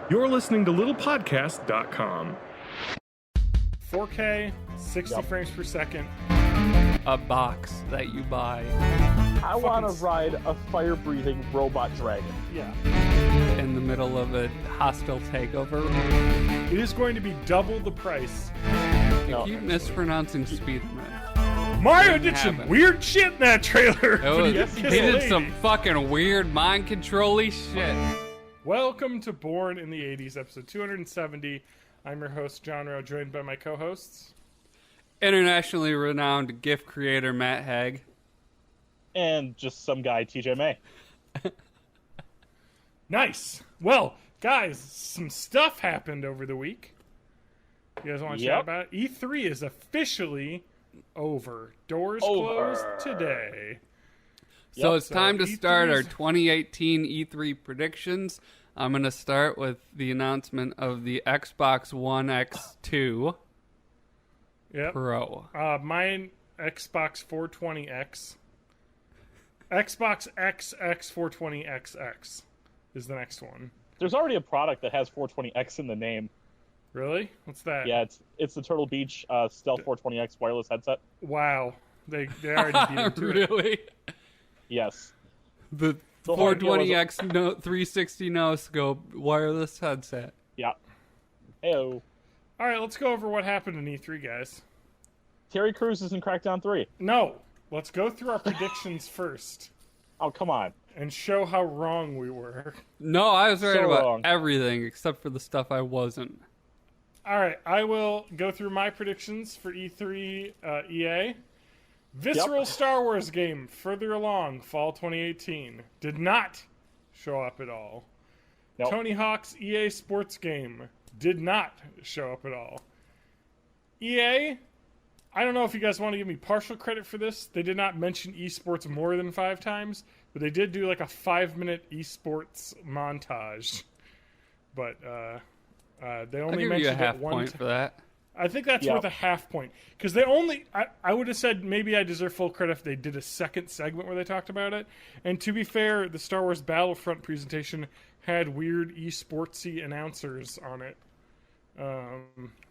You're listening to littlepodcast.com. 4K, 60 frames per second. A box that you buy. I want to ride a fire-breathing robot dragon. Yeah. In the middle of a hostile takeover. It is going to be double the price. You keep mispronouncing Spiderman. Mario did some weird shit in that trailer. He did some fucking weird mind control-y shit. Welcome to Born in the 80s, episode 270. I'm your host, John Rowe, joined by my co-hosts. Internationally renowned GIF creator Matt Haig. And just some guy, TJ May. Nice. Well, guys, some stuff happened over the week. You guys want to chat about it? E3 is officially over. Doors closed today. So it's time to start our 2018 E3 predictions. I'm going to start with the announcement of the Xbox One X2 Pro. Mine, Xbox 420X. Xbox XX 420XX is the next one. There's already a product that has 420X in the name. Really? What's that? Yeah, it's the Turtle Beach Stealth 420X wireless headset. Wow. They already beat into it. Really? Yes. The 420X 360 no scope wireless headset. Yeah. Heyo. All right, let's go over what happened in E3, guys. Terry Crews is in Crackdown 3. No. Let's go through our predictions first. Oh, come on. And show how wrong we were. No, I was right about wrong. everything except for the stuff I wasn't. All right, I will go through my predictions for E3 EA. Visceral Star Wars game, further along, fall 2018. Did not show up at all. Nope. Tony Hawk's EA Sports game did not show up at all. EA, I don't know if you guys want to give me partial credit for this. They did not mention esports more than 5 times, but they did do like a 5-minute esports montage. But they only I'll give mentioned you a half it one point for that. I think that's worth a half point. Because they only... I would have said maybe I deserve full credit if they did a second segment where they talked about it. And to be fair, the Star Wars Battlefront presentation had weird esportsy announcers on it.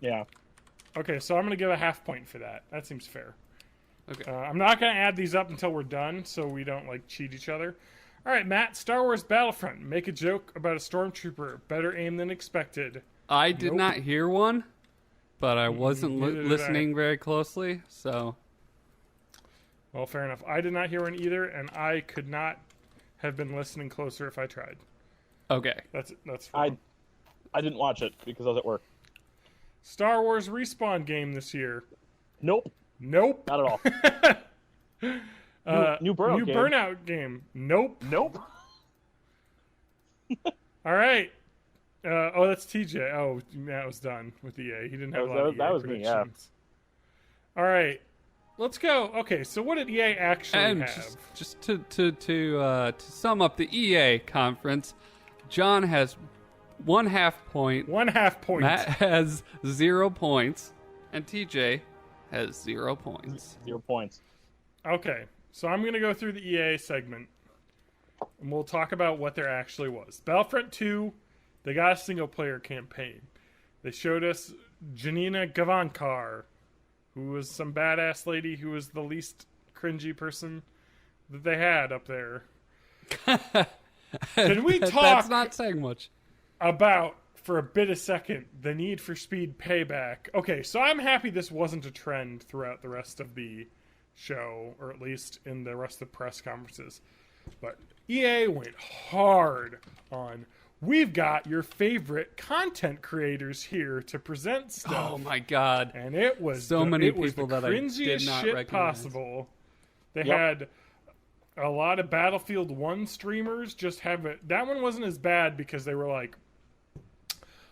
Yeah. Okay, so I'm going to give a half point for that. That seems fair. Okay. I'm not going to add these up until we're done, so we don't, cheat each other. All right, Matt, Star Wars Battlefront. Make a joke about a stormtrooper. Better aim than expected. I did not hear one, but I wasn't listening very closely, so... Well, fair enough. I did not hear one either, and I could not have been listening closer if I tried. Okay. That's I didn't watch it because I was at work. Star Wars Respawn game this year. Nope. Nope. Not at all. New Burnout game. Nope. Nope. All right. That's TJ. Oh, Matt was done with EA. He didn't have a lot of EA that was me, yeah. All right. Let's go. Okay, so what did EA actually have? Just to sum up the EA conference, John has 1/2 point. 1/2 point. Matt has 0 points, and TJ has 0 points. 0 points. Okay, so I'm going to go through the EA segment, and we'll talk about what there actually was. Battlefront 2, they got a single-player campaign. They showed us Janina Gavankar, who was some badass lady who was the least cringy person that they had up there. Can we talk... That's not saying much. About, for a bit a second, the Need for Speed payback. Okay, so I'm happy this wasn't a trend throughout the rest of the show, or at least in the rest of the press conferences. But EA went hard on, we've got your favorite content creators here to present stuff. Oh my god. And it was so many people that I did cringiest not shit recognize. possible. They had a lot of Battlefield 1 streamers just have it. That one wasn't as bad because they were like,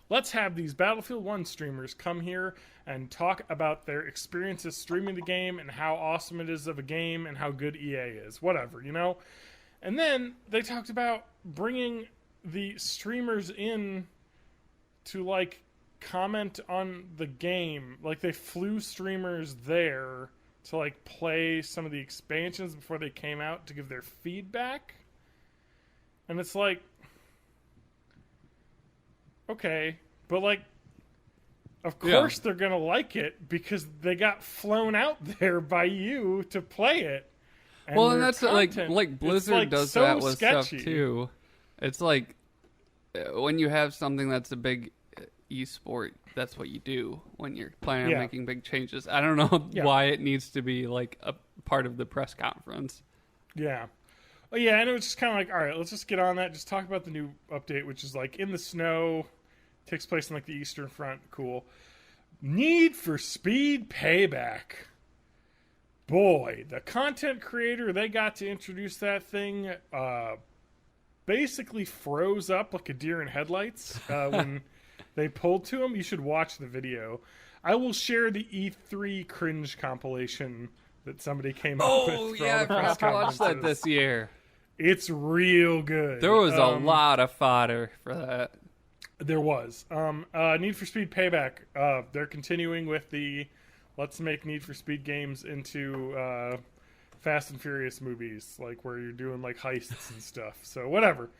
let's have these Battlefield 1 streamers come here and talk about their experiences streaming the game and how awesome it is of a game and how good EA is. Whatever, you know? And then they talked about bringing the streamers in to, comment on the game. They flew streamers there to, play some of the expansions before they came out to give their feedback. And it's okay, but like, of course they're gonna like it because they got flown out there by you to play it. And that's like Blizzard does so that with sketchy stuff too. It's like when you have something that's a big esport, that's what you do when you're planning on making big changes. I don't know why it needs to be like a part of the press conference. Yeah. Oh yeah, and it was just kind of like, all right, let's just get on that. Just talk about the new update, which is like in the snow, takes place in like the Eastern Front. Cool. Need for Speed Payback. Boy, the content creator they got to introduce that thing basically froze up like a deer in headlights when they pulled to him. You should watch the video. I will share the E3 cringe compilation that somebody came up with. I forgot to watch that this year. It's real good. There was a lot of fodder for that. There was. Need for Speed Payback. They're continuing with the let's make Need for Speed games into Fast and Furious movies, like where you're doing like heists and stuff. So whatever.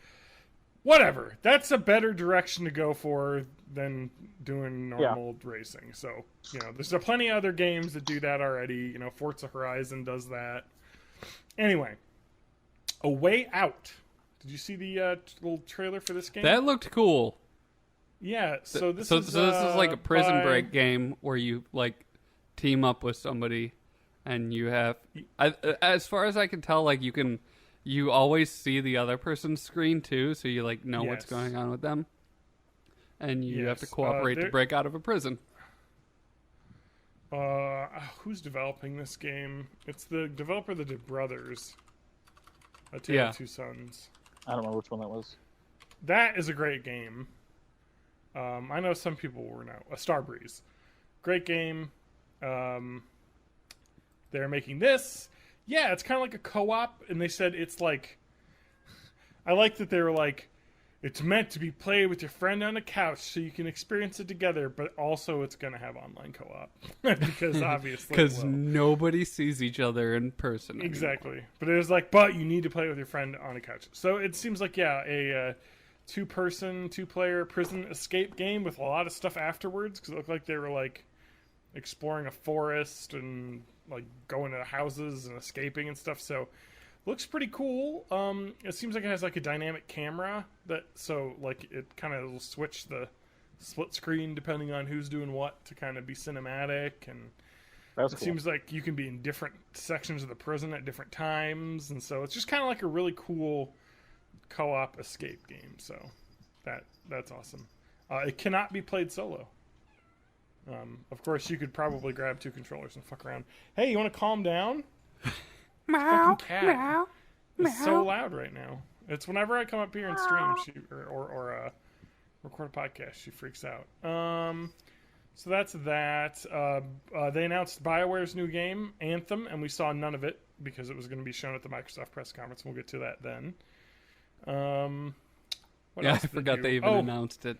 That's a better direction to go for than doing normal racing. So, there's plenty of other games that do that already. Forza Horizon does that. Anyway, A Way Out. Did you see the little trailer for this game? That looked cool. Yeah, so this is like a prison break game where you like team up with somebody, and you have, as far as I can tell, like you always see the other person's screen too, so you like know what's going on with them, and you have to cooperate to break out of a prison. Who's developing this game? It's the developer that did Brothers. A Tale of Two Sons. I don't remember which one that was. That is a great game. I know some people were now. Starbreeze. Great game. They're making this. Yeah, it's kind of like a co-op, and they said it's like... I like that they were like, it's meant to be played with your friend on the couch so you can experience it together, but also it's going to have online co-op. Because obviously... Because nobody sees each other in person anymore. Exactly. But it was like, but you need to play with your friend on a couch. So it seems like, a two-person, two-player prison escape game with a lot of stuff afterwards, because it looked like they were like exploring a forest and like going to houses and escaping and stuff. So looks pretty cool. It seems like it has like a dynamic camera so like it kind of will switch the split screen depending on who's doing what to kind of be cinematic, and seems like you can be in different sections of the prison at different times, and so it's just kind of like a really cool co-op escape game. So that's awesome. It cannot be played solo. Of course, you could probably grab two controllers and fuck around. Hey, you want to calm down? Meow, fucking cat meow, is so loud right now. It's whenever I come up here and stream or record a podcast, she freaks out. So that's that. They announced BioWare's new game, Anthem, and we saw none of it because it was going to be shown at the Microsoft press conference. We'll get to that then. I forgot they even announced it.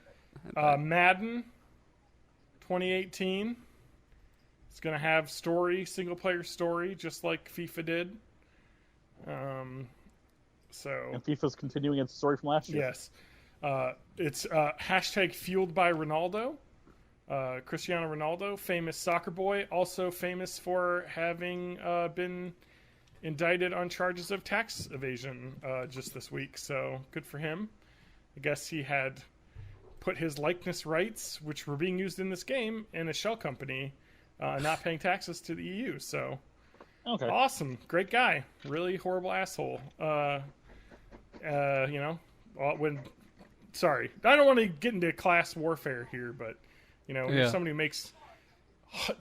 Madden 2018. It's going to have single-player story, just like FIFA did. And FIFA's continuing its story from last year. Yes. It's hashtag fueled by Ronaldo. Cristiano Ronaldo, famous soccer boy, also famous for having been indicted on charges of tax evasion just this week. So good for him. I guess he had put his likeness rights, which were being used in this game, in a shell company, not paying taxes to the EU. So awesome. Great guy. Really horrible asshole. Sorry, I don't want to get into class warfare here, but if somebody makes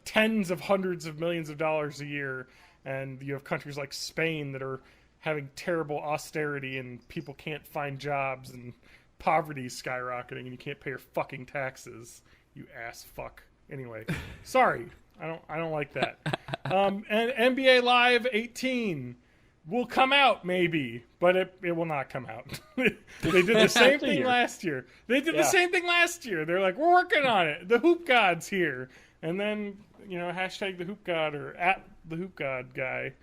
tens of hundreds of millions of dollars a year, and you have countries like Spain that are having terrible austerity and people can't find jobs and poverty's skyrocketing and you can't pay your fucking taxes, you ass fuck. Anyway, sorry, I don't like that. And NBA Live 18 will come out maybe, but it will not come out. They did the same thing last year. The same thing last year. They're like, we're working on it. The Hoop God's here. And then, hashtag the Hoop God or at the Hoop God guy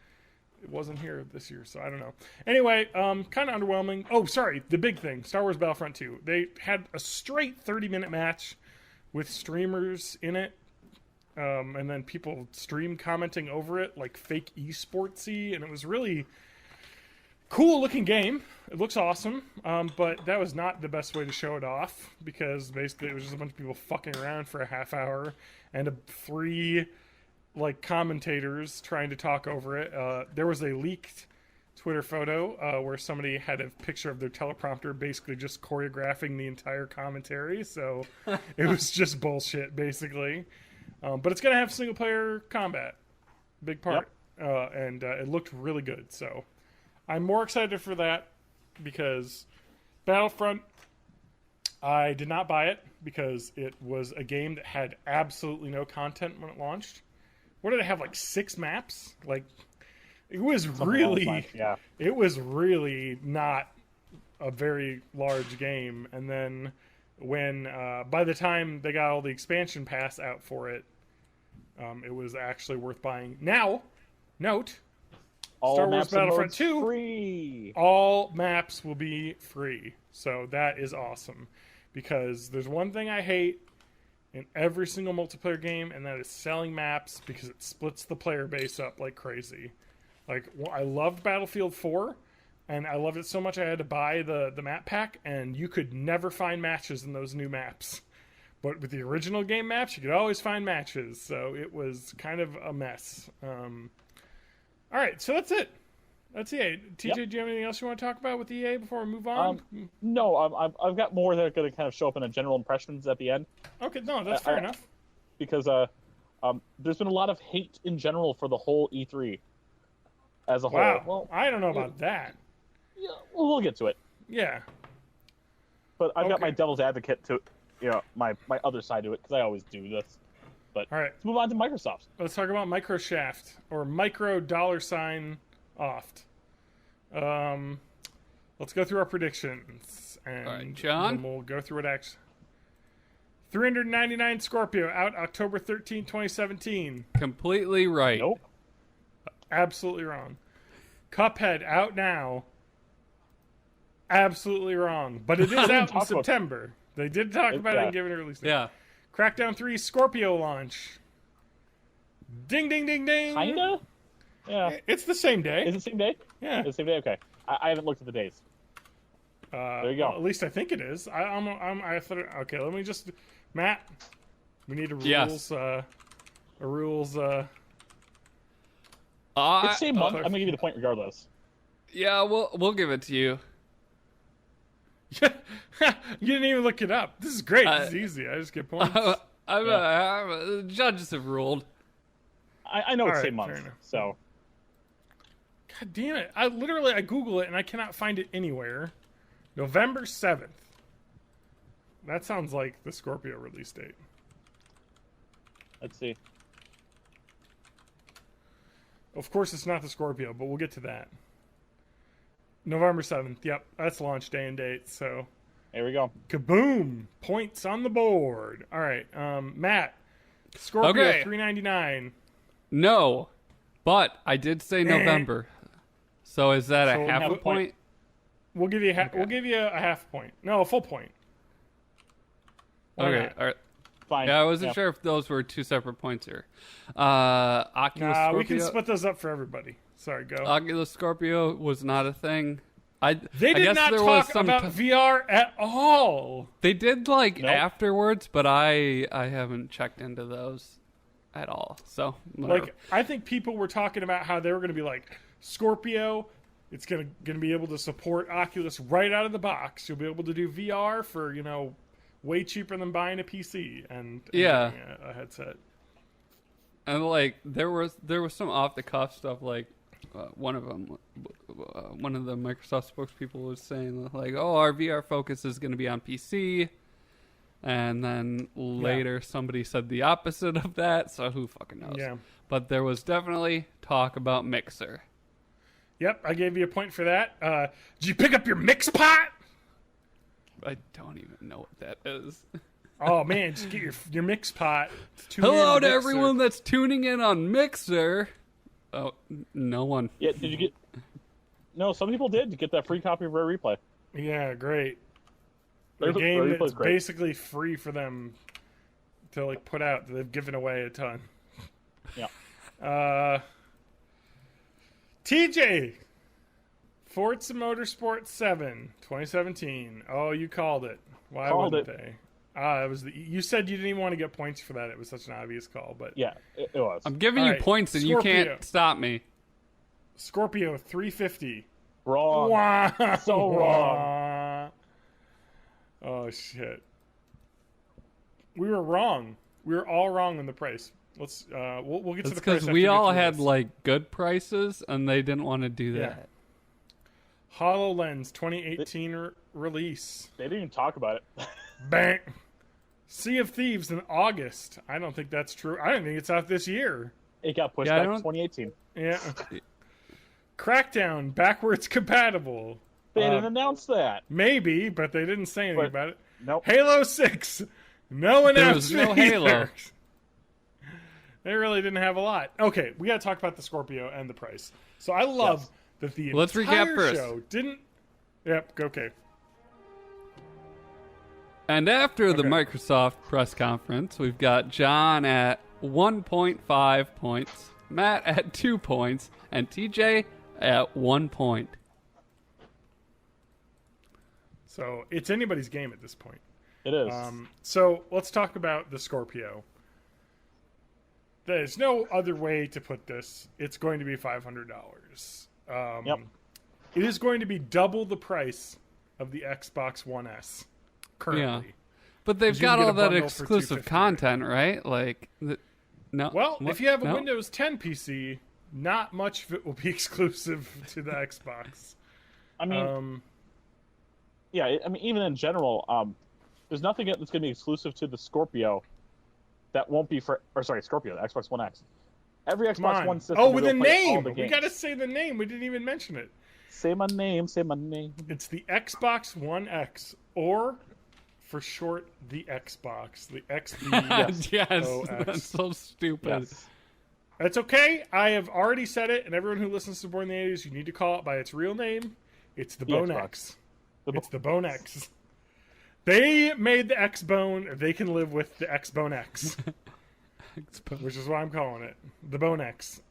it wasn't here this year, so I don't know. Anyway, kind of underwhelming. Oh, sorry, the big thing, Star Wars Battlefront 2. They had a straight 30-minute match with streamers in it, and then people stream commenting over it, like fake esportsy, and it was really cool-looking game. It looks awesome, but that was not the best way to show it off, because basically it was just a bunch of people fucking around for a half hour, and three commentators trying to talk over it. There was a leaked Twitter photo where somebody had a picture of their teleprompter basically just choreographing the entire commentary, so it was just bullshit basically. But it's gonna have single player combat, big part. And it looked really good, so I'm more excited for that because Battlefront, I did not buy it because it was a game that had absolutely no content when it launched. What did it have, 6 maps? It was really, it was really not a very large game. And then when, by the time they got all the expansion pass out for it, it was actually worth buying. Now, note, Star Wars Battlefront 2, free. All maps will be free. So that is awesome. Because there's one thing I hate in every single multiplayer game, and that is selling maps because it splits the player base up like crazy. I loved Battlefield 4, and I loved it so much I had to buy the map pack, and you could never find matches in those new maps. But with the original game maps, you could always find matches, so it was kind of a mess. Alright, so that's it. That's EA. TJ, do you have anything else you want to talk about with EA before we move on? No, I've got more that are going to kind of show up in a general impressions at the end. Okay, no, that's fair enough. Because there's been a lot of hate in general for the whole E3 as a whole. Wow, well, I don't know about that. Yeah, well, we'll get to it. Yeah. But I've got my devil's advocate to, my other side to it, because I always do this. But all right, let's move on to Microsoft. Let's talk about Microshaft, or micro $sign oft. Let's go through our predictions, and all right, John? then we'll go through it actually. 399 Scorpio out October 13, 2017. Completely right. Nope. Absolutely wrong. Cuphead out now. Absolutely wrong. But it is out in September. They did talk about it and give it a release date. Yeah. Crackdown 3 Scorpio launch. Ding, ding, ding, ding. Kinda? Yeah. It's the same day. Is it the same day? Yeah. It's the same day? Okay. I haven't looked at the days. There you go. Well, at least I think it is. I thought okay, let me just... Matt, we need a rules... Yes. A rules... It's the same month. I'm going to give you the point regardless. Yeah, we'll give it to you. You didn't even look it up. This is great. This is easy. I just get points. Judges have ruled. I know it's the same fair month, enough. so... God damn it. I Google it and I cannot find it anywhere. November 7th. That sounds like the Scorpio release date. Let's see. Of course it's not the Scorpio, but we'll get to that. November 7th. Yep, that's launch day and date, so... There we go. Kaboom! Points on the board. All right, Matt. Scorpio, Okay. $3.99. No, but I did say November. So is that So a half have a a point? We'll give you we'll give you a half point. No, a full point. Why Okay, not? all right. Fine. Yeah, I wasn't sure if those were two separate points here. Oculus Scorpio. We can split those up for everybody. Sorry, go. Oculus Scorpio was not a thing. They I did guess not there was talk some about VR at all. They did Nope. afterwards, but I haven't checked into those at all. So whatever. I think people were talking about how they were going to be like Scorpio. It's going to be able to support Oculus right out of the box. You'll be able to do VR for way cheaper than buying a PC and getting a headset. And there was some off the cuff stuff one of the Microsoft spokespeople was saying our VR focus is going to be on PC, and then later somebody said the opposite of that. So who fucking knows? Yeah. But there was definitely talk about Mixer. Yep, I gave you a point for that. Did you pick up your mix pot? I don't even know what that is. Oh man, just get your mix pot. Hello to everyone that's tuning in on Mixer. Oh, no one. Yeah, did you get? No, some people did get that free copy of Rare Replay. Yeah, great. The Rare game Replay's that's great. basically free for them to like put out. They've given away a ton. Yeah. TJ, Forza Motorsport 7, 2017. Oh, you called it. Why Called wouldn't it. they? It was you said you didn't even want to get points for that. It was such an obvious call, but Yeah, it was. I'm giving All you right, points and Scorpio. you can't stop me. Scorpio 350. Wrong. Wah. So wrong. Wah. Oh shit. We were wrong. We were all wrong on the price. Let's we'll get to It's the price because after we get all through had this. like good prices and they didn't want to do Yeah. that. HoloLens 2018 release. They didn't even talk about it. Bang. Sea of Thieves in August. I don't think that's true. I don't think it's out this year. It got pushed Yeah, I back to don't- 2018. Yeah. Crackdown backwards compatible. They didn't announce that. Maybe, but they didn't say anything But- about it. Nope. Halo 6. No There was announcement. no Halo. either. They really didn't have a lot. Okay, we got to talk about the Scorpio and the price. So I love Yes. that the Let's entire recap first. show didn't. Yep. Okay. And after the Okay. Microsoft press conference, we've got John at 1.5 points, Matt at 2 points, and TJ at 1 point. So it's anybody's game at this point. It is. So let's talk about the Scorpio. There's no other way to put this. It's going to be $500. Yep. It is going to be double the price of the Xbox One S currently. But they've 'Cause you got can get all a that bundle for exclusive $250. content, right? Like, no. Well, what? if you have a No? Windows 10 PC, not much of it will be exclusive to the Xbox. I mean, yeah. I mean, even in general, there's nothing that's going to be exclusive to the Scorpio that won't be for. Or sorry, Scorpio, the Xbox One X. Every Come Xbox on. One system. Oh, will with the play all name. the We games. got to say the name. We didn't even mention it. Say my name. Say my name. It's the Xbox One X, or for short, the Xbox, the XB. Yes, OX. that's so stupid. Yes. That's okay. I have already said it, and everyone who listens to Born in the 80s, you need to call it by its real name. It's the Bone Xbox. X. It's the Bone X. They made the X Bone. They can live with the X Bone X, which is why I'm calling it the Bone X.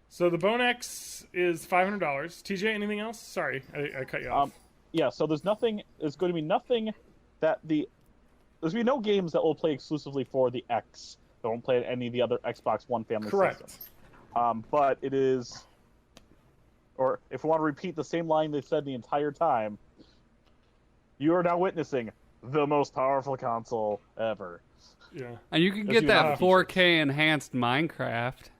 So the Bone X is $500. TJ, anything else? Sorry, I cut you off. Yeah. So there's nothing. There's going to be nothing that there's going to be no games that will play exclusively for the X. That won't play any of the other Xbox One family Correct. systems. But it is, or if we want to repeat the same line they said the entire time, you are now witnessing the most powerful console ever. Yeah. And you can Let's get do that that. 4K enhanced Minecraft.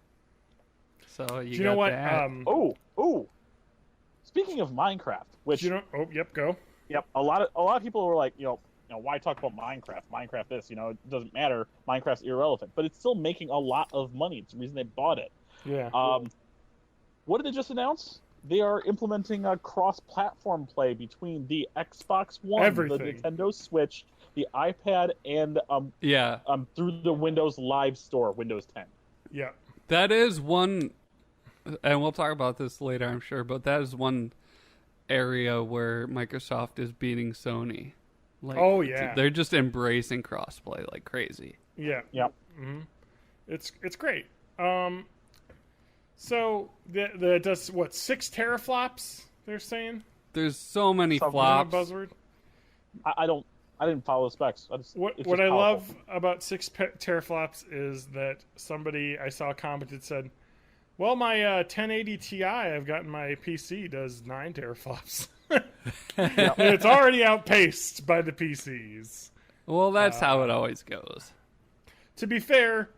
So Do you you got know what? that. Oh. Speaking of Minecraft, which You know? Oh, yep. Go. yep, a lot of people were like, why talk about Minecraft? Minecraft this, it doesn't matter. Minecraft's irrelevant, but it's still making a lot of money. It's the reason they bought it. Yeah. What did they just announce? They are implementing a cross-platform play between the Xbox One, Everything. the Nintendo Switch, the iPad, and Yeah, through the Windows Live Store, Windows 10. yeah. that is one, and we'll talk about this later, I'm sure, but that is one area where Microsoft is beating Sony. Like, Oh, yeah. They're just embracing crossplay like crazy. Yeah. Yep. It's great. So the does what 6 teraflops? They're saying. There's so many So- Is that a flops. buzzword. I didn't follow the specs. It's What just I powerful. love about 6 teraflops is that somebody I saw commented said, "Well, my 1080 Ti I've got in my PC does 9 teraflops, and it's already outpaced by the PCs." Well, that's how it always goes. To be fair,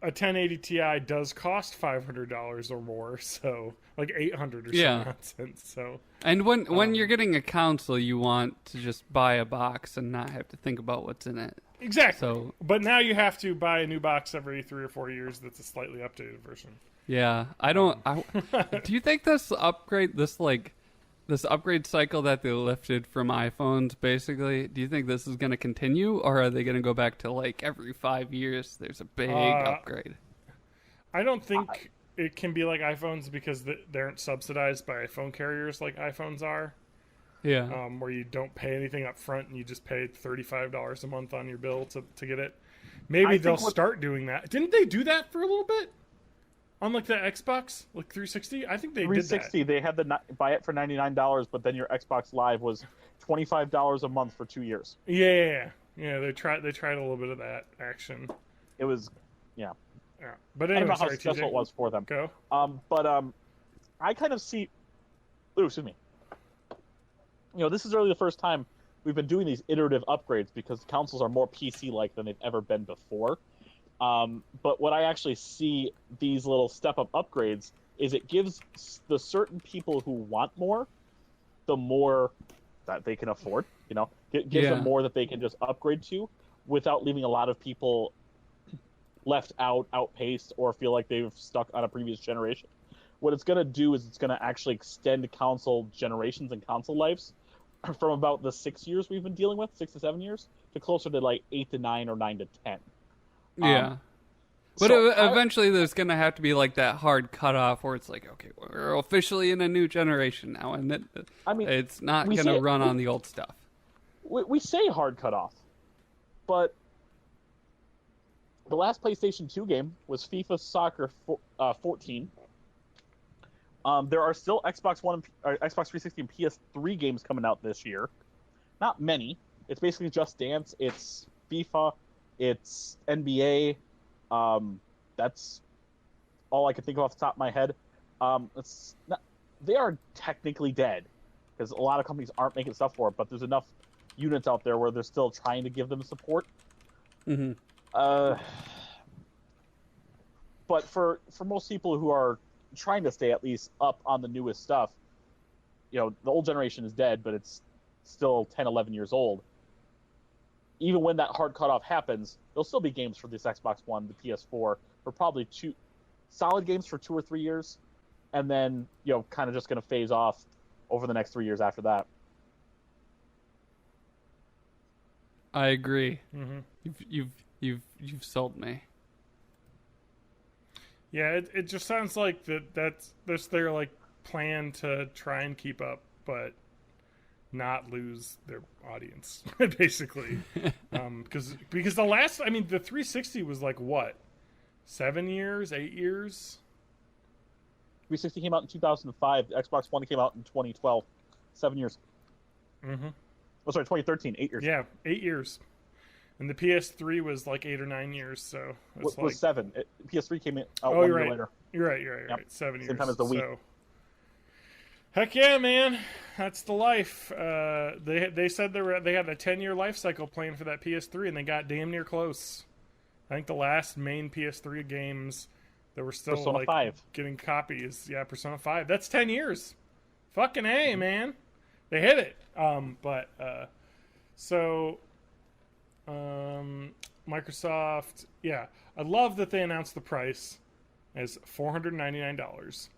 a 1080 Ti does cost $500 or more, so like $800 or Yeah. some nonsense. So And when you're getting a console, you want to just buy a box and not have to think about what's in it. exactly. So But now you have to buy a new box every 3 or 4 years. That's a slightly updated version. yeah, I don't. Do you think this upgrade cycle that they lifted from iPhones, basically, do you think this is going to continue, or are they going to go back to like every 5 years? There's a big upgrade. I don't think it can be like iPhones because they aren't subsidized by phone carriers like iPhones are. Yeah. Where you don't pay anything up front and you just pay $35 a month on your bill to get it. Maybe they'll start doing that. Didn't they do that for a little bit? On like the Xbox, like 360? I think they did that. 360, they had the buy it for $99, but then your Xbox Live was $25 a month for 2 years. Yeah. They tried a little bit of that action. It was, yeah. But I anyway, don't know how sorry, successful TJ. it was for them. Go. I kind of see. Ooh, excuse me. This is really the first time we've been doing these iterative upgrades because consoles are more PC-like than they've ever been before. But what I actually see these little step-up upgrades is it gives the certain people who want more, the more that they can afford. Gives them more that they can just upgrade to, without leaving a lot of people left out, outpaced, or feel like they've stuck on a previous generation. What it's going to do is it's going to actually extend console generations and console lives from about the 6 years we've been dealing with, 6 to 7 years, to closer to like 8 to 9 or 9 to 10. Yeah. But eventually there's going to have to be like that hard cutoff where it's like, okay, we're officially in a new generation now, and it's not going to run on the old stuff. We say hard cutoff, but the last PlayStation 2 game was FIFA Soccer 14. There are still Xbox 360 and PS3 games coming out this year. Not many. It's basically Just Dance. It's FIFA. It's NBA. That's all I can think of off the top of my head. They are technically dead because a lot of companies aren't making stuff for it, but there's enough units out there where they're still trying to give them support. Mm-hmm. But for most people who are trying to stay at least up on the newest stuff, the old generation is dead, but it's still 10, 11 years old. Even when that hard cutoff happens, there'll still be games for this Xbox One, the PS4, for probably 2 solid games for 2 or 3 years, and then kind of just going to phase off over the next 3 years after that. I agree. Mm-hmm. You've sold me. Yeah, it just sounds like that's their like plan to try and keep up, but not lose their audience, basically. Because the last, the 360 was like what, 7 years, 8 years? 360 came out in 2005. Xbox One came out in 2012. 7 years. Mm-hmm. Oh, sorry, 2013. 8 years. Yeah, 8 years. And the PS3 was like 8 or 9 years, so it's was 7. PS3 came out 1 year later. You're right. 7 years. Same time as the Wii. So. Heck yeah, man. That's the life. They said they had a 10-year life cycle plan for that PS3, and they got damn near close. I think the last main PS3 games that were still Persona 5. getting copies. Yeah, Persona 5. That's 10 years. Fucking A, man. They hit it. Microsoft, yeah. I love that they announced the price as $499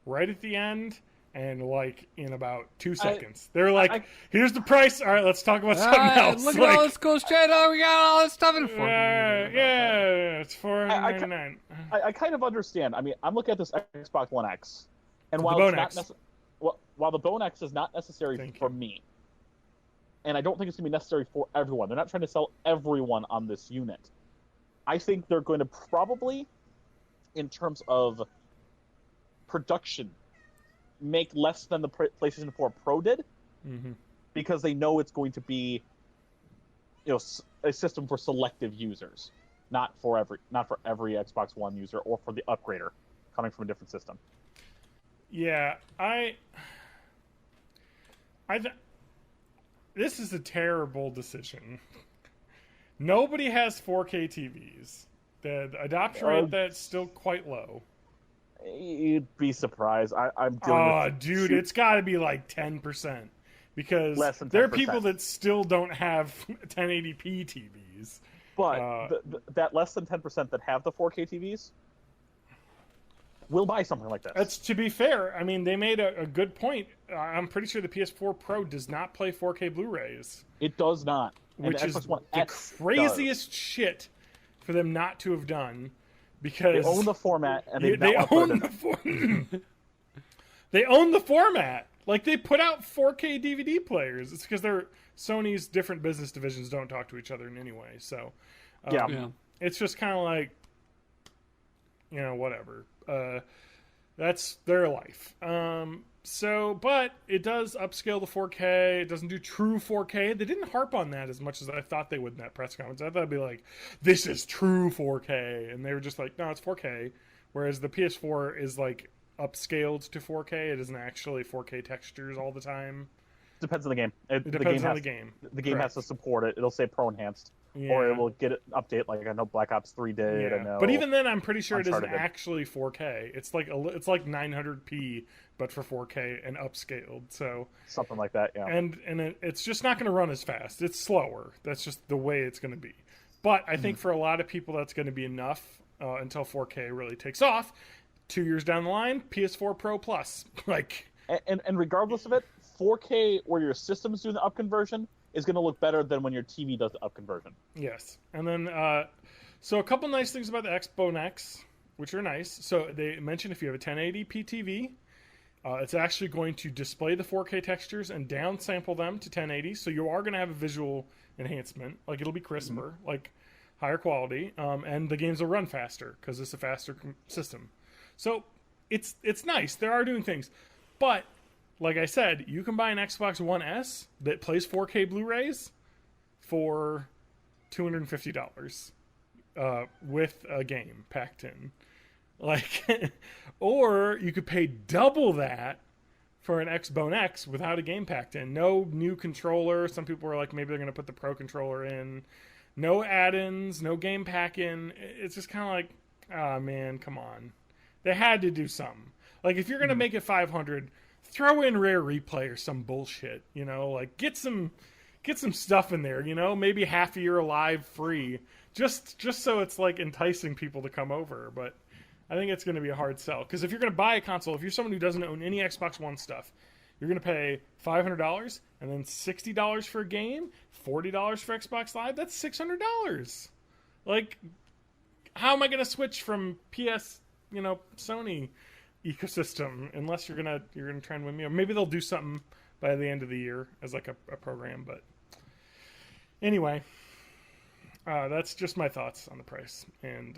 right at the end, and like in about 2 seconds. They're like, here's the price. All right, let's talk about something else. Look at all this cool shit. Oh, we got all this stuff in for yeah, it's $499. I kind of understand. I'm looking at this Xbox One X, and while the Bone X is not necessary for me, and I don't think it's going to be necessary for everyone. They're not trying to sell everyone on this unit. I think they're going to probably, in terms of production, make less than the PlayStation 4 Pro did, because they know it's going to be, a system for selective users, not for every Xbox One user or for the upgrader coming from a different system. Yeah, this is a terrible decision. Nobody has 4K TVs. The adoption rate that's still quite low. You'd be surprised. I'm dealing with dude, it's got to be like 10%, because less than 10%. There are people that still don't have 1080p TVs. But that less than 10% that have the 4K TVs will buy something like this. That's, to be fair. They made a good point. I'm pretty sure the PS4 Pro does not play 4K Blu-rays. It does not. Which is the craziest shit for them not to have done, because they own the format and they they own the format. Like, they put out 4K DVD players. It's because Sony's different business divisions don't talk to each other in any way. So, it's just kind of like, whatever. That's their life. But it does upscale the 4K. It doesn't do true 4K. They didn't harp on that as much as I thought they would in that press conference. I thought it'd be like, this is true 4K. And they were just like, no, it's 4K. Whereas the PS4 is like upscaled to 4K. It isn't actually 4K textures all the time. Depends on the game. It depends on the game. The game has to support it. It'll say Pro Enhanced. Yeah. Or it will get an update like I know Black Ops 3 did. Yeah. But even then, I'm pretty sure it isn't actually 4K. It's like 900p, but for 4K and upscaled. So something like that, yeah. And it's just not going to run as fast. It's slower. That's just the way it's going to be. But I think for a lot of people, that's going to be enough until 4K really takes off. 2 years down the line, PS4 Pro Plus. And regardless of it, 4K where your system's doing the up conversion is going to look better than when your TV does the up conversion. Yes. And then, so a couple nice things about the Xbox X, which are nice. So they mentioned if you have a 1080p TV, it's actually going to display the 4K textures and downsample them to 1080. So you are going to have a visual enhancement. Like, it'll be crisper, like higher quality. And the games will run faster because it's a faster system. So it's nice. They are doing things. But like I said, you can buy an Xbox One S that plays 4K Blu-rays for $250 with a game packed in. Or you could pay double that for an Xbox X without a game packed in. No new controller. Some people were like, maybe they're going to put the Pro controller in. No add-ins, no game pack in. It's just kind of like, oh man, come on. They had to do something. Like, if you're going to make it 500, throw in Rare Replay or some bullshit, like get some stuff in there, maybe half a year alive free, just so it's like enticing people to come over. But I think it's going to be a hard sell, because if you're going to buy a console, if you're someone who doesn't own any Xbox One stuff, you're going to pay $500 and then $60 for a game, $40 for Xbox Live. That's $600. Like, how am I going to switch from PS, Sony ecosystem unless you're gonna try and win me? Or maybe they'll do something by the end of the year as like a program. But anyway, that's just my thoughts on the price. And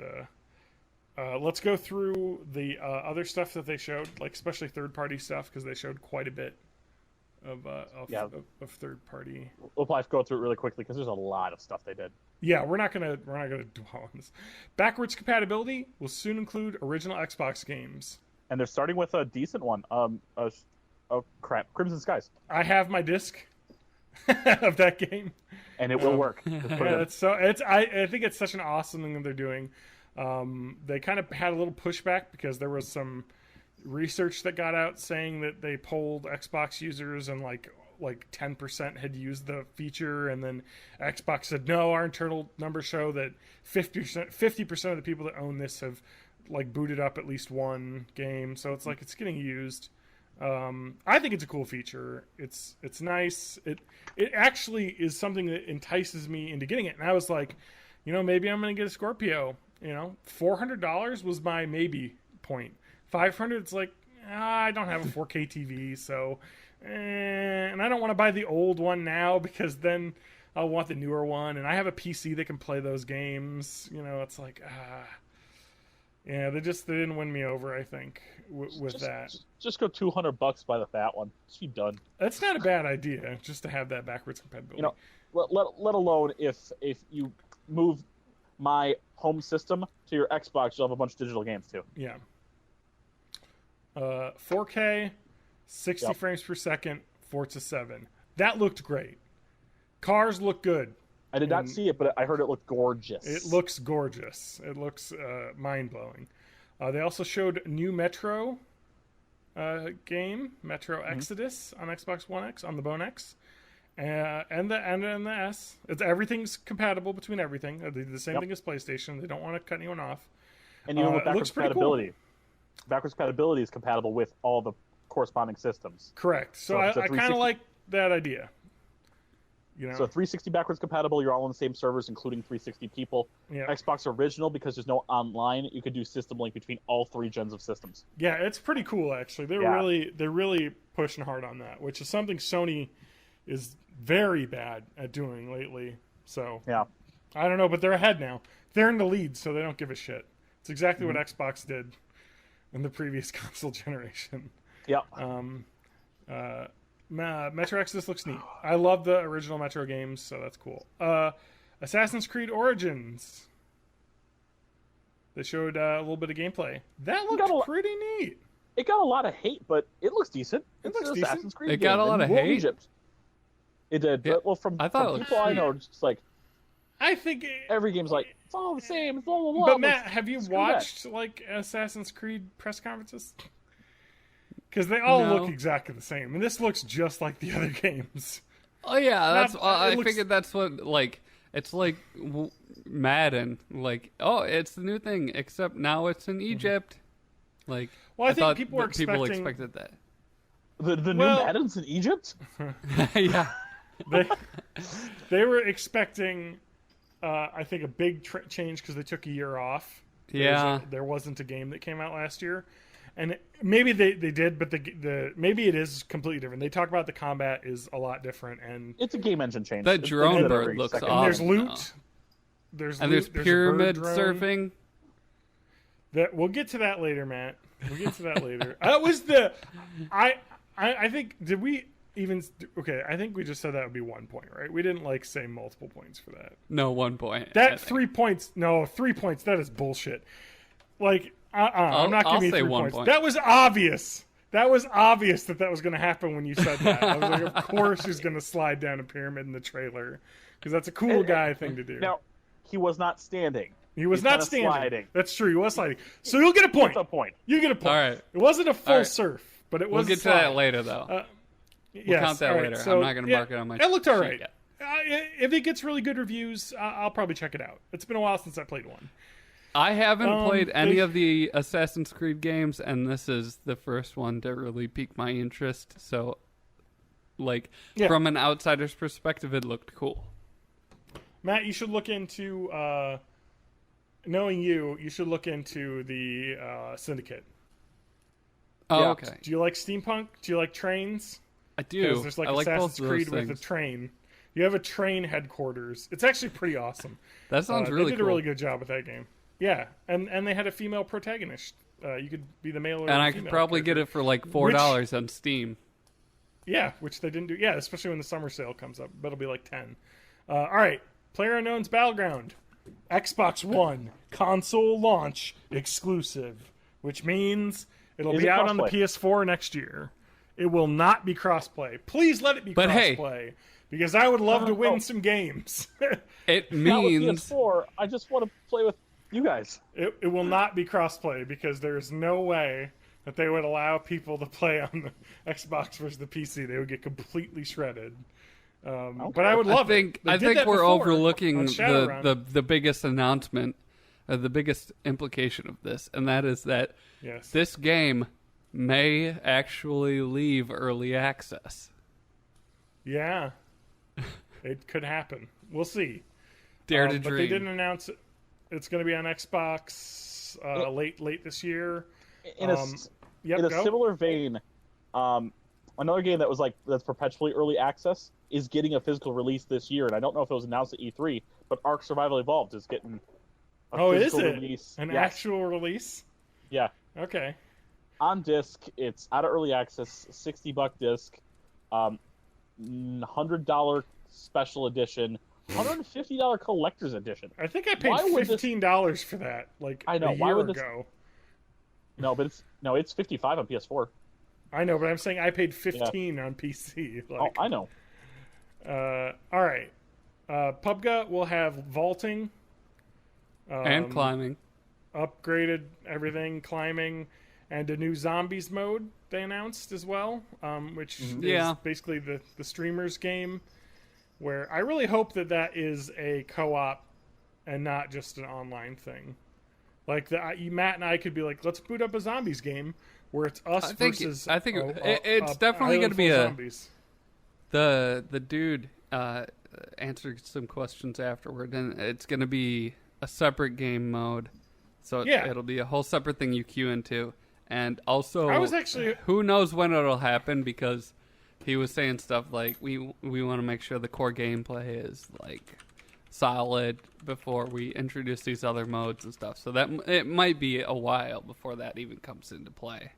let's go through the other stuff that they showed, like especially third-party stuff, because they showed quite a bit of third-party. We'll probably go through it really quickly because there's a lot of stuff they did. Yeah, we're not gonna dwell on this. Backwards compatibility will soon include original Xbox games. And they're starting with a decent one. Crimson Skies. I have my disc of that game, and it will work. I think it's such an awesome thing that they're doing. They kind of had a little pushback because there was some research that got out saying that they polled Xbox users and like 10% had used the feature, and then Xbox said no. Our internal numbers show that 50% of the people that own this have like booted up at least one game, so it's like it's getting used. I think it's a cool feature. It's nice. It actually is something that entices me into getting it. And I was like, maybe I'm going to get a Scorpio. $400 was my maybe point. $500, it's like, I don't have a 4K TV, so and I don't want to buy the old one now because then I'll want the newer one, and I have a PC that can play those games. It's like yeah, they didn't win me over, I think, with that. Just go $200, buy the fat one. Just be done. That's not a bad idea, just to have that backwards compatibility. Let alone if you move my home system to your Xbox, you'll have a bunch of digital games too. Yeah. 4K, 60 frames per second, Forza 7. That looked great. Cars look good. I did not see it, but I heard it looked gorgeous. It looks gorgeous. It looks mind-blowing. They also showed new Metro game, Metro Exodus on Xbox One X, on the Bone X, and the S. Everything's compatible between everything. They did the same thing as PlayStation. They don't want to cut anyone off. And even with backwards compatibility, backwards compatibility is compatible with all the corresponding systems. Correct. So I kind of like that idea. You know? So 360 backwards compatible. You're all on the same servers, including 360 people. Yeah. Xbox original, because there's no online. You could do system link between all 3 gens of systems. Yeah, it's pretty cool actually. They're really pushing hard on that, which is something Sony is very bad at doing lately. So Yeah. I don't know, but they're ahead now. They're in the lead, so they don't give a shit. It's exactly what Xbox did in the previous console generation. Yeah. Metro Exodus looks neat. I love the original Metro games, so that's cool. Assassin's Creed Origins. They showed a little bit of gameplay. That looked pretty neat. It got a lot of hate, but it looks decent. It looks Assassin's decent. Creed It got a lot of hate? Egypt. It did. Yeah. But, well, from people I know, it's just like I think every game's like, it's all the same. It's blah, blah, blah. But Matt, have you Screw watched like Assassin's Creed press conferences? Because they all No. look exactly the same, and this looks just like the other games. Oh yeah, that's. I looks- figured that's what like. It's like Madden. Like, oh, it's the new thing, except now it's in Egypt. Like, Well, I think thought people were that people expecting- expected that. The new Well- Madden's in Egypt? Yeah. They were expecting, I think, a big change because they took a year off. Yeah. There wasn't a game that came out last year. And maybe they did, but maybe it is completely different. They talk about the combat is a lot different, and It's a game engine change. That It's drone things that bird are looks second- awesome. there's loot. no. There's And loot, there's a bird pyramid drone. surfing. That we'll get to that later, Matt. We'll get to that later. That was the I think did we even okay? I think we just said that would be 1 point, right? We didn't like say multiple points for that. No, 1 point. That I think. 3 points. No, 3 points. That is bullshit. Like I'm not I'll giving you say 3 1 points. point. That was obvious. That was obvious that was going to happen when you said that. I was like, of course he's going to slide down a pyramid in the trailer because that's a cool guy thing to do. Now, he was not standing. He was he's not kinda standing. sliding. That's true. He was sliding. So you'll get a point. That's a point. You get a point. All right. It wasn't a full All right. surf, but it was. We'll a get to slide. that later, though. Yes, count that all right, later. so, I'm not going to mark it on my It looked all sheet right. yet. If it gets really good reviews, I'll probably check it out. It's been a while since I played one. I haven't played any they- of the Assassin's Creed games, and this is the first one to really pique my interest. So, like, Yeah. from an outsider's perspective, it looked cool. Matt, you should look into. Knowing you should look into the Syndicate. Oh, Yeah. okay. Do you like steampunk? Do you like trains? I 'Cause do. there's like I like Assassin's both of Creed those with a things. train. You have a train headquarters. It's actually pretty awesome. That sounds They really did cool. a really good job with that game. Yeah, and they had a female protagonist. You could be the male or And the I could female probably character. get it for like $4 on Steam. Yeah, which they didn't do. Yeah, especially when the summer sale comes up. That'll be like 10. All right, PlayerUnknown's Battleground. Xbox One console launch exclusive, which means it'll Is be it out on the crossplay? PS4 next year. It will not be crossplay. Please let it be But hey. crossplay, because I would love to win Oh. some games. It Not with means PS4. I just want to play with you guys. It will not be crossplay because there's no way that they would allow people to play on the Xbox versus the PC. They would get completely shredded. But I would love it. They I did think that we're before overlooking on Shadowrun. the biggest announcement, the biggest implication of this, and that is that Yes. this game may actually leave early access. Yeah, it could happen. We'll see. Dare to But dream. they didn't announce it. It's going to be on Xbox late this year. In a, Yep, in a go. similar vein, another game that was like that's perpetually early access is getting a physical release this year, and I don't know if it was announced at E3, but Ark Survival Evolved is getting a Oh, is physical it release. an Yes. actual release? Yeah, Okay. on disc. It's out of early access, $60 disc, $100 special edition, $150 collector's edition. I think I paid Why would this- $15 for that. Like I know, a why year would this- ago. No, but it's $55 on PS4. I know, but I'm saying I paid 15 on PC. Like, Oh, I know. all right. PUBG will have vaulting. and climbing. Upgraded everything, climbing, and a new zombies mode they announced as well, which is Yeah. basically the streamers game, where I really hope that is a co-op and not just an online thing. Like Matt and I could be like, let's boot up a zombies game where it's us I think versus. it's definitely going gonna to be zombies. The dude answer some questions afterward, and it's going to be a separate game mode. So it'll be a whole separate thing you queue into. And also, who knows when it'll happen, because he was saying stuff like, we want to make sure the core gameplay is like solid before we introduce these other modes and stuff. So that it might be a while before that even comes into play.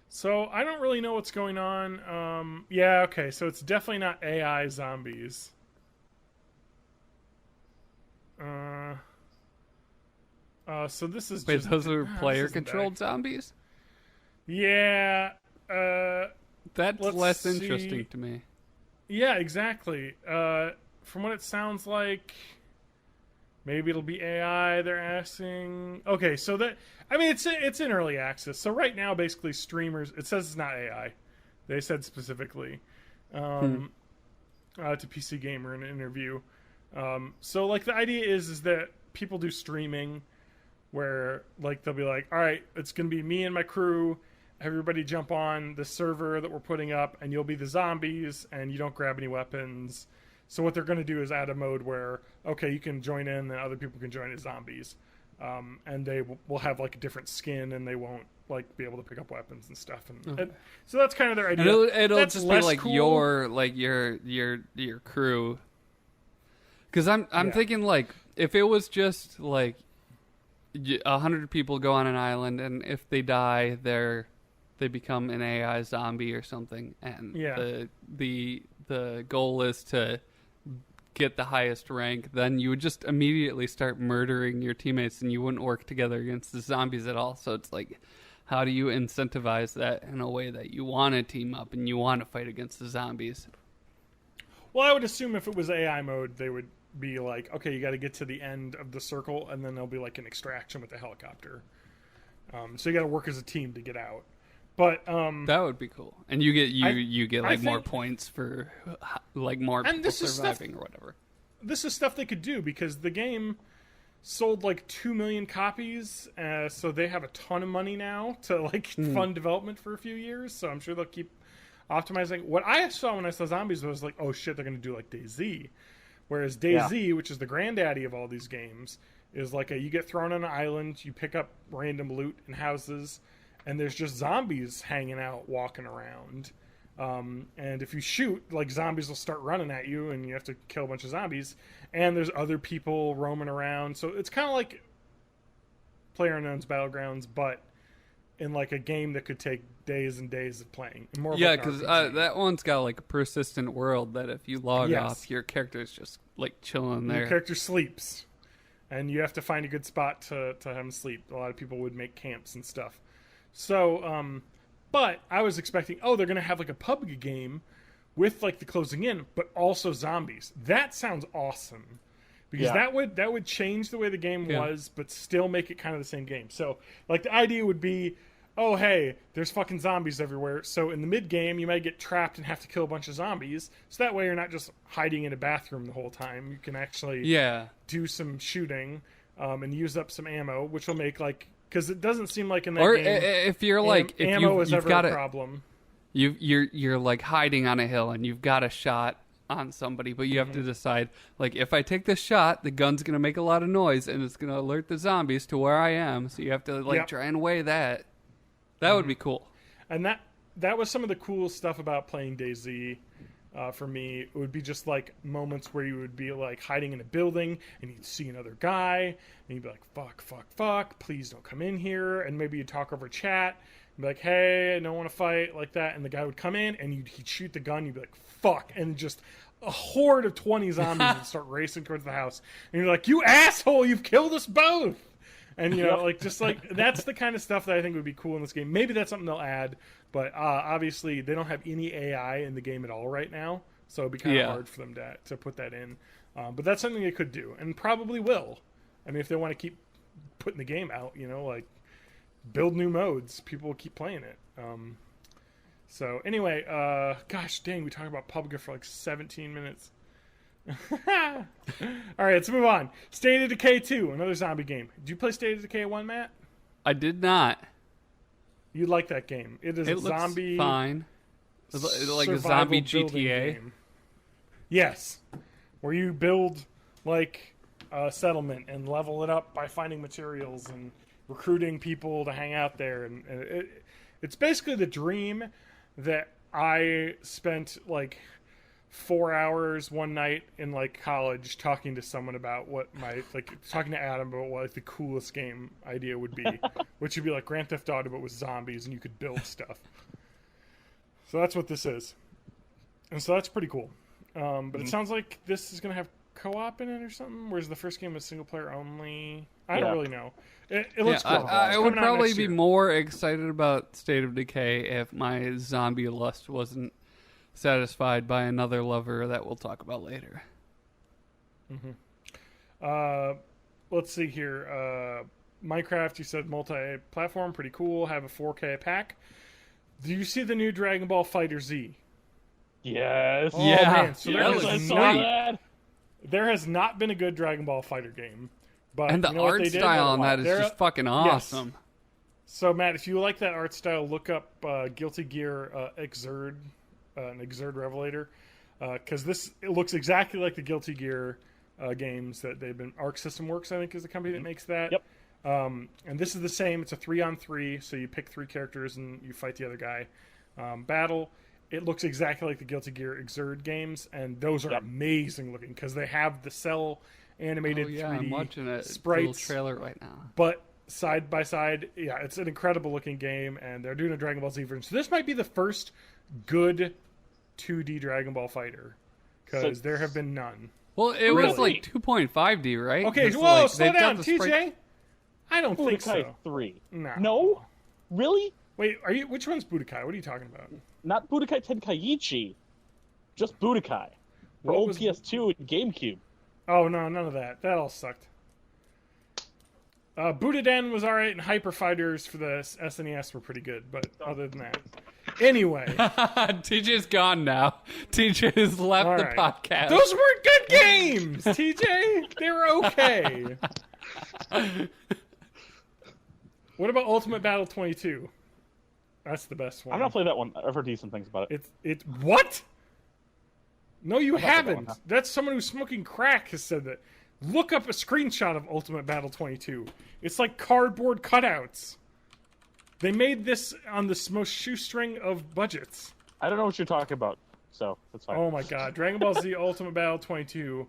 So I don't really know what's going on. Yeah, okay, so it's definitely not AI zombies. So this is Wait, those are player-controlled zombies? Yeah. That's less interesting to me. Yeah, exactly. From what it sounds like, maybe it'll be AI. They're asking. Okay, so it's in early access. So right now, basically, streamers. It says it's not AI. They said specifically to PC Gamer in an interview. So like the idea is that people do streaming, where like they'll be like, all right, it's gonna be me and my crew. Everybody jump on the server that we're putting up, and you'll be the zombies, and you don't grab any weapons. So what they're going to do is add a mode where, okay, you can join in, and other people can join as zombies, and they will have like a different skin, and they won't like be able to pick up weapons and stuff. And so that's kind of their idea. It'll that's just be like cool. your crew. Because I'm thinking like if it was just like 100 people go on an island, and if they die, they become an AI zombie or something, and the goal is to get the highest rank, then you would just immediately start murdering your teammates, and you wouldn't work together against the zombies at all. So it's like, how do you incentivize that in a way that you want to team up and you want to fight against the zombies? Well, I would assume if it was AI mode, they would be like, okay, you got to get to the end of the circle, and then there'll be like an extraction with a helicopter. So you got to work as a team to get out. But that would be cool, and you get like more points for like more people surviving or whatever. This is stuff they could do because the game sold like 2 million copies, so they have a ton of money now to like fund development for a few years. So I'm sure they'll keep optimizing. What I saw when I saw zombies was like, oh shit, they're going to do like DayZ, whereas DayZ, which is the granddaddy of all these games, is like you get thrown on an island, you pick up random loot and houses. And there's just zombies hanging out, walking around. And if you shoot, like, zombies will start running at you, and you have to kill a bunch of zombies. And there's other people roaming around. So it's kind of like PlayerUnknown's Battlegrounds, but in, like, a game that could take days and days of playing. Yeah, because that one's got, like, a persistent world that if you log off, your character's just, like, chilling there. Your character sleeps. And you have to find a good spot to have him sleep. A lot of people would make camps and stuff. So, but I was expecting, they're going to have like a PUBG game with like the closing in, but also zombies. That sounds awesome because that would change the way the game was, but still make it kind of the same game. So, like the idea would be, oh hey, there's fucking zombies everywhere. So in the mid game, you might get trapped and have to kill a bunch of zombies. So that way, you're not just hiding in a bathroom the whole time. You can actually do some shooting and use up some ammo, which will make like. Because it doesn't seem like in that game, if you're like, if ammo is you've ever got a problem. You're like hiding on a hill and you've got a shot on somebody, but you have to decide, like, if I take this shot, the gun's gonna make a lot of noise and it's gonna alert the zombies to where I am. So you have to like try and weigh that. That would be cool. And that was some of the cool stuff about playing DayZ. For me, it would be just like moments where you would be like hiding in a building and you'd see another guy and you'd be like, fuck, please don't come in here. And maybe you'd talk over chat and be like, hey, I don't want to fight, like that. And the guy would come in and he'd shoot the gun. You'd be like, fuck. And just a horde of 20 zombies would start racing towards the house. And you're like, you asshole, you've killed us both. And, you know, like, just like, that's the kind of stuff that I think would be cool in this game. Maybe that's something they'll add, but obviously they don't have any AI in the game at all right now, so it'd be kind of hard for them to put that in. But that's something they could do, and probably will. I mean, if they want to keep putting the game out, you know, like, build new modes, people will keep playing it. So, anyway, gosh dang, we talked about PUBG for like 17 minutes. All right, let's move on. State of Decay 2, another zombie game. Did you play State of Decay 1, Matt? I did not. You like that game? It is a zombie. Fine. It's like a zombie GTA. Game. Yes, where you build like a settlement and level it up by finding materials and recruiting people to hang out there, and it's basically the dream that I spent like 4 hours one night in like college talking to someone about what my talking to Adam about what like the coolest game idea would be, which would be like Grand Theft Auto but with zombies and you could build stuff. So that's what this is, and so that's pretty cool. But it sounds like this is gonna have co-op in it or something, whereas the first game was single player only. I don't really know. It looks cool. I would probably be more excited about State of Decay if my zombie lust wasn't satisfied by another lover that we'll talk about later. Let's see here. Minecraft, you said multi-platform, pretty cool. Have a 4K pack. Do you see the new Dragon Ball Fighter Z? Yes. Oh, man. So There there has not been a good Dragon Ball Fighter game. But and the art style on that is just fucking awesome. Yes. So, Matt, if you like that art style, look up Guilty Gear Exerd, an Exerd Revelator, because it looks exactly like the Guilty Gear games that they've been. Arc System Works, I think, is the company that makes that. Yep. And this is the same. It's a 3-on-3, so you pick 3 characters and you fight the other guy. Battle. It looks exactly like the Guilty Gear Exerd games, and those are amazing looking because they have the cell animated 3D I'm watching a sprites, little trailer right now. but side by side, it's an incredible looking game, and they're doing a Dragon Ball Z version. So this might be the first good 2D Dragon Ball fighter, because there have been none. Well, it was like 2.5D, right? Okay, It's whoa, like, slow they've got down, the TJ. I don't think Budokai so. 3. No. Really? Wait, which one's Budokai? What are you talking about? Not Budokai Tenkaichi. Just Budokai. For What old was- PS2 and GameCube. Oh, no, none of that. That all sucked. Budoden was alright, and Hyper Fighters for the SNES were pretty good, but other than that. Anyway. TJ's gone now. TJ has left All the right. podcast. Those weren't good games, TJ. They were okay. What about Ultimate Battle 22? That's the best one. I've not played that one. I've heard decent things about it. It what? No, you not played that haven't. one, huh? That's someone who's smoking crack has said that. Look up a screenshot of Ultimate Battle 22. It's like cardboard cutouts. They made this on the most shoestring of budgets. I don't know what you're talking about, so that's fine. Oh my god. Dragon Ball Z Ultimate Battle 22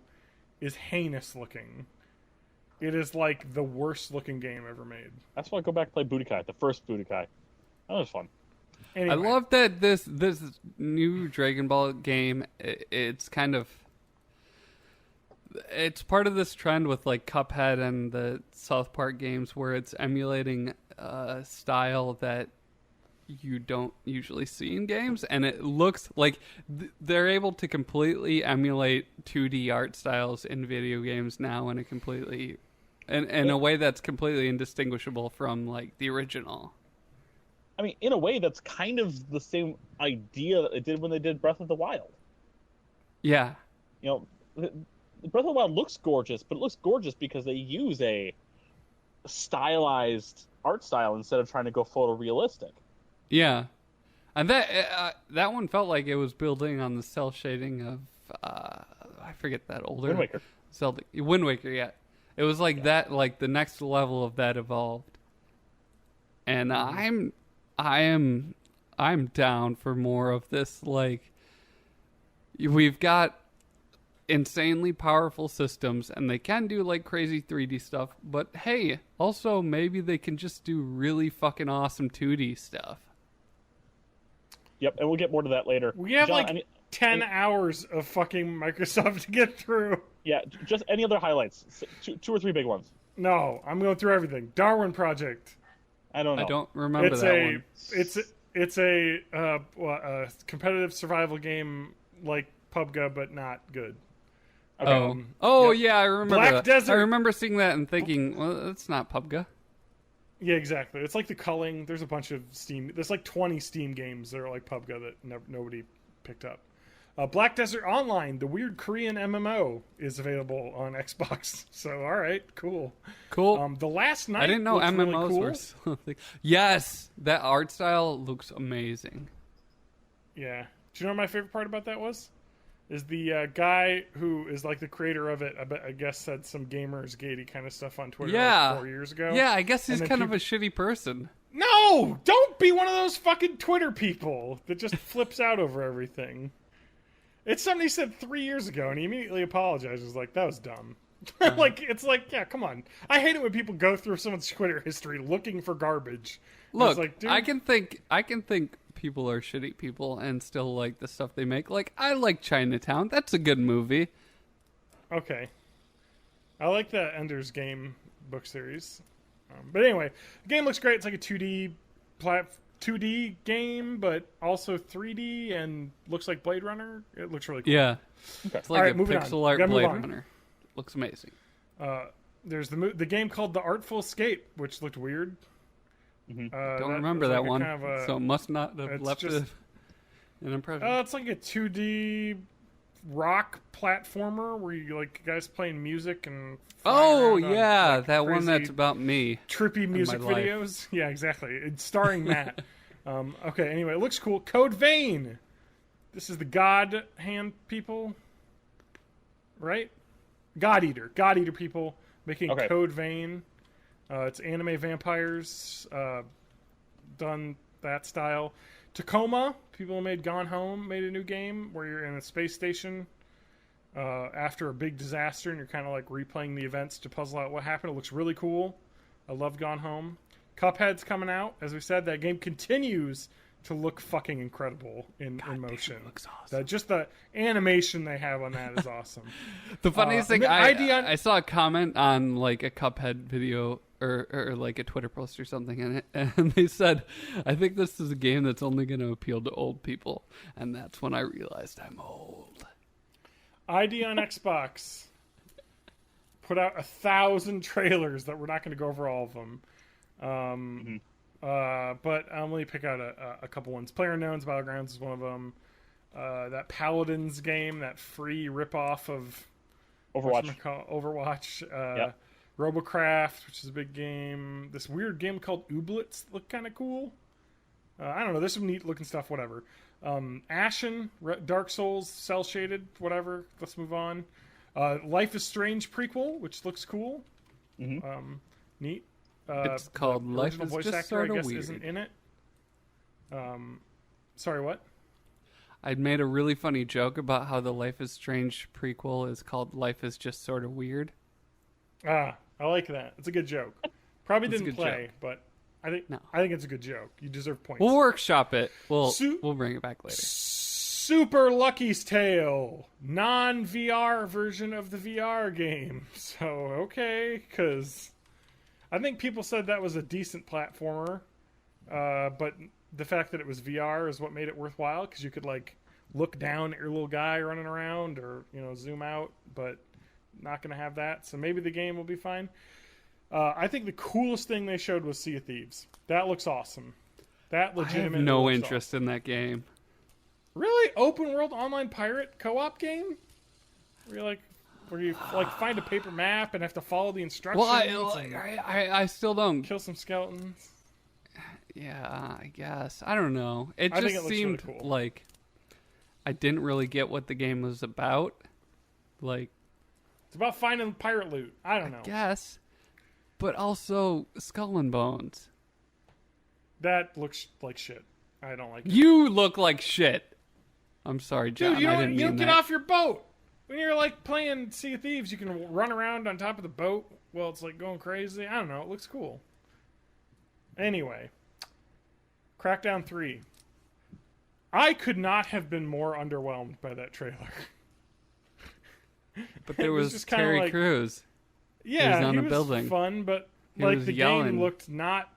is heinous looking. It is like the worst looking game ever made. That's why I go back and play Budokai, the first Budokai. That was fun. Anyway, I love that this new Dragon Ball game, it's kind of... It's part of this trend with like Cuphead and the South Park games where it's emulating a style that you don't usually see in games, and it looks like they're able to completely emulate 2D art styles in video games now in a way that's completely indistinguishable from like the original. I mean, in a way, that's kind of the same idea that they did when they did Breath of the Wild. Yeah. You know, Breath of the Wild looks gorgeous, but it looks gorgeous because they use a stylized art style instead of trying to go photorealistic. Yeah. And that one felt like it was building on the cell shading of I forget that older Wind Waker. Zelda. Wind Waker, yeah. It was like that, like the next level of that evolved. And I'm down for more of this. Like, we've got insanely powerful systems, and they can do like crazy 3D stuff. But hey, also maybe they can just do really fucking awesome 2D stuff. Yep, and we'll get more to that later. we have John, like 10 hours of fucking Microsoft to get through. Yeah, just any other highlights? Two or three big ones. No, I'm going through everything. Darwin Project. I don't know. I don't remember It's that a one. it's a competitive survival game like PUBG, but not good. Yeah, I remember Black that. Desert. I remember seeing that and thinking, well, that's not PUBG. Yeah, exactly. It's like the culling. There's a bunch of Steam. There's like 20 Steam games that are like PUBG that nobody picked up. Black Desert Online, the weird Korean MMO, is available on Xbox. So, all right, cool. Cool. The Last Night. I didn't know looks MMOs really cool. were something. Yes, that art style looks amazing. Yeah. Do you know what my favorite part about that was? is the guy who is like the creator of it. I guess said some gamers gatey kind of stuff on Twitter like 4 years ago. Yeah, I guess he's kind of people... a shitty person. No, don't be one of those fucking Twitter people that just flips out over everything. It's something he said 3 years ago, and he immediately apologizes. Like, that was dumb. Like, it's like, yeah, come on. I hate it when people go through someone's Twitter history looking for garbage. Look, like, dude, I can think people are shitty people and still like the stuff they make. Like, I like Chinatown. That's a good movie. Okay. I like the Ender's Game book series. But anyway, the game looks great. It's like a 2D game, but also 3D and looks like Blade Runner. It looks really cool. Yeah. Okay. It's like right, a pixel art Blade Runner. Looks amazing. There's the game called The Artful Escape, which looked weird. Don't remember that one, so it must not have left an impression. It's like a 2D rock platformer where you like guys playing music and that one that's about me, trippy music videos. Yeah, exactly. It's starring Matt. Okay, anyway, it looks cool. Code Vein. This is the God Hand people, right? God Eater people making Code Vein. It's anime vampires, done that style. Tacoma, people who made Gone Home, made a new game where you're in a space station after a big disaster and you're kind of like replaying the events to puzzle out what happened. It looks really cool. I love Gone Home. Cuphead's coming out. As we said, that game continues to look fucking incredible in motion. Damn, it looks awesome. Just the animation they have on that is awesome. The funniest thing, I saw a comment on like a Cuphead video or like a Twitter post or something, and they said, I think this is a game that's only going to appeal to old people. And that's when I realized I'm old. ID on Xbox put out 1,000 trailers that we're not going to go over all of them. But I'll only pick out a couple ones. PlayerUnknown's Battlegrounds is one of them. That Paladins game, that free ripoff of Overwatch. Yep. Robocraft, which is a big game. This weird game called Ooblets looked kind of cool. I don't know. There's some neat looking stuff. Whatever. Ashen, Dark Souls, cell shaded. Whatever. Let's move on. Life is Strange prequel, which looks cool. Neat. It's called Life is Just Sort of Weird. Isn't in it. Sorry, what? I'd made a really funny joke about how the Life is Strange prequel is called Life is Just Sort of Weird. I like that. It's a good joke. Probably didn't play, but I think it's a good joke. You deserve points. We'll workshop it. We'll bring it back later. Super Lucky's Tale, non-VR version of the VR game. So okay, because I think people said that was a decent platformer, but the fact that it was VR is what made it worthwhile, because you could like look down at your little guy running around or zoom out, but not going to have that. So maybe the game will be fine. I think the coolest thing they showed was Sea of Thieves. That looks awesome. That legitimately. I have no interest in that game. Really? Open world online pirate co-op game? Where you find a paper map and have to follow the instructions. Well, I still don't kill some skeletons. Yeah, I guess. I don't know. It just seemed really cool. Like I didn't really get what the game was about. Like, it's about finding pirate loot. I don't know. Yes. But also Skull and Bones. That looks like shit. I don't like it. You look like shit. I'm sorry, John. Dude, you don't get off your boat. When you're like playing Sea of Thieves, you can run around on top of the boat while it's like going crazy. I don't know. It looks cool. Anyway, Crackdown 3. I could not have been more underwhelmed by that trailer. But there was Terry Crews. Yeah, he was a building. Fun, but like the game looked not.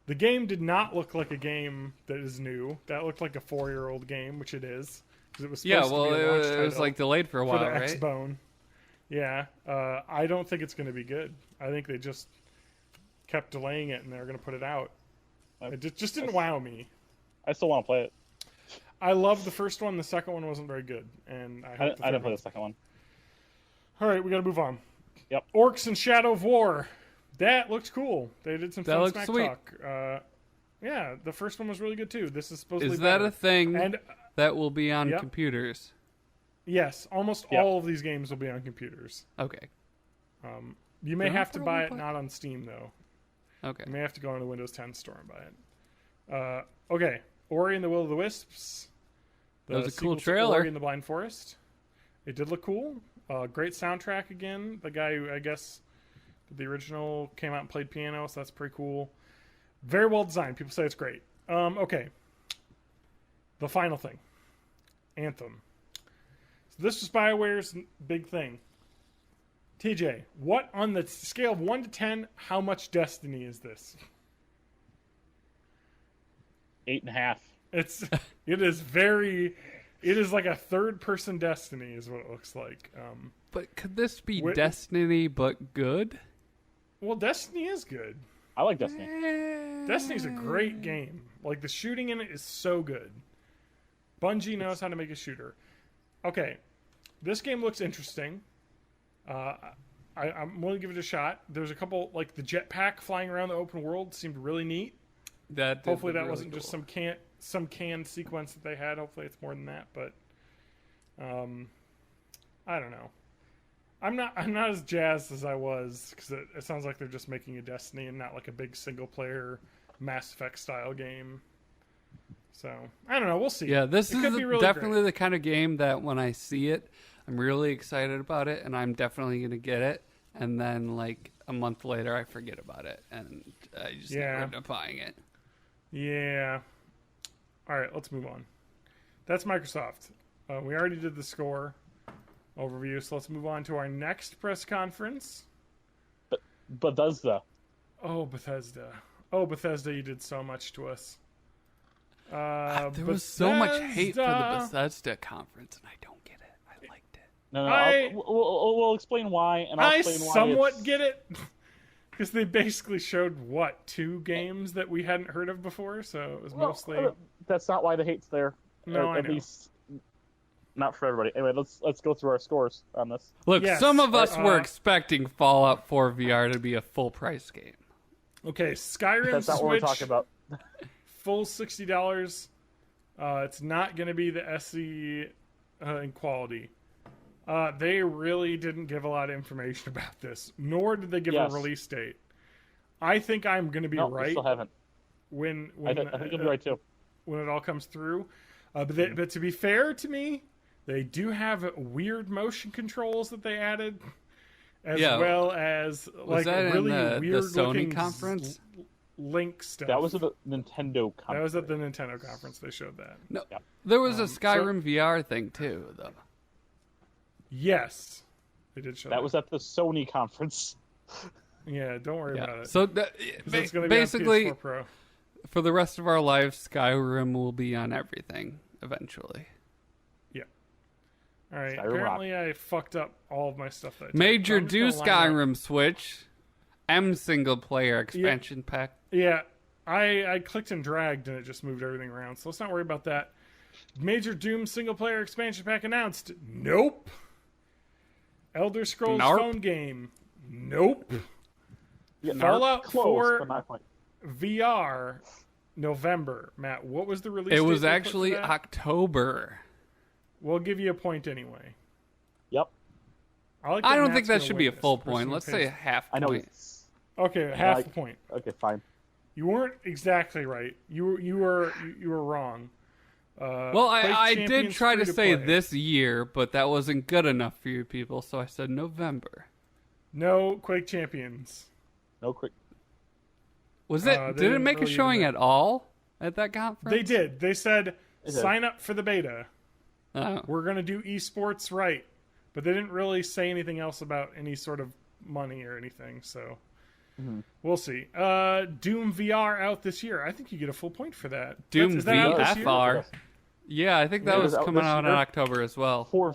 The game did not look like a game that is new. That looked like a 4-year-old game, which it is, because it was supposed to be a launch it was like delayed for a while, for the right? X-Bone. Yeah, I don't think it's going to be good. I think they just kept delaying it, and they're going to put it out. It just didn't wow me. I still want to play it. I loved the first one. The second one wasn't very good, and I didn't play the second one. All right, we got to move on. Yep. Orcs and Shadow of War. That looks cool. They did some fun smack sweet. talk. Yeah, the first one was really good too. This is supposed to be a thing that will be on computers? Yes, almost all of these games will be on computers. Okay. You may have to buy it not on Steam though. Okay. You may have to go on the Windows 10 store and buy it. Okay, Ori and the Will of the Wisps. That was a cool sequel to trailer. Ori and the Blind Forest. It did look cool. Great soundtrack again. The guy who I guess did the original came out and played piano, so that's pretty cool. Very well designed. People say it's great. Okay. The final thing. Anthem. So this was BioWare's big thing. TJ, what on the scale of 1 to 10, how much Destiny is this? 8.5. It is like a third person Destiny is what it looks like. But could this be Destiny but good? Well, Destiny is good. I like Destiny. Destiny's a great game. Like, the shooting in it is so good. Bungie knows how to make a shooter. Okay, this game looks interesting. I'm willing to give it a shot. There's a couple, like the jetpack flying around the open world seemed really neat. Hopefully that wasn't just some canned sequence that they had. Hopefully it's more than that. But I don't know. I'm not as jazzed as I was because it sounds like they're just making a Destiny and not like a big single player Mass Effect style game. So I don't know. We'll see. Yeah, this is really definitely great. the kind of game that when I see it, I'm really excited about it, and I'm definitely going to get it. And then, like, a month later, I forget about it, and I just never end up buying it. Yeah. All right, let's move on. That's Microsoft. We already did the score overview, so let's move on to our next press conference. Bethesda. Oh, Bethesda. Oh, Bethesda, you did so much to us. There was so much hate for the Bethesda conference, and I don't get it. I liked it. No, we'll explain why, and I'll explain why. I somewhat get it, because they basically showed, 2 games that we hadn't heard of before, so it was mostly... That's not why the hate's there. No, at least not for everybody. Anyway, let's go through our scores on this. Look, some of us were expecting Fallout 4 VR to be a full-price game. Okay, Skyrim That's not Switch, what we're talking about. full $60. It's not going to be the SE in quality. They really didn't give a lot of information about this, nor did they give a release date. I think I'm going to be right. I still haven't. I think you'll be right too. When it all comes through. But to be fair to me, they do have weird motion controls that they added, as well as like really weird the Sony looking conference. Link stuff. That was at the Nintendo conference. That was at the Nintendo conference. They showed that. No, there was a Skyrim VR thing too, though. Yes, they did show that. That was at the Sony conference. Yeah, don't worry about it. So it's gonna be basically, on PS4 Pro. For the rest of our lives, Skyrim will be on everything eventually. Yeah. All right. Skyrim Apparently, I fucked up all of my stuff. That I Major typed. do Skyrim Switch. M single player expansion pack. Yeah, I clicked and dragged and it just moved everything around. So let's not worry about that. Major Doom single player expansion pack announced. Nope. Elder Scrolls phone game. Nope. Yeah, Fallout 4 not quite. VR November. Matt, what was the release It date was they put for actually that? October. We'll give you a point anyway. Yep. I don't think that should be a full point. Let's say a half point. I know. Okay, half a point. Okay, fine. You weren't exactly right. You were wrong. Well, I did Champions try to say free-to-play. this year, but that wasn't good enough for you people, so I said November. No Quake Champions. No quick. Was it? Did it make a showing at all at that conference? They did. They said sign up for the beta. Oh. We're going to do esports right. But they didn't really say anything else about any sort of money or anything, so we'll see. Doom VR out this year. I think you get a full point for that. Doom Is that out this year? VFR. Yeah, I think that was coming out in October as well. For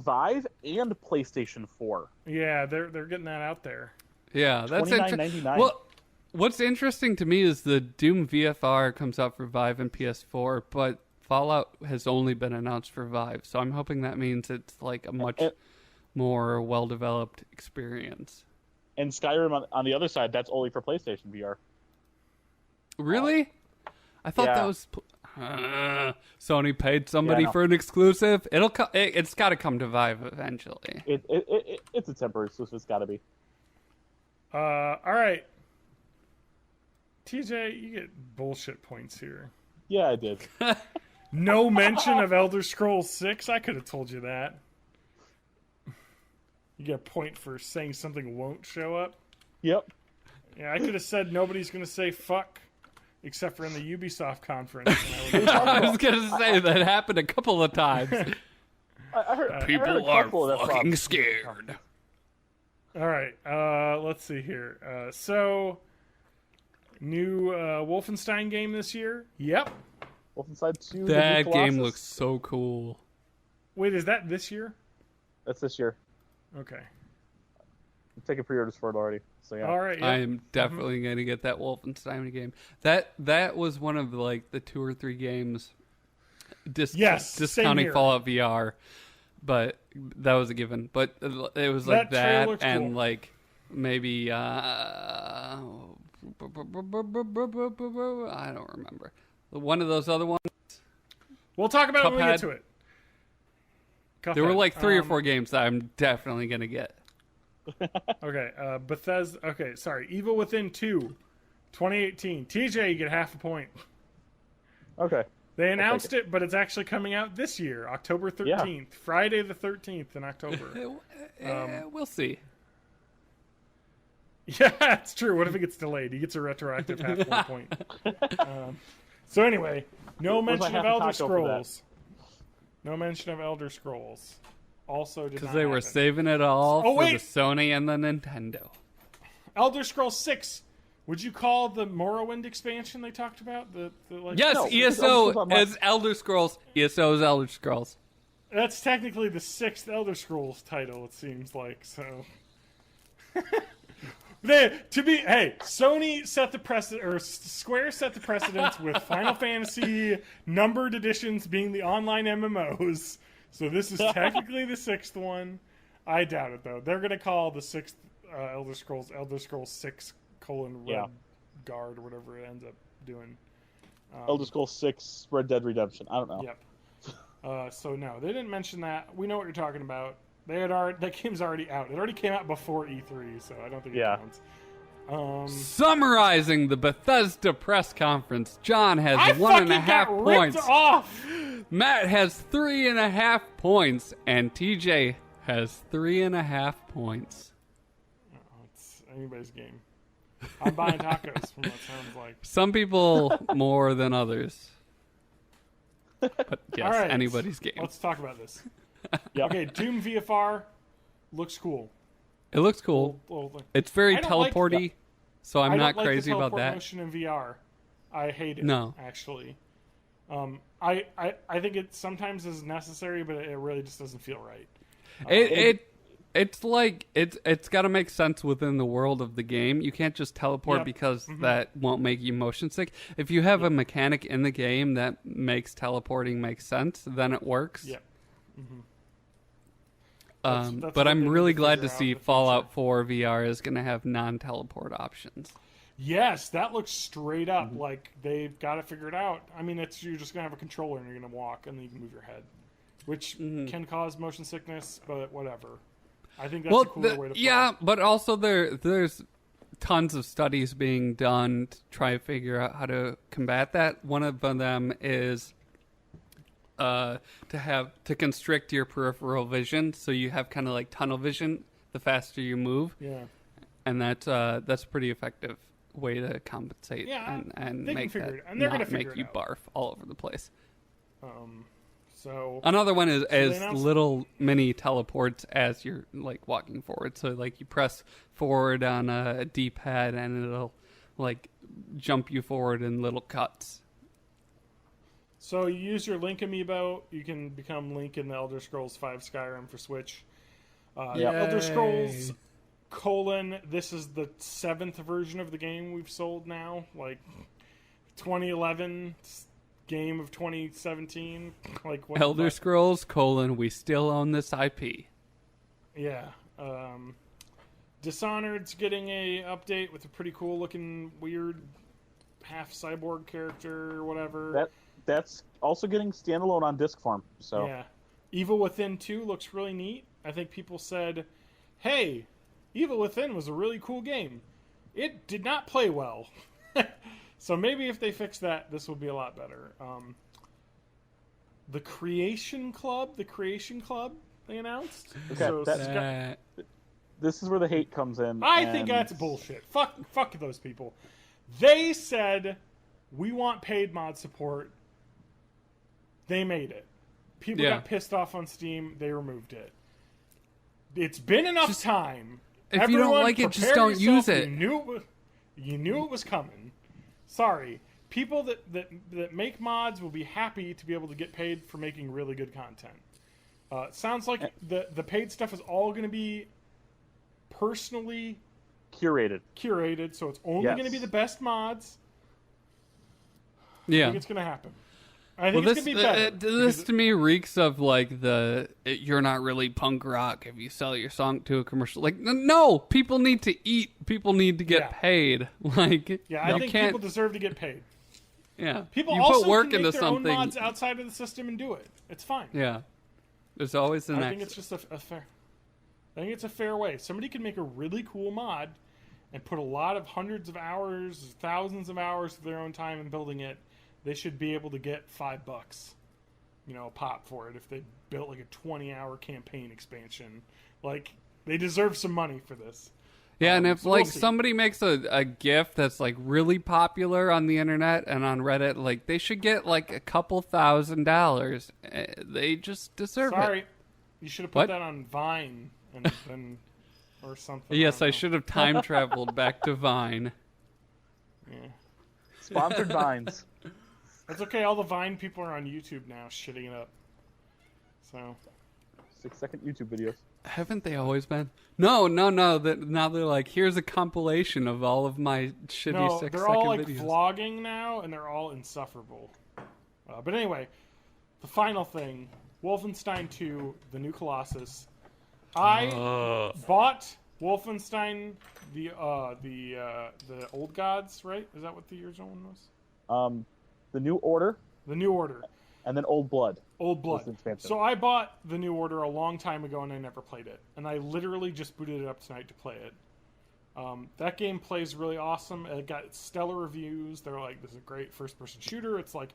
Vive and PlayStation 4. Yeah, they're getting that out there. Yeah, that's interesting. $29.99. Well, what's interesting to me is the Doom VFR comes out for Vive and PS4, but Fallout has only been announced for Vive, so I'm hoping that means it's like a much more well-developed experience. And Skyrim on the other side, that's only for PlayStation VR. Really? I thought that was... Sony paid somebody for an exclusive. It's got to come to Vive eventually. It's a temporary exclusive. It's got to be. All right. TJ, you get bullshit points here. Yeah, I did. No mention of Elder Scrolls 6. I could have told you that. You get a point for saying something won't show up. Yep. Yeah, I could have said nobody's going to say fuck except for in the Ubisoft conference. I was going to say that happened a couple of times. I heard People are fucking scared. All right, let's see here. So, new Wolfenstein game this year? Yep. Wolfenstein 2. That game looks so cool. Wait, is that this year? That's this year. Okay. I'm taking pre-orders for it already. So yeah. All right. Yep. I am definitely going to get that Wolfenstein game. That was one of the 2 or 3 games. Discounting Fallout VR, but that was a given. But it was like that and cool. Like maybe I don't remember. One of those other ones. We'll talk about it when we get to it. Cuphead. There were like 3 or 4 games that I'm definitely going to get. Okay, Bethesda. Okay, sorry. Evil Within 2, 2018. TJ, you get half a point. Okay. They announced it, but it's actually coming out this year, October 13th. Yeah. Friday the 13th in October. We'll see. Yeah, it's true. What if it gets delayed? He gets a retroactive half point. So anyway, no mention of Elder Scrolls. No mention of Elder Scrolls. Also, because they were saving it all for the Sony and the Nintendo. Elder Scrolls 6. Would you call the Morrowind expansion they talked about? Yes, no, ESO is Elder Scrolls. ESO is Elder Scrolls. That's technically the 6th Elder Scrolls title, it seems like. So, Sony set the precedent, or Square set the precedence with Final Fantasy numbered editions being the online MMOs. So this is technically the 6th one. I doubt it though. They're gonna call the 6th Elder Scrolls 6 : Red Guard or whatever it ends up doing. Elder Scrolls 6 Red Dead Redemption. I don't know. Yep. So no, they didn't mention that. We know what you're talking about. That game's already out. It already came out before E3, so I don't think it counts. Summarizing the Bethesda press conference, John has 1.5 points. Off. Matt has 3.5 points, and TJ has 3.5 points. It's anybody's game. I'm buying tacos from what it sounds like. Some people more than others. But yes, all right, anybody's game. Let's talk about this. Okay, Doom VFR looks cool. It looks cool. It's very teleporty, so I'm not crazy about that. I don't like the teleport motion in VR. I hate it. No, actually, I think it sometimes is necessary, but it really just doesn't feel right. It's like it's got to make sense within the world of the game. You can't just teleport because that won't make you motion sick. If you have a mechanic in the game that makes teleporting make sense, then it works. Yep. Mm-hmm. But I'm really glad to see Fallout 4 VR is going to have non-teleport options. Yes, that looks straight up like they've got to figure it out. I mean, you're just going to have a controller and you're going to walk and then you can move your head, which can cause motion sickness, but whatever. I think that's a cooler way to play. Yeah, but also there's tons of studies being done to try to figure out how to combat that. One of them is to constrict your peripheral vision, so you have kind of like tunnel vision the faster you move. Yeah, and that's a pretty effective way to compensate and make that not make you barf all over the place. So another one is little mini teleports as you're like walking forward. So like you press forward on a D-pad and it'll like jump you forward in little cuts. So you use your Link amiibo. You can become Link in the Elder Scrolls V Skyrim for Switch. Elder Scrolls : this is the 7th version of the game we've sold now. Like 2011 game of 2017. Like what Elder Scrolls : we still own this IP. Yeah. Dishonored's getting a update with a pretty cool looking weird half cyborg character or whatever. that's also getting standalone on disc form. So Yeah. Evil Within 2 looks really neat. I think people said, hey, Evil Within was a really cool game. It did not play well. So maybe if they fix that, this will be a lot better. The Creation Club, they announced. Okay, So this is where the hate comes in. I think that's bullshit. Fuck those people. They said, we want paid mod support. They made it. People got pissed off on Steam. They removed it. It's been enough time. If you don't like it, just don't use it. You knew it was coming. Sorry. People that make mods will be happy to be able to get paid for making really good content. Sounds like the paid stuff is all going to be personally curated, so it's only going to be the best mods. Yeah. I think it's going to happen. I think it's going to be better. This to me reeks of like you're not really punk rock if you sell your song to a commercial. Like, no, people need to eat. People need to get paid. Like, I think people deserve to get paid. Yeah, people you also put work can make into their something own mods outside of the system and do it. It's fine. Yeah, there's always the next. I think it's just a fair. I think it's a fair way. Somebody can make a really cool mod and put a lot of hundreds of hours, thousands of hours of their own time in building it. They should be able to get $5, a pop for it if they built like a 20-hour campaign expansion. Like, they deserve some money for this. Yeah, and if so like we'll somebody makes a GIF that's like really popular on the internet and on Reddit, like they should get like a couple $1,000. They just deserve it. Sorry, you should have put that on Vine and then or something. Yes, I should have time traveled back to Vine. Yeah. Sponsored Vines. That's okay. All the Vine people are on YouTube now, shitting it up. So 6-second YouTube videos. Haven't they always been? No. Now they're like, here's a compilation of all of my shitty 6-second they're all like videos. vlogging now, and they're all insufferable. But anyway, the final thing: Wolfenstein 2, the new Colossus. I bought Wolfenstein the Old Gods, right? Is that what the original one was? The New Order. The New Order. And then Old Blood. Old Blood. So I bought the New Order a long time ago, and I never played it. And I literally just booted it up tonight to play it. That game plays really awesome. It got stellar reviews. They're like, this is a great first-person shooter. It's like,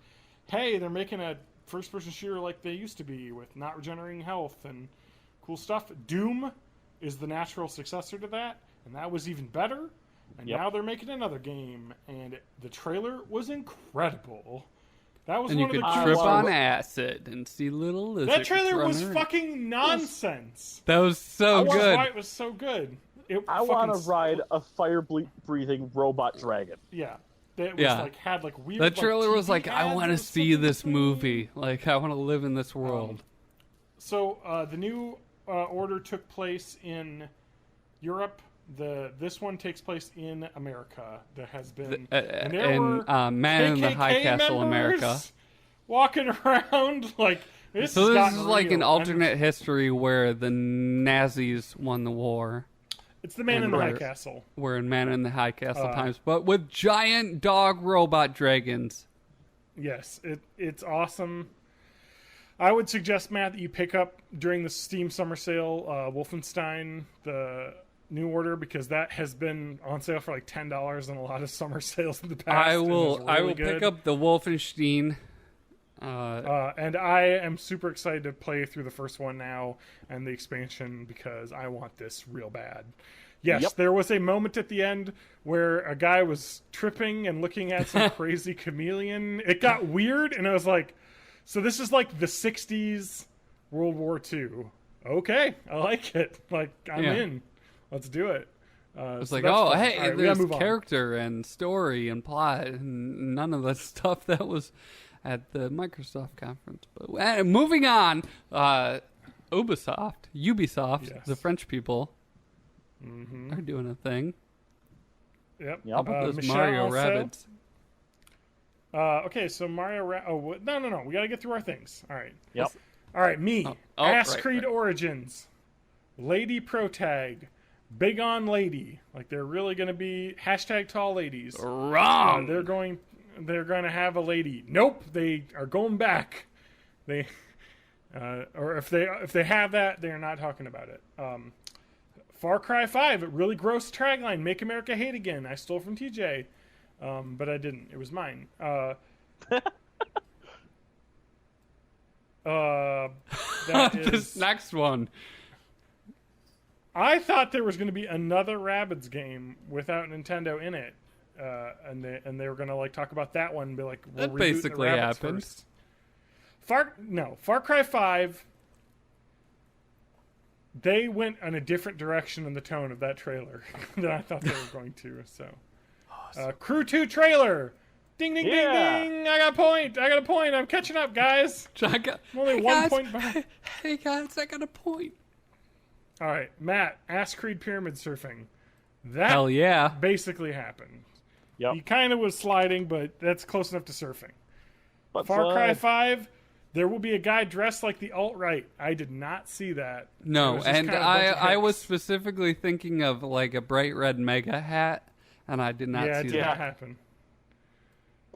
hey, they're making a first-person shooter like they used to be with not regenerating health and cool stuff. Doom is the natural successor to that, and that was even better. And now they're making another game, and the trailer was incredible. That was and one you of the could trip on acid and see little lizards. That trailer was around. fucking nonsense. That was so good. That's why it was so good. I want to ride a fire-breathing robot dragon. Yeah. It was had weird. That trailer was like, I want to see this cool. movie. Like, I want to live in this world. So the New Order took place in Europe. This one takes place in America. There has been Man in the High Castle, America, walking around like this. So this is like real. an alternate history where the Nazis won the war. It's the Man in the High Castle. We're in Man in the High Castle times, but with giant dog robot dragons. Yes, it's awesome. I would suggest, Matt, that you pick up during the Steam Summer Sale Wolfenstein, the New Order, because that has been on sale for like $10 in a lot of summer sales in the past. I will pick up the Wolfenstein. And I am super excited to play through the first one now and the expansion because I want this real bad. Yes, there was a moment at the end where a guy was tripping and looking at some crazy chameleon. It got weird, and I was like, so this is like the 60s World War II. Okay, I like it. Like, I'm in. Let's do it. It's so like, right, there's character and story and plot, and none of the stuff that was at the Microsoft conference. But moving on, Ubisoft, the French people, are doing a thing. Yep. How about those Mario Rabbids? Okay, so Mario no. We got to get through our things. All right. Yep. All right, Creed Origins, Lady Protag, Big on Lady. Like, they're really going to be #tall ladies. Wrong. They're going... they're going to have a lady. Nope, they are going back. They, or if they have that, they're not talking about it. Far Cry 5, a really gross tagline: "Make America Hate Again." I stole from TJ, but I didn't. It was mine. That is This next one. I thought there was going to be another Rabbids game without Nintendo in it, and they were going to like talk about that one and be like, we'll That reboot basically the Rabbids happened. first. Far Cry 5. They went in a different direction in the tone of that trailer than I thought they were going to. So, Crew 2 trailer. Ding ding ding ding! I got a point. I'm catching up, guys. I'm only 1 point behind. Hey guys, I got a point. All right, Matt, Ass Creed Pyramid Surfing. That Hell yeah. basically happened. Yep. He kind of was sliding, but that's close enough to surfing. But Far Cry 5, there will be a guy dressed like the alt-right. I did not see that. It No, was just and kind of a bunch of I hicks. was specifically thinking of like a bright red mega hat, and I did not Yeah, it see did that. not happen.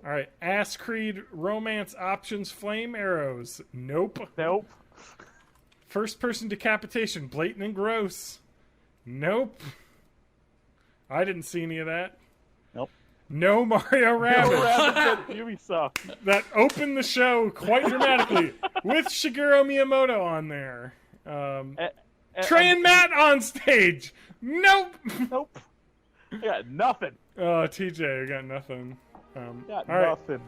All right, Ass Creed Romance Options Flame Arrows. Nope. First-person decapitation, blatant and gross. Nope. I didn't see any of that. Nope. No Mario Rabbids. Rabbids at Ubisoft. That opened the show quite dramatically with Shigeru Miyamoto on there. Trey and Matt on stage. Nope. Nope. I got nothing. Oh, TJ, I got nothing. Got all right. nothing.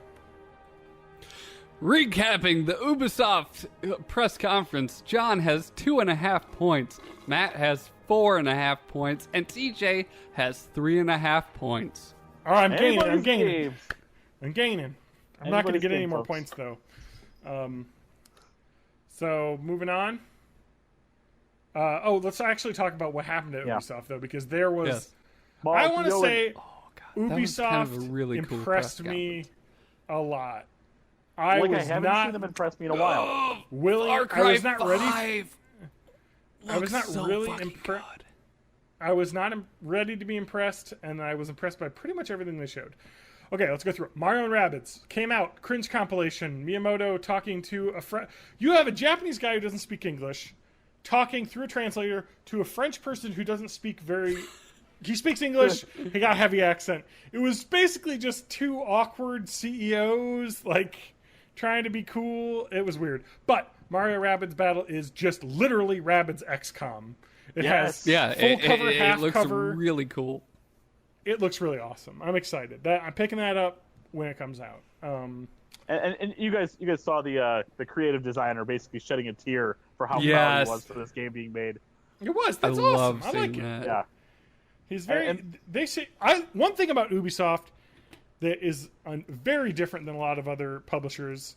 Recapping the Ubisoft press conference, John has 2.5 points, Matt has 4.5 points, and TJ has 3.5 points. All right, I'm gaining. Anybody's game. I'm not going to Anybody's get any game, more folks. points, though. So, moving on. Let's actually talk about what happened at Yeah. Ubisoft, though, because there was... Yes. I want to say That was Ubisoft kind of a really cool impressed press me a lot. I I was haven't not seen them impress me in a while. willing... Far I Cry was not ready... 5 I was not looks so really fucking impressed. good. I was not ready to be impressed, and I was impressed by pretty much everything they showed. Okay, let's go through it. Mario and Rabbids came out. Cringe compilation. Miyamoto talking to a friend. You have a Japanese guy who doesn't speak English talking through a translator to a French person who doesn't speak very... He speaks English. He got a heavy accent. It was basically just two awkward CEOs, like, trying to be cool. It was weird. But Mario Rabbids Battle is just literally Rabbids XCOM. It has Yeah, full cover, half it looks cover. really cool. It looks really awesome. I'm excited. I'm picking that up when it comes out. And you guys saw the creative designer basically shedding a tear for how proud Yes. he was for this game being made. It was. That's I awesome. love I seeing like it. that. Yeah. He's very. And- They say one thing about Ubisoft that is very different than a lot of other publishers.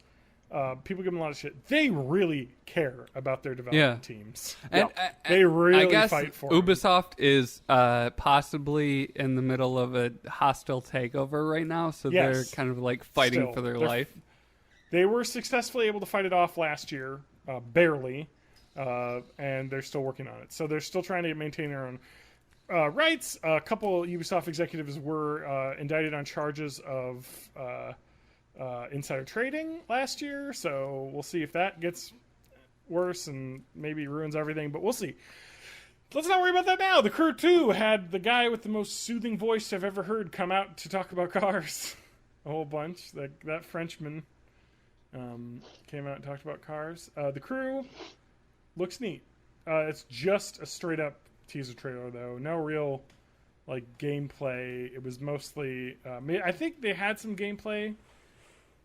People give them a lot of shit. They really care about their development teams. And They really I guess fight for 'em. Ubisoft is possibly in the middle of a hostile takeover right now, so Yes. they're kind of like fighting Still, for their they're- life. They were successfully able to fight it off last year, barely, and they're still working on it. So they're still trying to maintain their own rights. A couple Ubisoft executives were indicted on charges of insider trading last year, so we'll see if that gets worse and maybe ruins everything, but we'll see. Let's not worry about that now. The Crew 2 had the guy with the most soothing voice I've ever heard come out to talk about cars. A whole bunch. That Frenchman came out and talked about cars. The Crew looks neat. It's just a straight up teaser trailer, though. No real like gameplay. It was mostly... I think they had some gameplay.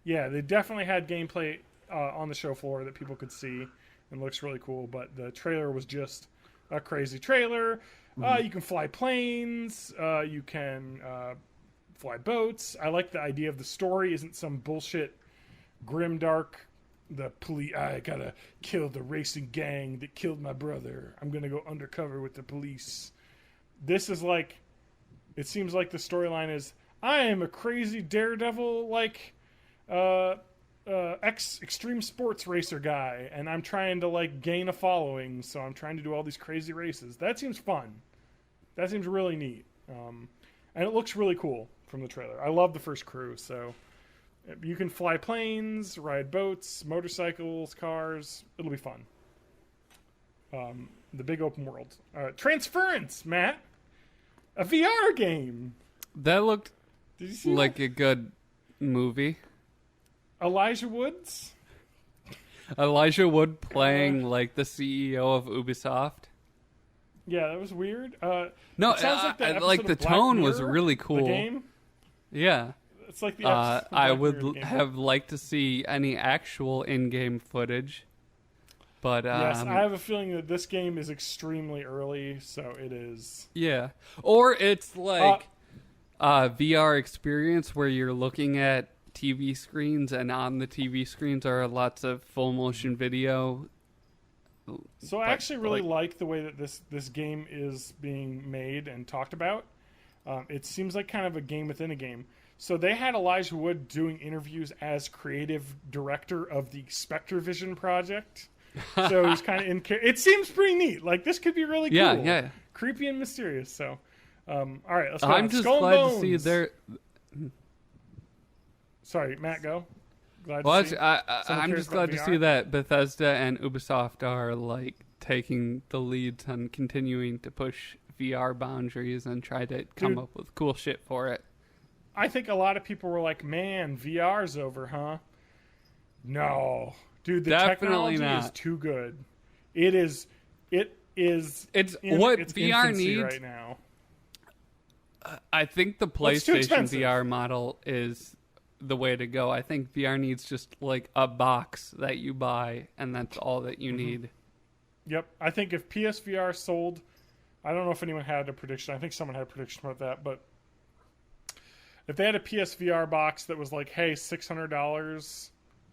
Yeah, they definitely had gameplay on the show floor that people could see, and looks really cool. But the trailer was just a crazy trailer. You can fly planes. You can fly boats. I like the idea of the story isn't some bullshit, grimdark. The police. I gotta kill the racing gang that killed my brother. I'm gonna go undercover with the police. This is like. It seems like the storyline is I am a crazy daredevil like. Extreme sports racer guy, and I'm trying to like gain a following, so I'm trying to do all these crazy races. That seems fun. That seems really neat, and it looks really cool from the trailer. I love the first Crew, so You can fly planes, ride boats, motorcycles, cars. It'll be fun. The big open world. Transference, Matt. A VR game. That looked Did you see like that? a good movie. Elijah Woods. Elijah Wood playing like the CEO of Ubisoft. Yeah, that was weird. No, it sounds like the episode like of the Black tone was Mirror, really cool. The game. Yeah. It's like the episode of I Black would Mirror game. have liked to see any actual in-game footage, but Yes, I have a feeling that this game is extremely early, so it is. yeah, or it's like a VR experience where you're looking at TV screens, and on the TV screens are lots of full motion video. So I actually really like the way that this game is being made and talked about. It seems like kind of a game within a game. So they had Elijah Wood doing interviews as creative director of the Spectre Vision project. So he's kind of in. It seems pretty neat. Like this could be really cool. Yeah. Creepy and mysterious. So, all right, let's go. I'm just Skull and glad Bones. to see their. Sorry, Matt. Go. Glad Well, to see. I'm cares just about glad to VR? see that Bethesda and Ubisoft are like taking the leads on continuing to push VR boundaries and try to come Dude. up with cool shit for it. I think a lot of people were like, "Man, VR's over, huh?" No, dude, the Definitely technology is not. too good. It is. It is. It's in what its VR infancy needs right now. I think the Well, it's too PlayStation expensive. VR model is the way to go. I think VR needs just like a box that you buy, and that's all that Mm-hmm. you need. Yep, I think if PSVR sold, I don't know if anyone had a prediction. I think someone had a prediction about that, but if they had a PSVR box that was like, "Hey, $600,"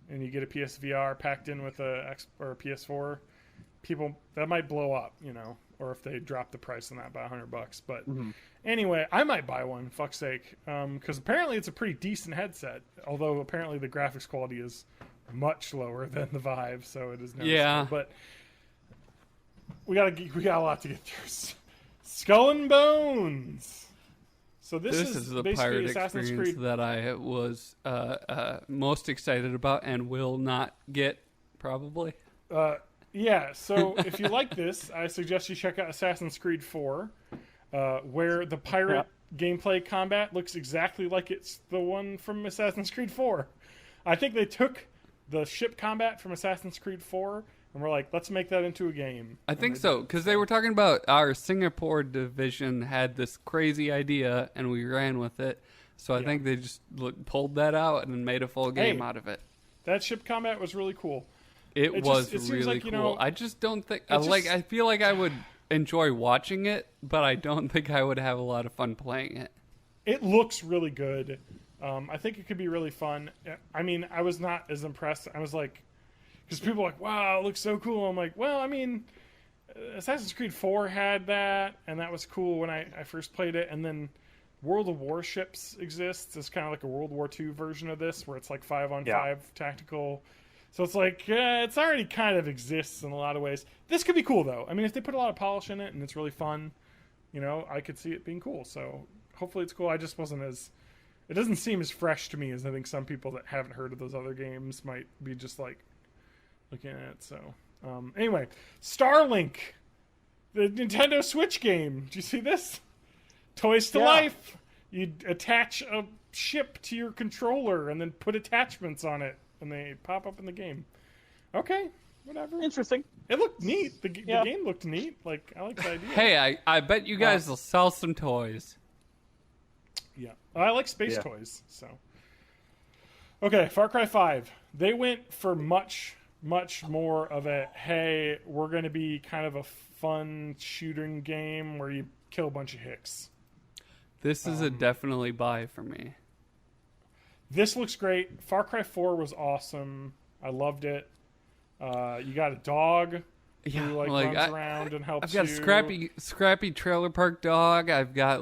and you get a PSVR packed in with a PS4, people that might blow up, you know, or if they drop the price on that by $100. But anyway, I might buy one. Fuck's sake, because apparently it's a pretty decent headset. Although apparently the graphics quality is much lower than the Vive, so it is noticeable. Yeah. But we got a lot to get through. Skull and Bones. So this This is the basically pirate Assassin's experience Creed. that I was most excited about and will not get probably. Yeah, so if you like this, I suggest you check out Assassin's Creed 4, where the pirate gameplay combat looks exactly like it's the one from Assassin's Creed 4. I think they took the ship combat from Assassin's Creed 4 and we're like, let's make that into a game. I think so, because they were talking about our Singapore division had this crazy idea and we ran with it. So I think they just pulled that out and made a full game out of it. That ship combat was really cool. It was seems really like, cool. you know, I just don't think it just- I feel like I would enjoy watching it, but I don't think I would have a lot of fun playing it. It looks really good. I think it could be really fun. I mean, I was not as impressed. I was like, because people are like, wow, it looks so cool. I'm like, well, I mean, Assassin's Creed 4 had that, and that was cool when I first played it. And then World of Warships exists. It's kind of like a World War II version of this, where it's like 5-on-5 tactical. So it's like, it's already kind of exists in a lot of ways. This could be cool, though. I mean, if they put a lot of polish in it and it's really fun, you know, I could see it being cool. So hopefully it's cool. I just wasn't as... It doesn't seem as fresh to me as I think some people that haven't heard of those other games might be just like looking at it. So anyway, Starlink, the Nintendo Switch game. Did you see this? Toys to Life. You attach a ship to your controller and then put attachments on it, and they pop up in the game. Okay, whatever. Interesting. It looked neat. The game looked neat. Like, I like the idea. Hey, I bet you guys will sell some toys. Yeah, I like space toys. So, okay, Far Cry 5. They went for much more of a, hey, we're going to be kind of a fun shooting game where you kill a bunch of hicks. This is a definitely buy for me. This looks great. Far Cry 4 was awesome. I loved it. You got a dog who runs around and helps you. I've got a scrappy trailer park dog. I've got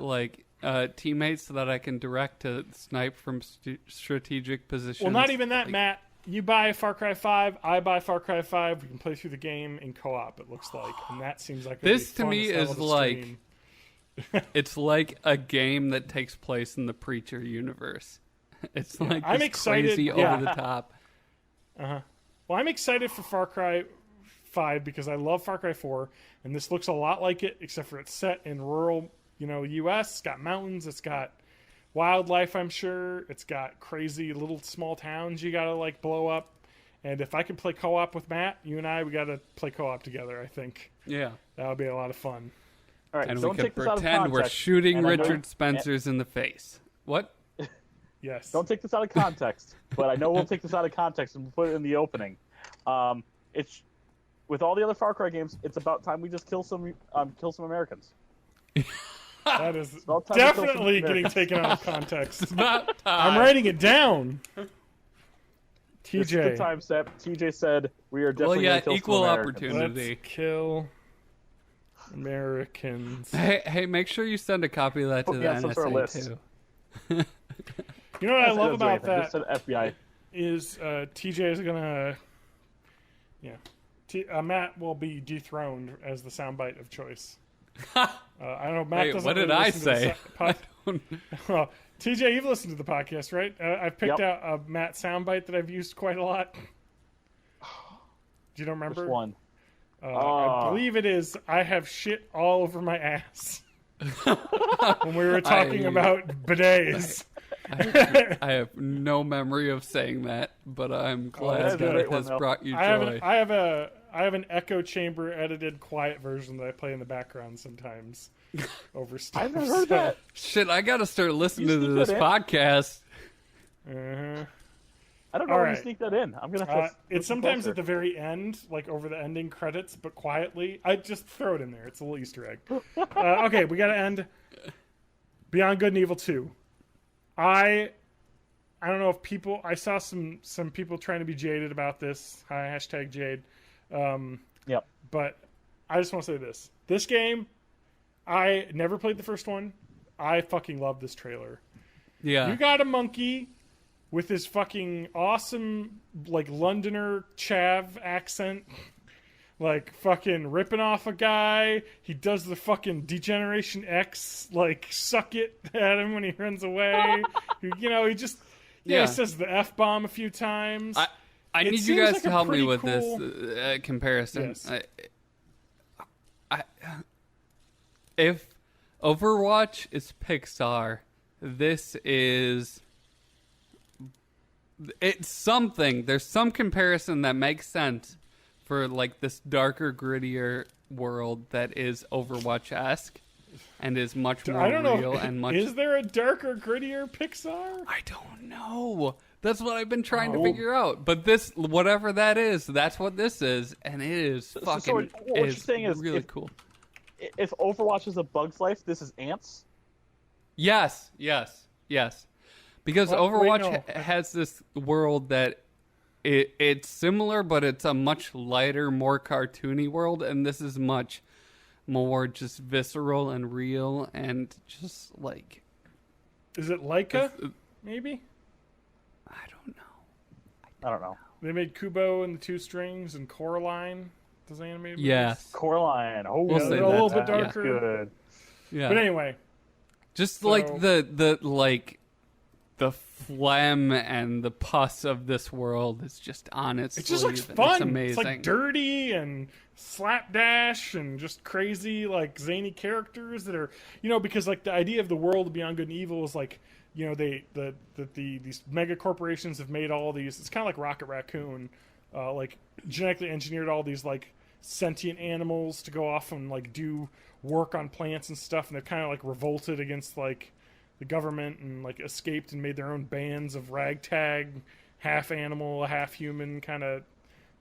teammates so that I can direct to snipe from strategic positions. Well, not even that, Matt. You buy Far Cry 5, I buy Far Cry 5. We can play through the game in co-op, it looks like. And that seems like this to fun me as hell is to like stream. it's like a game that takes place in the Preacher universe. It's like I'm this excited. crazy Yeah. over the top. Well, I'm excited for Far Cry 5 because I love Far Cry 4, and this looks a lot like it, except for it's set in rural, U.S. It's got mountains. It's got wildlife, I'm sure. It's got crazy little small towns you gotta like blow up. And if I can play co-op with Matt, you and we gotta play co-op together. I think Yeah. that would be a lot of fun. All right, And we don't could take this out of pretend we're context. shooting and I know- Richard Spencer's in the face. What? Yes. Don't take this out of context, but I know we'll take this out of context and put it in the opening. It's with all the other Far Cry games. It's about time we just kill some Americans. That is about time to kill some definitely getting Americans. taken out of context. It's about I'm time. writing it down. It's the TJ, time step. TJ said we are Well, definitely yeah, going to kill equal some Americans. opportunity. let's kill Americans. Hey, make sure you send a copy of that to Put the me on some sort of NSA list. too. You know what I love Doesn't do about anything. Just that said FBI. is TJ is gonna, Matt will be dethroned as the soundbite of choice. I don't know. Matt Hey, doesn't what did really I listen to the say? Well, TJ, you've listened to the podcast, right? I've picked Yep. out a Matt soundbite that I've used quite a lot. Do you don't remember? Which one? I believe it is. I have shit all over my ass. When we were talking about bidets. I have no memory of saying that, but I'm glad that's a that great it one, has though. brought you I have joy. I have an echo chamber edited quiet version that I play in the background sometimes over stuff. I've never heard that. Shit, I gotta start listening You to sneak this that in? podcast. Uh-huh. I don't know All where you right. sneak that in. I'm gonna. Have to It's listen sometimes closer. at the very end, like over the ending credits, but quietly. I just throw it in there. It's a little Easter egg. Okay, we got to end Beyond Good and Evil 2. I don't know if people. I saw some people trying to be jaded about this. Hi, hashtag Jade. Yep. But I just want to say this. This game, I never played the first one. I fucking love this trailer. Yeah. You got a monkey with his fucking awesome, like, Londoner chav accent. Like, fucking ripping off a guy. He does the fucking Degeneration X, like, suck it at him when he runs away. He just... Yeah, Yeah. he says the F-bomb a few times. I It need you seems guys like to a help me pretty with cool- this comparison. Yes. If Overwatch is Pixar, this is... It's something. There's some comparison that makes sense for like this darker, grittier world that is Overwatch-esque and is much more I don't know. real and much... Is there a darker, grittier Pixar? I don't know. That's what I've been trying to Oh. figure out. But this, whatever that is, that's what this is, and it is fucking so what you're is saying is really if- cool. If Overwatch is a Bug's Life, this is Ants. Yes. Because Well, wait, Overwatch no. has this world that it's similar, but it's a much lighter, more cartoony world, and this is much more just visceral and real, and just like Is it Leica? it's- Maybe? I don't know. I don't know. They made Kubo and the Two Strings and Coraline. Those animated movies? Yes. Coraline. Oh, We'll Yeah, say they're a little that. bit Yeah. darker. Good. Yeah. But anyway, Just So- like the like the phlegm and the pus of this world is just on its it just sleeve, looks and fun. It's amazing. It's like dirty and slapdash and just crazy, like zany characters that are, because like the idea of the world of Beyond Good and Evil is like, these mega corporations have made all these. It's kind of like Rocket Raccoon, like genetically engineered all these like sentient animals to go off and like do work on plants and stuff, and they're kind of like revolted against like the government and like escaped and made their own bands of ragtag, half animal, half human kind of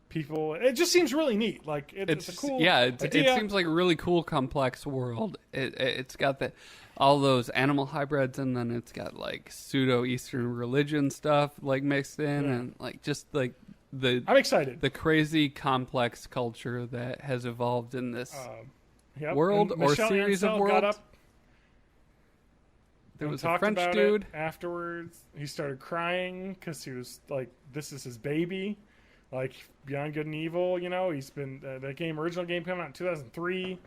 people. It just seems really neat. Like it's a cool it idea. seems like a really cool, complex world. It's got all those animal hybrids, and then it's got like pseudo Eastern religion stuff like mixed in, and like just like I'm excited. the crazy complex culture that has evolved in this Yep. world And or Michel series of Ancel worlds. got up There and was a talked French about dude. it afterwards. He started crying because he was like, "This is his baby." Like Beyond Good and Evil, he's been the original game came out in 2003,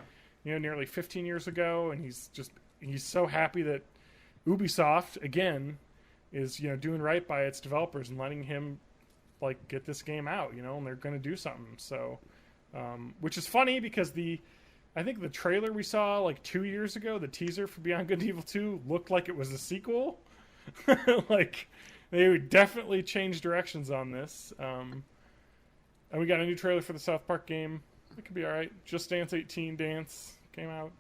nearly 15 years ago, and he's so happy that Ubisoft again is doing right by its developers and letting him like get this game out, and they're going to do something. So, which is funny because I think the trailer we saw like 2 years ago, the teaser for Beyond Good and Evil 2 looked like it was a sequel. Like they would definitely change directions on this. And we got a new trailer for the South Park game. It could be all right. Just Dance 18 Dance came out.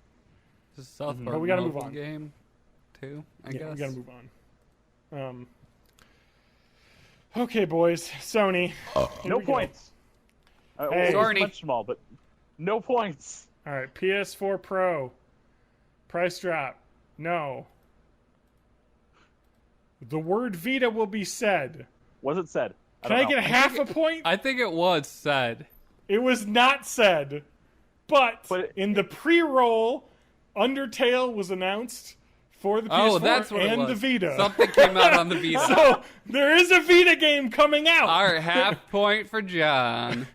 This is South Park But we got to move mobile on. game too, I guess. We got to move on. Okay, boys. Sony. No points. Hey. Sorry. Much small, but no points. All right, PS4 Pro. Price drop. No. The word Vita will be said. Was it said? Can I get half a point? I think it was said. It was not said. But in the pre-roll, Undertale was announced for the PS4 that's what it and was. the Vita. Something came out on the Vita. So there is a Vita game coming out. All right, half point for John.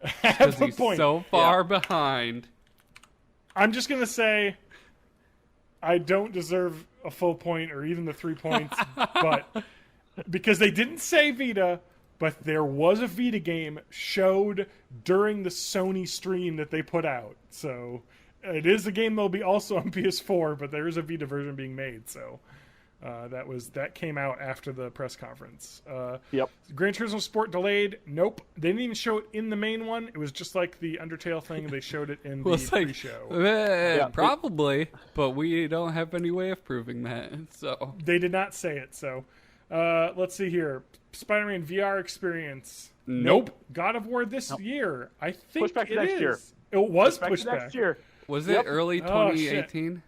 Because Half a he's point. so far behind. I'm just going to say I don't deserve a full point or even the 3 points, but because they didn't say Vita, but there was a Vita game showed during the Sony stream that they put out. So it is a game that'll be also on PS4, but there is a Vita version being made. So that came out after the press conference. Yep. Gran Turismo Sport delayed. Nope. They didn't even show it in the main one. It was just like the Undertale thing. They showed it in the pre-show. Probably, but we don't have any way of proving that. So They did not say it. So let's see here. Spider-Man VR experience. Nope. God of War this year. I think Push back to it next is. year. It was Back pushed to back. next year. was Yep. it early Oh, shit. 2018?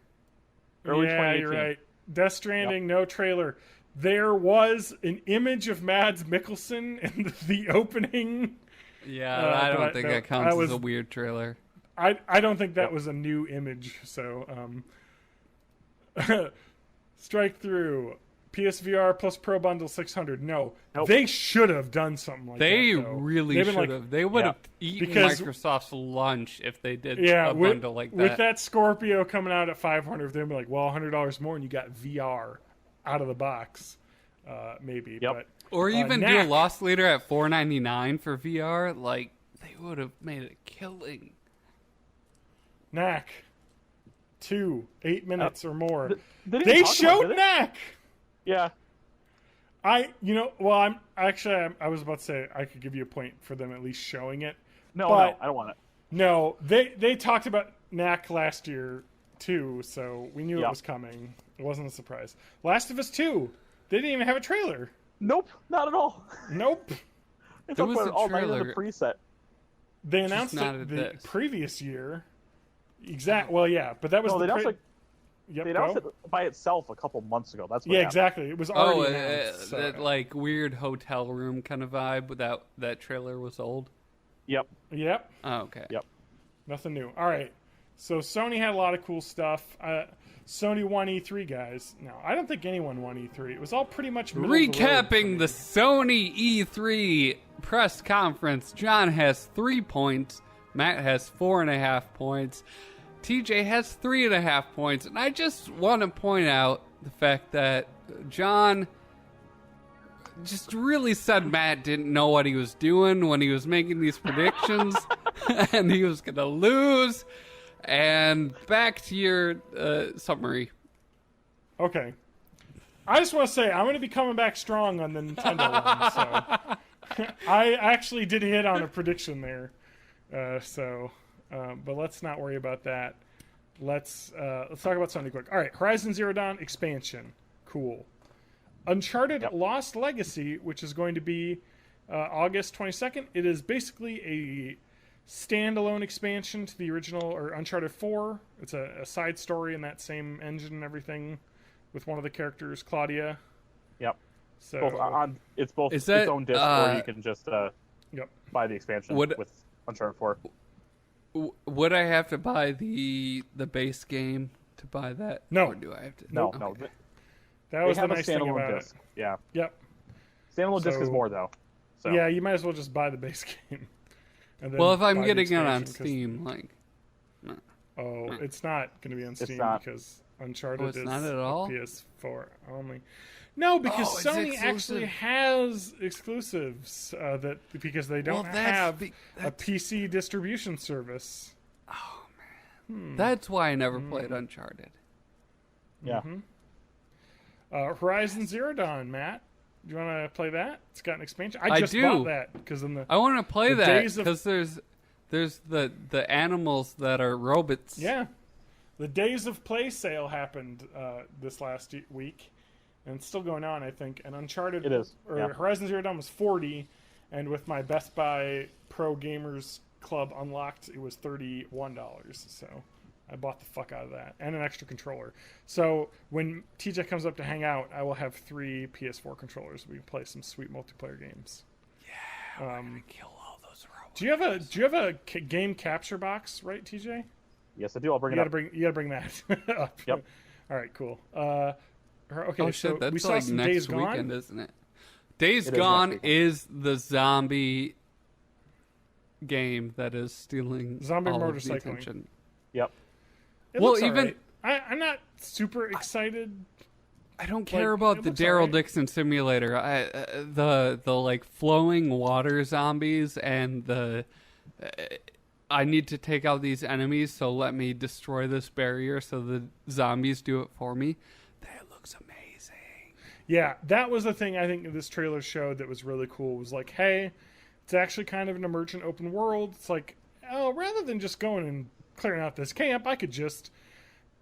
Early Yeah, 2018. you're right. Death Stranding, no trailer. There was an image of Mads Mikkelsen in the opening. Yeah, I don't think that counts was- as a weird trailer. I don't think that was a new image. So, strike through. PSVR plus Pro Bundle 600. No, Nope. they should have done something like They that. Though. really They've been should have. They would have eaten Because- Microsoft's lunch if they did Yeah, a with, bundle like that. with that Scorpio coming out at 500, they'd be like, well, $100 more, and you got VR out of the box, maybe. Yep. But Or even do a Knack. Lost Leader at $4.99 for VR. Like, they would have made a killing. Knack, 8 minutes or more. They didn't They talk about it, showed did they? Knack. Yeah. I was about to say I could give you a point for them at least showing it. No, But- I don't want it. No, they talked about Knack last year too, so we knew it Yep. was coming. It wasn't a surprise. Last of Us 2, they didn't even have a trailer. Nope, not at all. Nope. They There talked was about a it all night in the trailer. preset. They announced not it at the this. previous year. Well, yeah, but that was No, they the announced, Yep, they announced go. it by itself a couple months ago. That's what Yeah, happened. exactly. It was Oh, already announced. so- that like weird hotel room kind of vibe. That trailer was old. Yep. Yep. Oh, okay. Yep. Nothing new. All right. So Sony had a lot of cool stuff. Sony won E3, guys. No, I don't think anyone won E3. It was all pretty much middle of the road for Recapping me. the Sony E3 press conference, John has 3 points, Matt has 4.5 points, TJ has 3.5 points, and I just want to point out the fact that John just really said Matt didn't know what he was doing when he was making these predictions, and he was going to lose. And back to your summary. Okay. I just want to say I'm going to be coming back strong on the Nintendo one. So I actually did hit on a prediction there. But let's not worry about that. Let's talk about Sony quick. All right, Horizon Zero Dawn expansion, cool. Uncharted Lost Legacy, which is going to be August 22nd. It is basically a standalone expansion to the original or Uncharted 4. It's a side story in that same engine and everything, with one of the characters, Claudia. Yep. So It's both Is that, its own disc, or you can just yep. buy the expansion Would- with Uncharted 4. Would I have to buy the base game to buy that? No. Or do I have to? No, Okay. no. That was They the have nice a thing standalone about disc. Yeah. it. Yep. Standalone disc is So- more, though. So. Yeah, you might as well just buy the base game. And then Well, if I'm buy the getting it on expansion 'cause- Steam, like, Oh, it's not going to be on Steam not. because Uncharted it's is not at all? PS4 only. No, because Oh, it's Sony exclusive. actually has exclusives because they don't have a PC distribution service. Oh man, that's why I never played Uncharted. Yeah. Horizon Zero Dawn, Matt. Do you want to play that? It's got an expansion. I just do. bought that because in the I want to play the that days of- because there's the animals that are robots. yeah, the Days of Play sale happened this last week, and it's still going on, I think. And Uncharted, It is, or yeah. Horizon Zero Dawn was $40, and with my Best Buy Pro Gamers Club unlocked, it was $31. So I bought the fuck out of that, and an extra controller. So when TJ comes up to hang out, I will have 3 PS4 controllers. We can play some sweet multiplayer games. Yeah, we're gonna kill all those robots. Do you have a game capture box, right, TJ? Yes, I do. I'll bring it up. You gotta bring that up. Yep. All right, cool. Okay, Oh shit, so that's we saw like some next Days weekend, Gone. isn't it? Days It is Gone next is the zombie game that is stealing Zombie all of the motorcycling. attention. Yep. It Well, looks all even- right. I'm not super excited. I don't care Like, about it the looks Daryl alright. Dixon simulator. The like flowing water zombies and the I need to take out these enemies, so let me destroy this barrier so the zombies do it for me. That looks amazing. Yeah, that was the thing I think this trailer showed that was really cool. Was like, hey, it's actually kind of an emergent open world. It's like, oh, rather than just going and clearing out this camp, I could just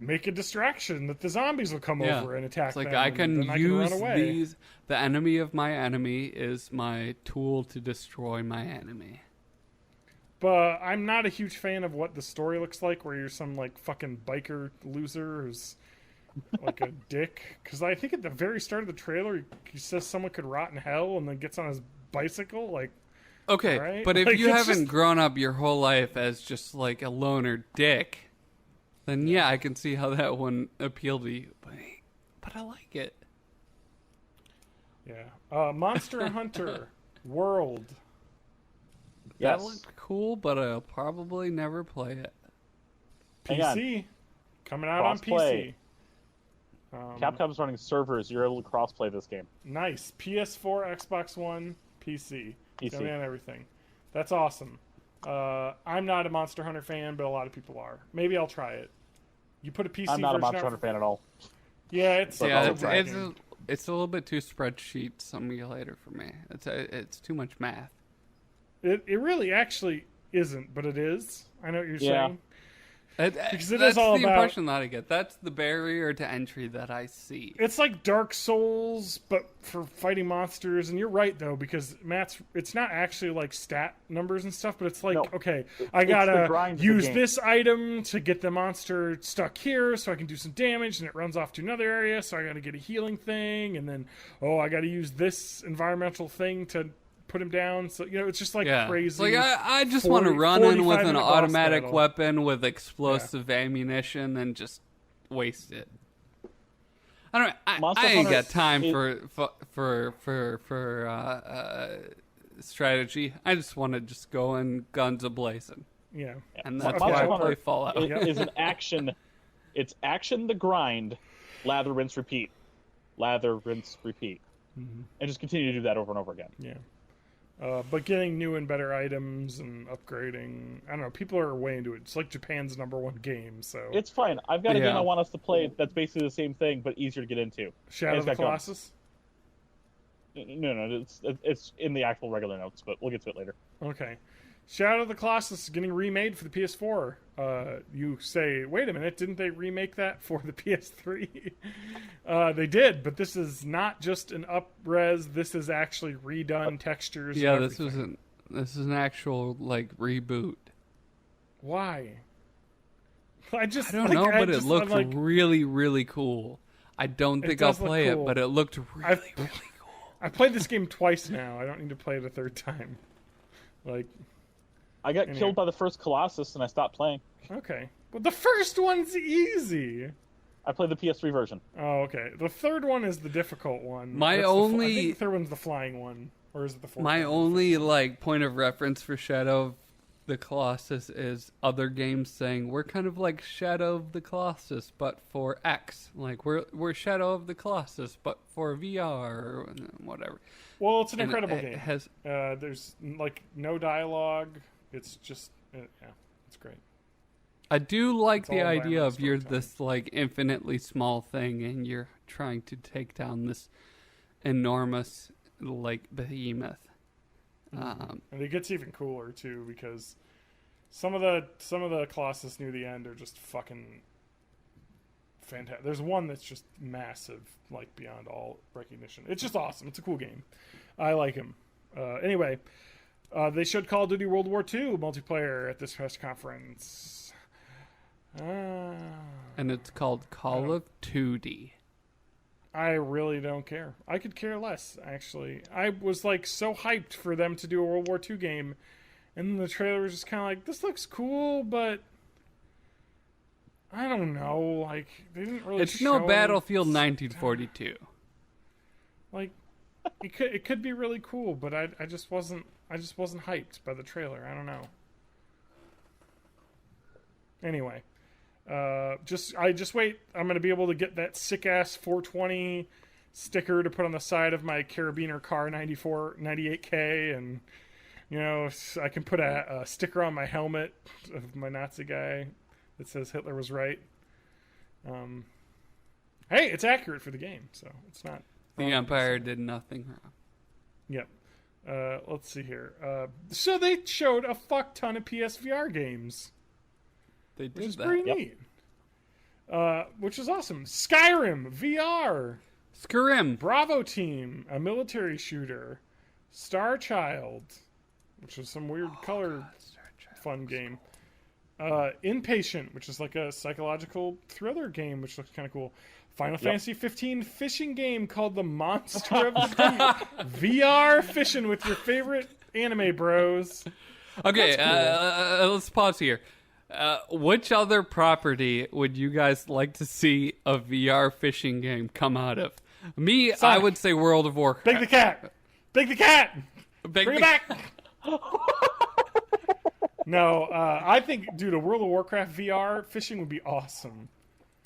make a distraction that the zombies will come Yeah. over and attack It's like them. I and can then use run away. these. The enemy of my enemy is my tool to destroy my enemy. But I'm not a huge fan of what the story looks like, where you're some like fucking biker loser who's like a dick. Because I think at the very start of the trailer, he says someone could rot in hell, and then gets on his bicycle. Like, Okay, Right? but if Like, you it's haven't just- grown up your whole life as just like a loner dick, then yeah, I can see how that wouldn't appeal to you. But I like it. yeah, Monster Hunter World. Yes. That looked cool, but I'll probably never play it. Hang on. PC coming out on Crossplay. PC. Capcom's running servers. You're able to crossplay this game. Nice. PS4, Xbox One, PC. PC. Coming on everything. That's awesome. I'm not a Monster Hunter fan, but a lot of people are. Maybe I'll try it. You put a PC I'm not a version Monster out Hunter for- fan at all. Yeah, it's Yeah, it's it's, a it's, bragging. it's a little bit too spreadsheet simulator for me. It's too much math. It really actually isn't, but it is. I know what you're Yeah. saying. Because it that's is all the about- impression that I get. That's the barrier to entry that I see. It's like Dark Souls, but for fighting monsters. And you're right though, because it's not actually like stat numbers and stuff, but it's like, No. okay, It's I the gotta grind of the use game. this item to get the monster stuck here, so I can do some damage, and it runs off to another area, so I gotta get a healing thing, and then I gotta use this environmental thing to put him down. So it's just like Yeah. crazy. Like I just want to 40 run in with 45 an minute boss automatic battle. weapon with explosive ammunition and just waste it. I don't. Monster I ain't Hunter got time is- for strategy. I just want to just go in guns a-blazing. Yeah. And that's Monster why I Hunter play Fallout. Is an action. It's action the grind, lather, rinse, repeat. Lather, rinse, repeat. Mm-hmm. And just continue to do that over and over again. Yeah. But getting new and better items and upgrading, I don't know, people are way into it. It's like Japan's #1 game, so... It's fine. I've got a Yeah. game I want us to play that's basically the same thing, but easier to get into. Shadow of the It's got guns. Colossus? No, it's in the actual regular notes, but we'll get to it later. Okay. Shadow of the Colossus is getting remade for the PS4. You say, wait a minute, didn't they remake that for the PS3? They did, but this is not just an up-res. This is actually redone textures. Yeah, and this everything. is an actual like reboot. Why? I don't know, but it looked really, really cool. I don't think I'll does look play cool. it, but it looked really, really cool. I played this game twice now. I don't need to play it a third time. Like, I got Anyway. killed by the first Colossus, and I stopped playing. okay. Well, the first one's easy. I played the PS3 version. Oh, okay. The third one is the difficult one. My That's I only- think the third one's the flying one. Or is it the fourth My one? only like point of reference for Shadow the Colossus is other games saying we're kind of like Shadow of the Colossus, but for X. Like we're Shadow of the Colossus, but for VR or whatever. Well, it's an And incredible it game. has There's like no dialogue. It's just it's great. I do like It's the all idea of environmental you're storytelling. this like infinitely small thing and you're trying to take down this enormous like behemoth. And it gets even cooler too because some of the Colossus near the end are just fucking fantastic. There's one that's just massive, like beyond all recognition. It's just awesome. It's a cool game. I like him. Anyway, they showed Call of Duty World War II multiplayer at this press conference. And it's called Call of Duty. I really don't care. I could care less, actually. I was like so hyped for them to do a World War II game, and the trailer was just kind of like, this looks cool, but I don't know. Like they didn't really. It's no show Battlefield 1942. Like it could be really cool, but I just wasn't hyped by the trailer. I don't know. Anyway. Just wait. I'm gonna be able to get that sick ass 420 sticker to put on the side of my Carabiner car 98K, and I can put a sticker on my helmet of my Nazi guy that says Hitler was right. Hey, it's accurate for the game, so it's not. The Empire did nothing wrong. Yep. Let's see here. So they showed a fuck ton of PSVR games. They did Which is that. pretty neat. Which is awesome. Skyrim VR. Skyrim. Bravo Team, a military shooter. Star Child, which is some weird color fun game. Inpatient, which is like a psychological thriller game, which looks kind of cool. Final Fantasy 15 fishing game called The Monster of the Deep. VR fishing with your favorite anime bros. Okay, That's let's pause here. Which other property would you guys like to see a VR fishing game come out of? Me, Sonic. I would say World of Warcraft. Big the cat. Big the cat. Big Bring it back. No, I think, dude, a World of Warcraft VR fishing would be awesome.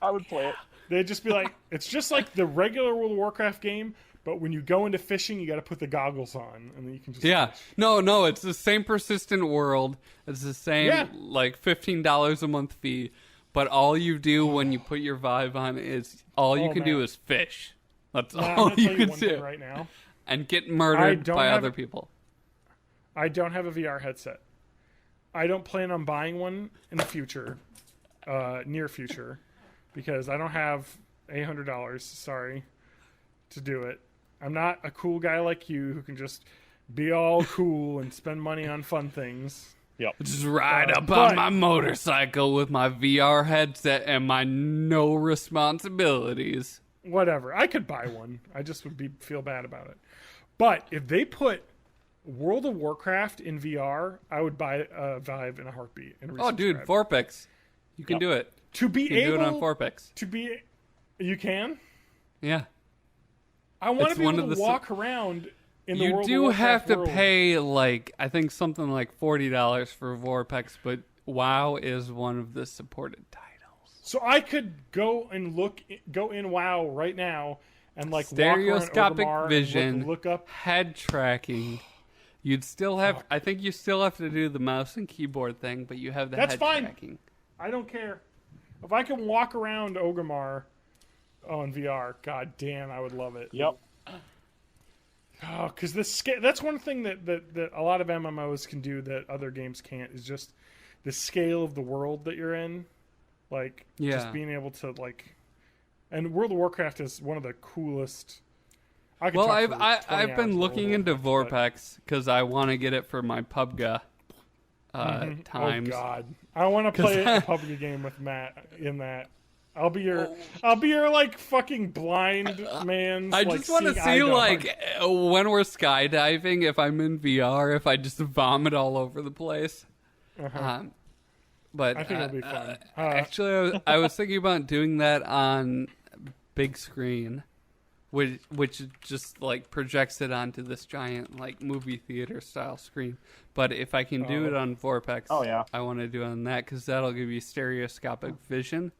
I would play it. They'd just be like, it's just like the regular World of Warcraft game, but when you go into fishing, you got to put the goggles on, and then you can just Yeah. fish. No, it's the same persistent world. It's the same, like, $15 a month fee. But all you do when you put your Vive on is, all you can do is fish. That's I'm all gonna tell you can one thing do. right now. And get I murdered don't by have other it- people. I don't have a VR headset. I don't plan on buying one in the future, near future, because I don't have $800, sorry, to do it. I'm not a cool guy like you who can just be all cool and spend money on fun things. Yep. Just ride up but- on my motorcycle with my VR headset and my no responsibilities. Whatever. I could buy one. I just would feel bad about it. But if they put World of Warcraft in VR, I would buy a Vive in a heartbeat. And Oh, dude, resubscribe. Vorpix. You can do it. To be You can able do it on Vorpix. to be, you can. Yeah. I want It's to be one able of to the walk around in the You World of do Warcraft have to world. pay, like, I think something like $40 for Vorpix, but WoW is one of the supported titles. So I could go and go in WoW right now and like Stereoscopic walk around Orgrimmar vision, and look up. head tracking. You'd still have, I think you still have to do the mouse and keyboard thing, but you have the That's head fine. tracking. I don't care if I can walk around Orgrimmar on VR. God damn, I would love it. Yep. Oh, because that's one thing that a lot of MMOs can do that other games can't, is just the scale of the world that you're in. Like, Yeah. just being able to, like... And World of Warcraft is one of the coolest... I could Well, talk I've for 20 I've hours been about looking World into of Warcraft, but- Vorpix because I want to get it for my PUBG times. Oh, God. I want to play a PUBG game with Matt in that. I'll be your like fucking blind man. I like, just want to seeing eye see, dog. like, when we're skydiving, if I'm in VR, if I just vomit all over the place. But I think it'll be fun. Actually, I was thinking about doing that on big screen, which just like projects it onto this giant like movie theater style screen. But if I can do it on Vorpex, I want to do it on that because that'll give you stereoscopic vision.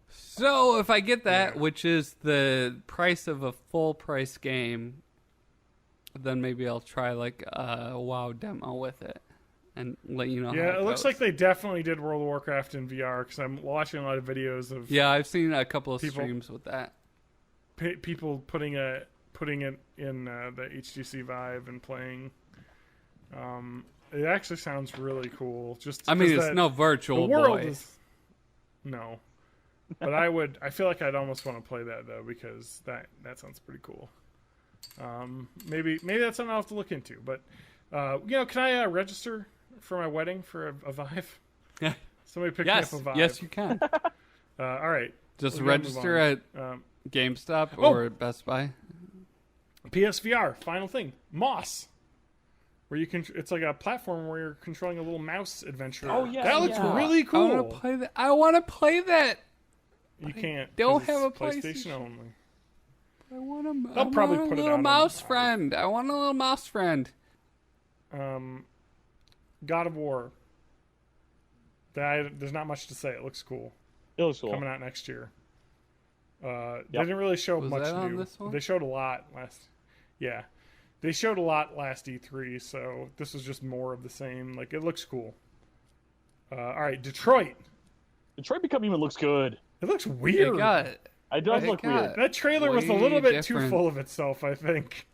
So if I get that, which is the price of a full price game, then maybe I'll try like a WoW demo with it and let you know. Yeah, how it looks goes. like they definitely did World of Warcraft in VR because I'm watching a lot of videos of I've seen a couple of people, streams with that. People putting it in the HTC Vive and playing. It actually sounds really cool. Just I mean, it's no Virtual the world Boy. Is, no, but I feel like I'd almost want to play that though because that sounds pretty cool. Maybe that's something I'll have to look into. But can I register for my wedding for a Vive? Yeah. Somebody pick me up a Vive. Yes, you can. All right. Just register at GameStop or Best Buy. PSVR. Final thing. Moss. Where you can, it's like a platform where you're controlling a little mouse adventure. Oh yeah, that looks really cool. I want to play that. I want to play that. You can't. Don't 'cause have a it's PlayStation only. I want a, They'll probably want a put it little on mouse in- friend. I want a little mouse friend. God of War. There's not much to say. It looks cool. It looks cool. Coming out next year. They didn't really show Was much that on new. this one? They showed a lot last. Yeah, they showed a lot last E3. So this was just more of the same. Like it looks cool. All right, Detroit. Detroit Become Human looks good. It looks weird. It got It does look weird. That trailer was a way little bit too different. full of itself, I think.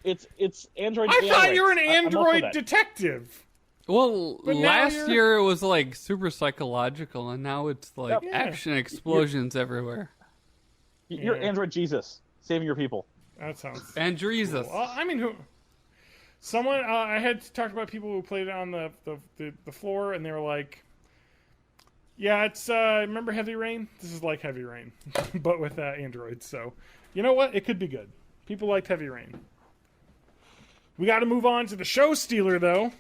It's Android. I thought AI you were an race. I'm up for android that. detective. Well, But now last you're- year it was like super psychological, and now it's like Yeah. action explosions everywhere. You're Yeah. Android Jesus, saving your people. That sounds. Andreesus. Well, I mean, who? Someone I had talked about people who played it on the floor, and they were like, "Yeah, it's remember Heavy Rain? This is like Heavy Rain, but with androids." So, you know what? It could be good. People liked Heavy Rain. We got to move on to the show stealer, though.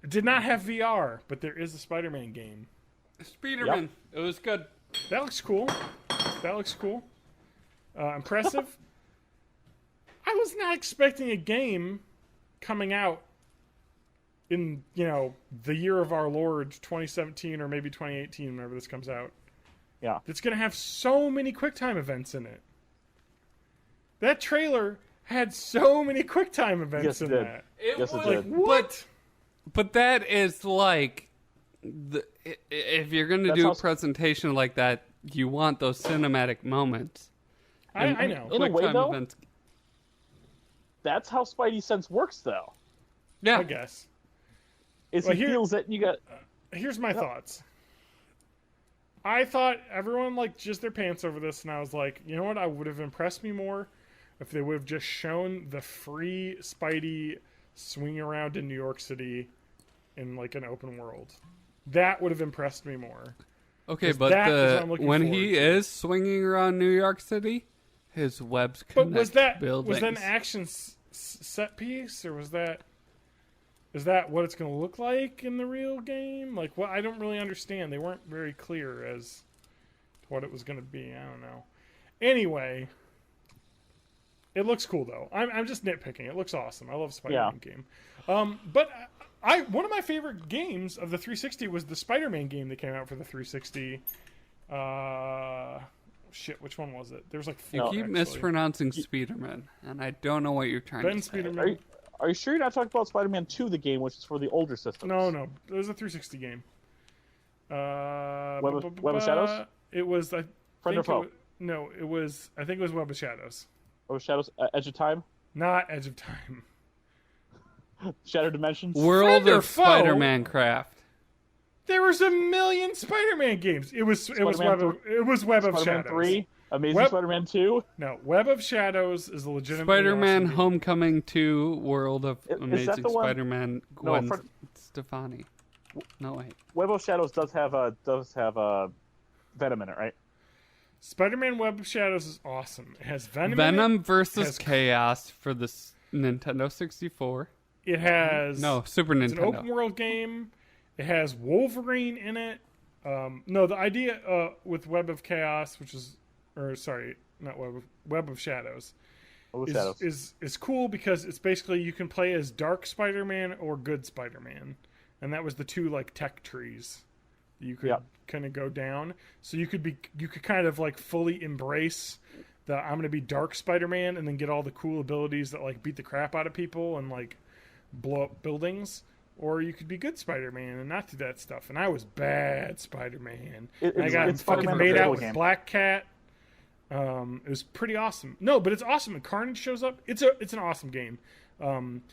It did not have VR, but there is a Spider-Man game. Spider-Man. It was good. That looks cool. Impressive. I was not expecting a game coming out in, the year of our Lord 2017 or maybe 2018, whenever this comes out. Yeah. It's going to have so many QuickTime events in it. That trailer had so many QuickTime events Yes, it in did. that. Yes, it Like, did. what? But that is like, if you're going to That's do how- a presentation like that, you want those cinematic moments. I know. In a way, QuickTime though, events. that's how Spidey sense works, though. Yeah. I guess. Is Well, he feels it, and you got. Here's my thoughts. I thought everyone jizzed their pants over this, and I was like, you know what? I would have impressed me more if they would have just shown the free Spidey swinging around in New York City in an open world. That would have impressed me more. Okay, 'Cause but that is what I'm looking when forward he to. is swinging around New York City, his webs But connect was that buildings. an action set piece, or is that what it's going to look like in the real game? What I don't really understand. They weren't very clear as to what it was going to be. I don't know. Anyway, it looks cool though. I'm just nitpicking. It looks awesome. I love a Spider-Man game. But one of my favorite games of the 360 was the Spider-Man game that came out for the 360. Which one was it? There's 4. You keep actually. mispronouncing Spiderman, and I don't know what you're trying Ben to say. Spiderman. Are you sure you're not talking about Spider-Man 2, the game, which is for the older systems? No. It was a 360 game. Web of Shadows? It was. I Friend or think foe? No, it was. I think it was Web of Shadows. Web of Shadows, Edge of Time, Not Edge of Time. Shattered Dimensions. World Friend or of foe? Spider-Man Craft. There was a million Spider-Man games. It was. It was Spider-Man Web of Spider-Man Shadows. 3, Amazing Web- Spider-Man 2. No, Web of Shadows is a legitimate. Spider-Man awesome game. Homecoming 2, World of that Amazing the one- Spider-Man, Gwen Fr- Stefani. No, wait. Web of Shadows does have Venom in it, right? Spider-Man Web of Shadows is awesome. It has Venom. in Venom it. versus has- Chaos for the Nintendo 64. It has. No, Super It's an open Nintendo. world game. It has Wolverine in it. No, the idea with Web of Chaos, which is or sorry, not Web of Shadows, Shadows. is cool because it's basically you can play as Dark Spider-Man or Good Spider-Man, and that was the two like tech trees you could kind of go down. So you could kind of like fully embrace the I'm going to be Dark Spider-Man and then get all the cool abilities that like beat the crap out of people and like blow up buildings. Or you could be Good Spider-Man and not do that stuff. And I was bad Spider-Man. I got fucking made out with Black Cat. It was pretty awesome. No, but it's awesome. And Carnage shows up. It's an awesome game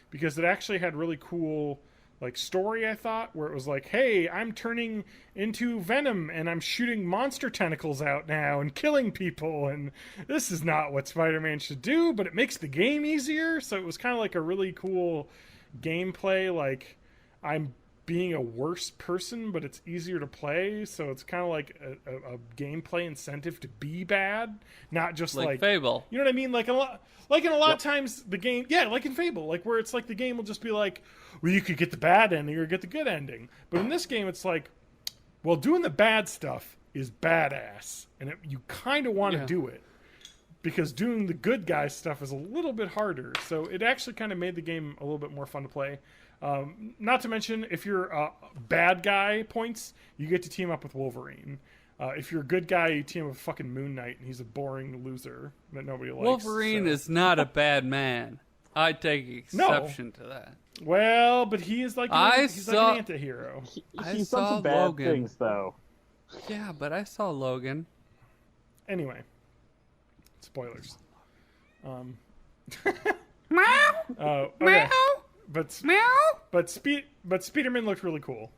because it actually had really cool like story. I thought where it was like, hey, I'm turning into Venom and I'm shooting monster tentacles out now and killing people. And this is not what Spider-Man should do, but it makes the game easier. So it was kind of like a really cool gameplay. Like I'm being a worse person, but it's easier to play, so it's kind of like a gameplay incentive to be bad, not just like Fable. You know what I mean? Like in a lot of times the game, like in Fable, like where it's like the game will just be like, well, you could get the bad ending or get the good ending, but in this game it's like, well, doing the bad stuff is badass, and you kind of want to do it because doing the good guy stuff is a little bit harder. So it actually kind of made the game a little bit more fun to play. Not to mention, if you're a bad guy points, you get to team up with Wolverine. If you're a good guy, you team up with fucking Moon Knight, and he's a boring loser that nobody likes. Wolverine is not a bad man. I take exception to that. Well, but he is like he's like an anti-hero. He's done some bad things, though. Yeah, but I saw Logan. Anyway, spoilers. Meow. Okay. Meow. But Spider-Man looked really cool.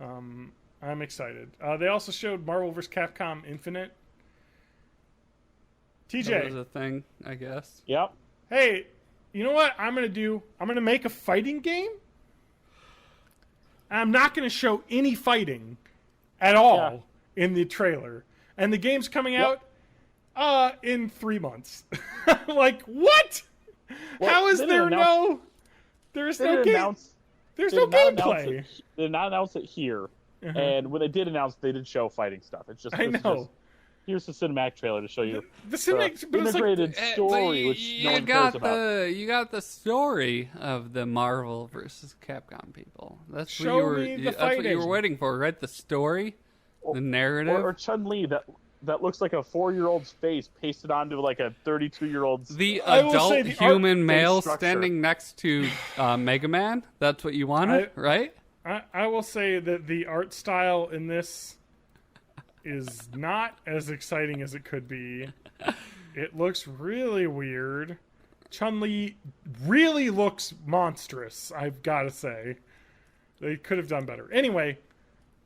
I'm excited. They also showed Marvel vs. Capcom Infinite. TJ, that was a thing, I guess. Yep. Hey, you know what I'm gonna do? I'm gonna make a fighting game. I'm not gonna show any fighting at all in the trailer, and the game's coming out in 3 months. Like what? Well, how is there no? There's no game. There's no gameplay. They did not announce it here, and when they did announce, they did show fighting stuff. It's just here's the cinematic trailer to show you the cinematic integrated story, which no one cares about. You got the story of the Marvel versus Capcom people. That's what you were waiting for, right? The story, the narrative, or Chun-Li that looks like a 4-year-old's face pasted onto like a 32-year-old's. The adult human male standing next to Mega Man. That's what you wanted, right? I will say that the art style in this is not as exciting as it could be. It looks really weird. Chun-Li really looks monstrous, I've got to say. They could have done better. Anyway,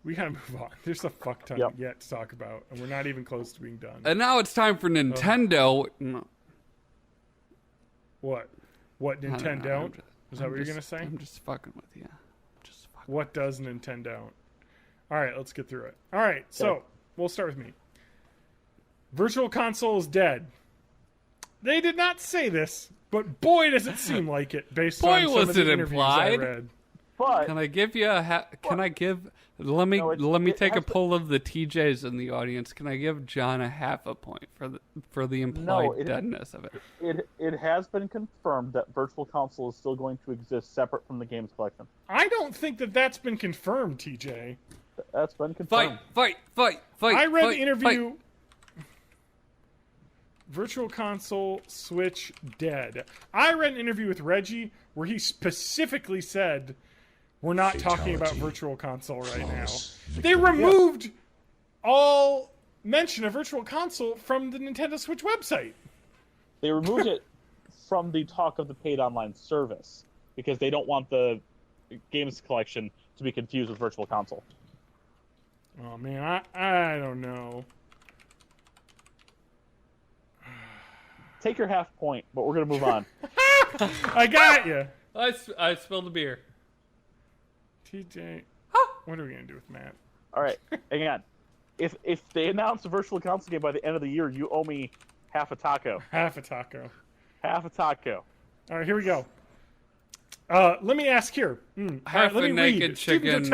we gotta move on. There's a fuck ton yet to talk about, and we're not even close to being done. And now it's time for Nintendo. What? What Nintendo? Is that what you're gonna say? I'm just fucking with you. What does Nintendo? All right, let's get through it. All right, so we'll start with me. Virtual Console is dead. They did not say this, but boy, does it seem like it based on some of the interviews I read. But can I give you let me take a poll of the TJs in the audience. Can I give John a half a point for the implied deadness of it? It has been confirmed that Virtual Console is still going to exist separate from the games collection. I don't think that that's been confirmed, TJ. That's been confirmed. Fight! I read the interview. Fight. Virtual Console Switch dead. I read an interview with Reggie where he specifically said, we're not talking about Virtual Console right now. They removed all mention of Virtual Console from the Nintendo Switch website. They removed it from the talk of the paid online service because they don't want the games collection to be confused with Virtual Console. Oh, man, I don't know. Take your half point, but we're going to move on. I got you. I spilled the beer. TJ, what are we going to do with Matt? All right, hang on. If they announce a Virtual Console game by the end of the year, you owe me half a taco. Half a taco. Half a taco. All right, here we go. Let me ask here. Half a naked chicken.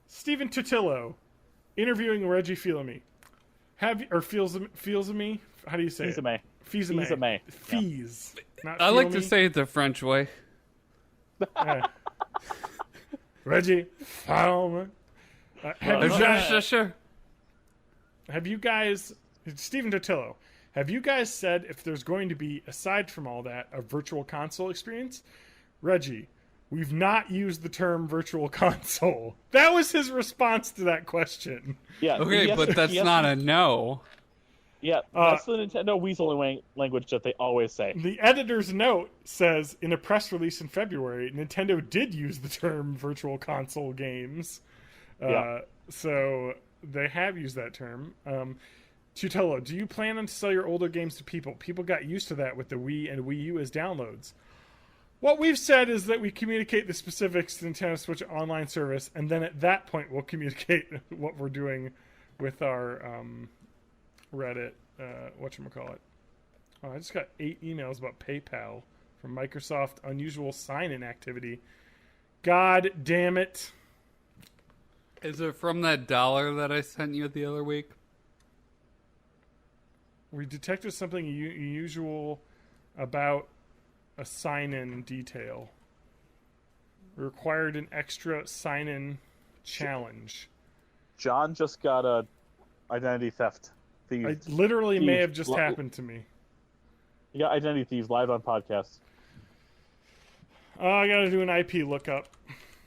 Stephen Totillo, interviewing Reggie Fils-Aimé. feels of me? How do you say it? Fizame. Fees. Not I feel like me. to say it the French way. Reggie, follow me. Sure. Have you guys, Stephen Totillo, have you guys said if there's going to be, aside from all that, a virtual console experience? Reggie, we've not used the term virtual console. That was his response to that question. Yeah. Okay, but that's not a no. Yeah, that's the Nintendo Weasel language that they always say. The editor's note says, in a press release in February, Nintendo did use the term virtual console games. So they have used that term. Tutelo, do you plan on to sell your older games to people? People got used to that with the Wii and Wii U as downloads. What we've said is that we communicate the specifics to Nintendo Switch Online service, and then at that point we'll communicate what we're doing with our Reddit, whatchamacallit. Oh, I just got 8 emails about PayPal from Microsoft unusual sign-in activity. God damn it. Is it from that dollar that I sent you the other week? We detected something unusual about a sign-in detail. We required an extra sign-in challenge. John just got a identity theft. I literally may have just happened to me. You got identity thieves live on podcast. I gotta do an IP lookup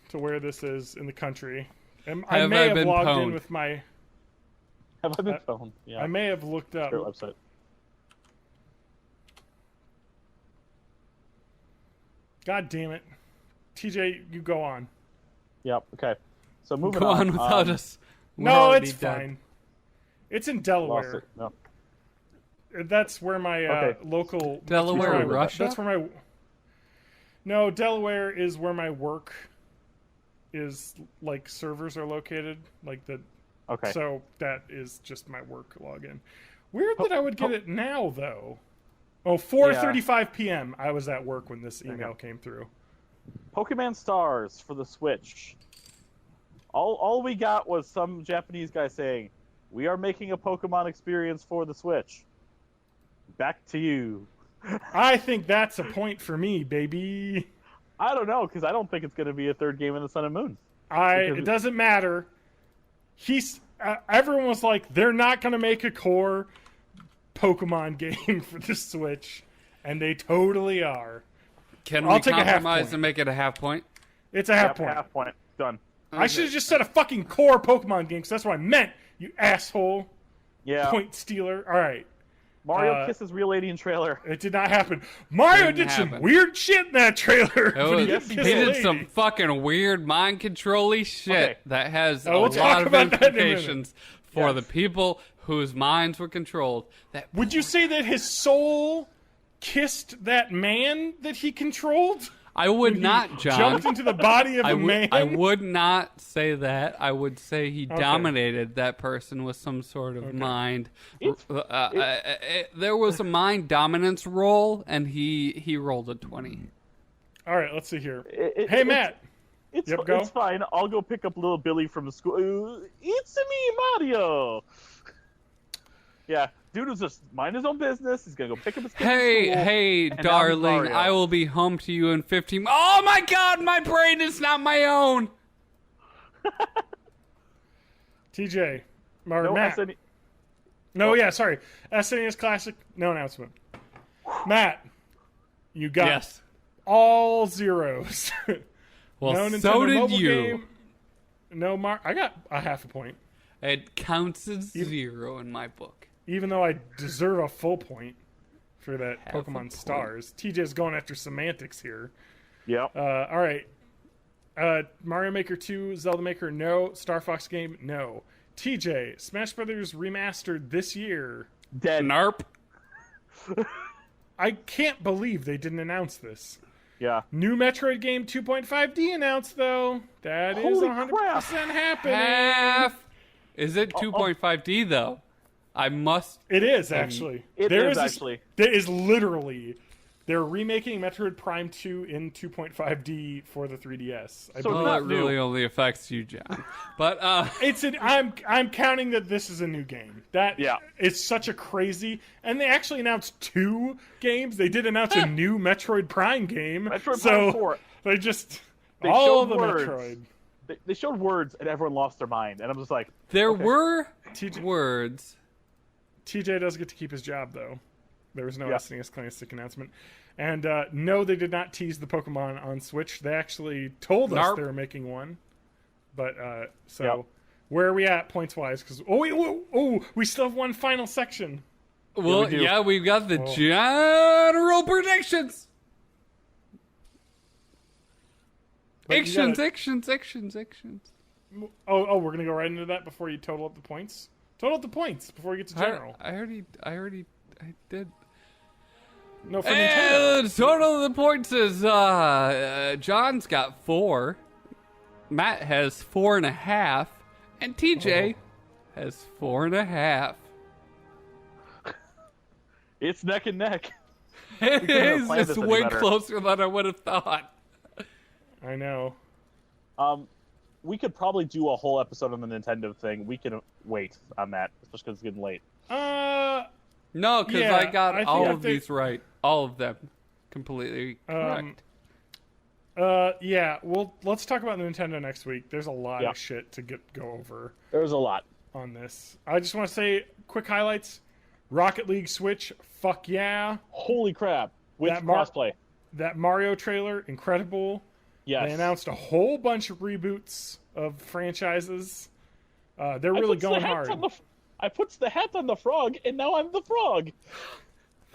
to where this is in the country. I Have may I have been logged pwned? in with my... Have I been phoned? Yeah. I may have looked up... Their website. God damn it. TJ, you go on. Yep, okay. So moving Go on without us. We're No, already it's dead. fine. It's in lost Delaware. it. No. That's where my local... Delaware, that's where Russia? That's where my... No, Delaware is where my work is, like, servers are located. Like, the... Okay. So that is just my work login. Weird that I would get it now, though. Oh, 4:35 p.m. I was at work when this email came through. Pokemon Stars for the Switch. All we got was some Japanese guy saying, "We are making a Pokemon experience for the Switch." Back to you. I think that's a point for me, baby. I don't know, because I don't think it's going to be a third game in the Sun and Moon. It doesn't matter. Everyone was like, they're not going to make a core Pokemon game for the Switch, and they totally are. Can I'll we take a half compromise point. and make it a half point? It's a half point. Half point. Done. I should have just said a fucking core Pokemon game, because that's what I meant, you asshole. Yeah. Point stealer. All right. Mario kisses real alien trailer. It did not happen. Mario Didn't did some happen. weird shit in that trailer. It but was- he didn't he kiss a did lady. some fucking weird mind control-y shit Okay. that has we'll a talk lot of about that in a minute. implications for Yes. the people whose minds were controlled. That Would you say that his soul kissed that man that he controlled? I would He not, John. jumped into the body of I a would- man? I would not say that. I would say he dominated that person with some sort of mind. There was a mind dominance roll, and he rolled a 20. All right, let's see here. Hey, Hey, Matt. It's Yep, go. it's fine. I'll go pick up little Billy from the school. It's me, Mario. Yeah, dude was just mind his own business. He's gonna go pick up his kid from school, Hey, and now he's darling, Mario. I will be home to you in 15. Oh my God, my brain is not my own. TJ. Or No, Matt. Sorry. SNES Classic, no announcement. Matt, you got Yes. all zeros. Well, no Nintendo so did mobile you. game. No I got a half a point, It counts as 0 in my book. even though I deserve a full point for that Half a Pokemon point. Stars. TJ's going after semantics here. Yep. All right. Mario Maker 2, Zelda Maker, no. Star Fox game, no. TJ, Smash Brothers remastered this year. Dead. Narp. I can't believe they didn't announce this. Yeah. New Metroid game 2.5D announced, though. That is Holy 100% crap. happening. Half. Is it 2.5D though? I must. It is, actually. It There is a- actually. there is literally... They're remaking Metroid Prime 2 in 2.5D for the 3DS. I So believe. Well, not that really new. only affects you, John. But I'm counting that this is a new game. That Yeah. is such a crazy. And they actually announced 2 games. They did announce a new Metroid Prime game. Metroid so Prime 4. They just They all showed of the words. Metroid. They showed words, and everyone lost their mind. And I'm just like, there okay. were TJ words. TJ does get to keep his job though. There was no Yeah. SNES Classic announcement. And no, they did not tease the Pokemon on Switch. They actually told us Narp. they were making one. But so Yep. where are we at points wise? Because we still have one final section. Well, we do. yeah, we've got the Oh. general predictions. But you gotta- Actions. Oh, we're gonna go right into that before you total up the points. Total up the points before we get to general. I did. No, for Nintendo. And the total of the points is John's got 4, Matt has 4.5, and TJ has 4.5. it's neck and neck. It couldn't have is planned just this any way better. closer than I would have thought. I know. We could probably do a whole episode on the Nintendo thing. We can wait on that, especially because it's getting late. No, because Yeah, I got I think all I of think- these right. All of them completely correct. Yeah. Well, let's talk about Nintendo next week. There's a lot Yeah. of shit to go over There's a lot. on this. I just want to say quick highlights. Rocket League Switch, fuck yeah. Holy crap! With That Mar- crossplay. That Mario trailer, incredible. Yes. They announced a whole bunch of reboots of franchises. They're I really puts the going hat hard. on the I puts the hat on the frog, and now I'm the frog.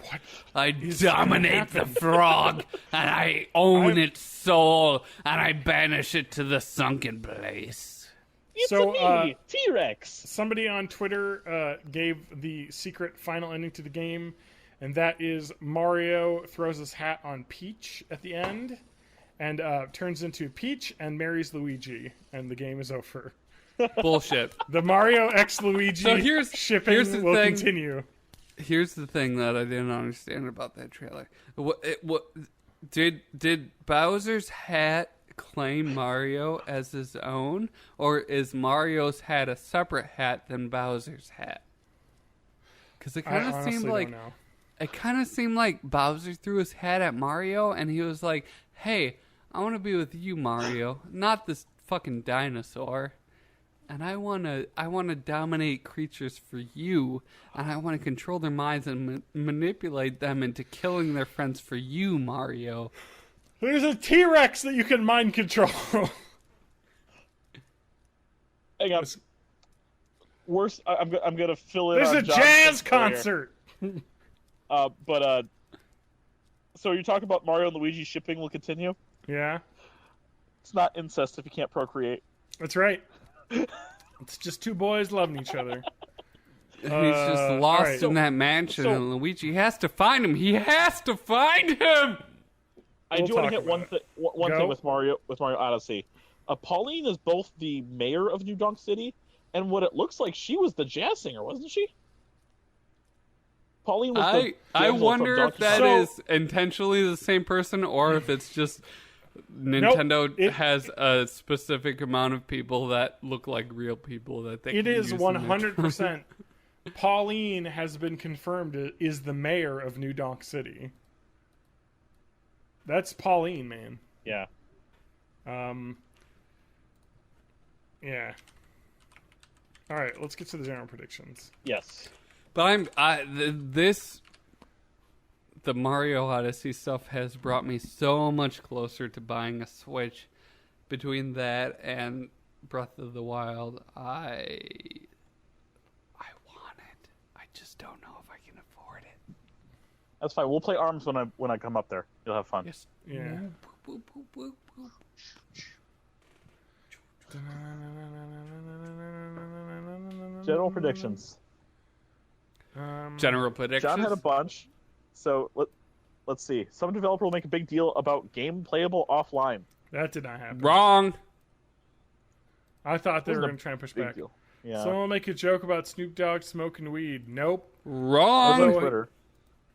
What? I is dominate the happening? frog, and I own I'm- its soul, and I banish it to the sunken place. It's So, me, T-Rex. Somebody on Twitter gave the secret final ending to the game, and that is Mario throws his hat on Peach at the end, and turns into Peach and marries Luigi, and the game is over. Bullshit. The Mario x Luigi So here's shipping the will thing. continue. Here's the thing that I didn't understand about that trailer. What did Bowser's hat claim Mario as his own, or is Mario's hat a separate hat than Bowser's hat? Because it I kind of honestly seemed don't like know. it kind of seemed like Bowser threw his hat at Mario, and he was like, "Hey, I want to be with you, Mario, not this fucking dinosaur." And I wanna dominate creatures for you, and I want to control their minds and manipulate them into killing their friends for you, Mario. There's a T-Rex that you can mind control. Hang on. Worst. I'm gonna fill in. There's on a John's jazz thing earlier. concert. So you're talking about Mario and Luigi shipping will continue? Yeah, It's not incest if you can't procreate. that's right. It's just two boys loving each other. He's just lost alright. in that mansion, so- and Luigi has to find him. He has to find him. I We'll do want talk to hit about one it. thing. One Go. thing with Mario Odyssey. Pauline is both the mayor of New Donk City, and what it looks like she was the jazz singer, wasn't she? Pauline was the I damsel from wonder if Donkey that Kong. is intentionally the same person, or if it's just Nintendo it- has a specific amount of people that look like real people that they. It can is use in their 100%. Pauline has been confirmed is the mayor of New Donk City. That's Pauline, man. Yeah. Yeah. All right, let's get to the general predictions. Yes. But the Mario Odyssey stuff has brought me so much closer to buying a Switch. Between that and Breath of the Wild, I want it. I just don't know if I can afford it. That's fine. We'll play ARMS when I come up there. You'll have fun. Yes. Yeah. Boop, boop, boop, boop. General predictions. General predictions. John had a bunch. So let's see. Some developer will make a big deal about game playable offline. That did not happen. Wrong. I thought they This were is a going to try and push Big back. deal. Yeah. Someone will make a joke about Snoop Dogg smoking weed. Nope. Wrong. on Although- Twitter.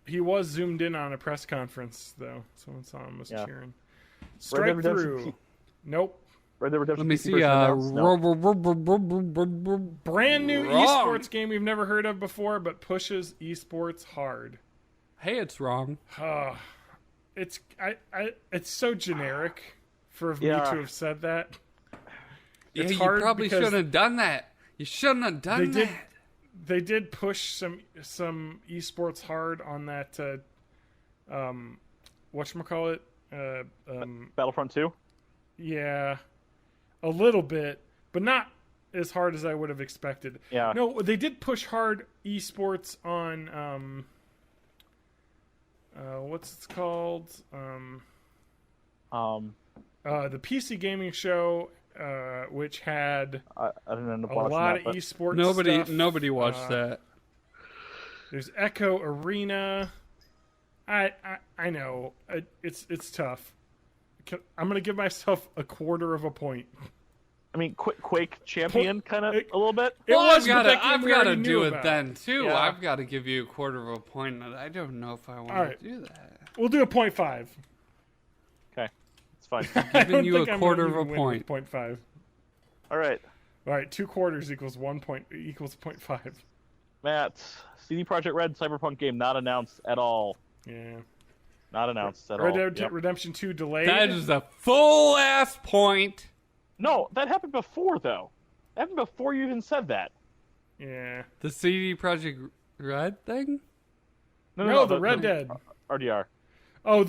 He was zoomed in on a press conference, though. Someone saw him was Yeah. cheering. Red Strike Dead Redemption through. Nope. Red Dead Redemption Let me PC see. version announced? No. Brand new Wrong. esports game we've never heard of before, but pushes esports hard. Hey, it's wrong. It's so generic for me Yeah. to have said that. Yeah, It's you hard probably because shouldn't have done that. You shouldn't have done that. They did push some esports hard on that. Whatchamacallit? Battlefront 2? Yeah, a little bit, but not as hard as I would have expected. Yeah. No, they did push hard esports on what's it called? The PC gaming show, which had I didn't end up a watching lot that, of but esports. Nobody watched that. There's Echo Arena. I know it's tough. I'm gonna give myself a quarter of a point. I mean, Quake Champion kind of It- a little bit. It was, but that game I've we got to already do knew it about. then too. Yeah. I've got to give you a quarter of a point, and I don't know if I want All right. to do that. We'll do a 0.5. Okay, it's fine. I Giving don't you think a I'm quarter gonna of a even win with point. 0.5. All right, All right, 2 quarters equals 1 point equals 0.5. Matt. CD Projekt Red Cyberpunk game not announced at all. Yeah. Not announced at all. Red Dead Yep. Redemption 2 delayed. That is a full ass point. No, that happened before though. That happened before you even said that. Yeah. The CD Project Red thing? No, the Red Dead. RDR. Oh,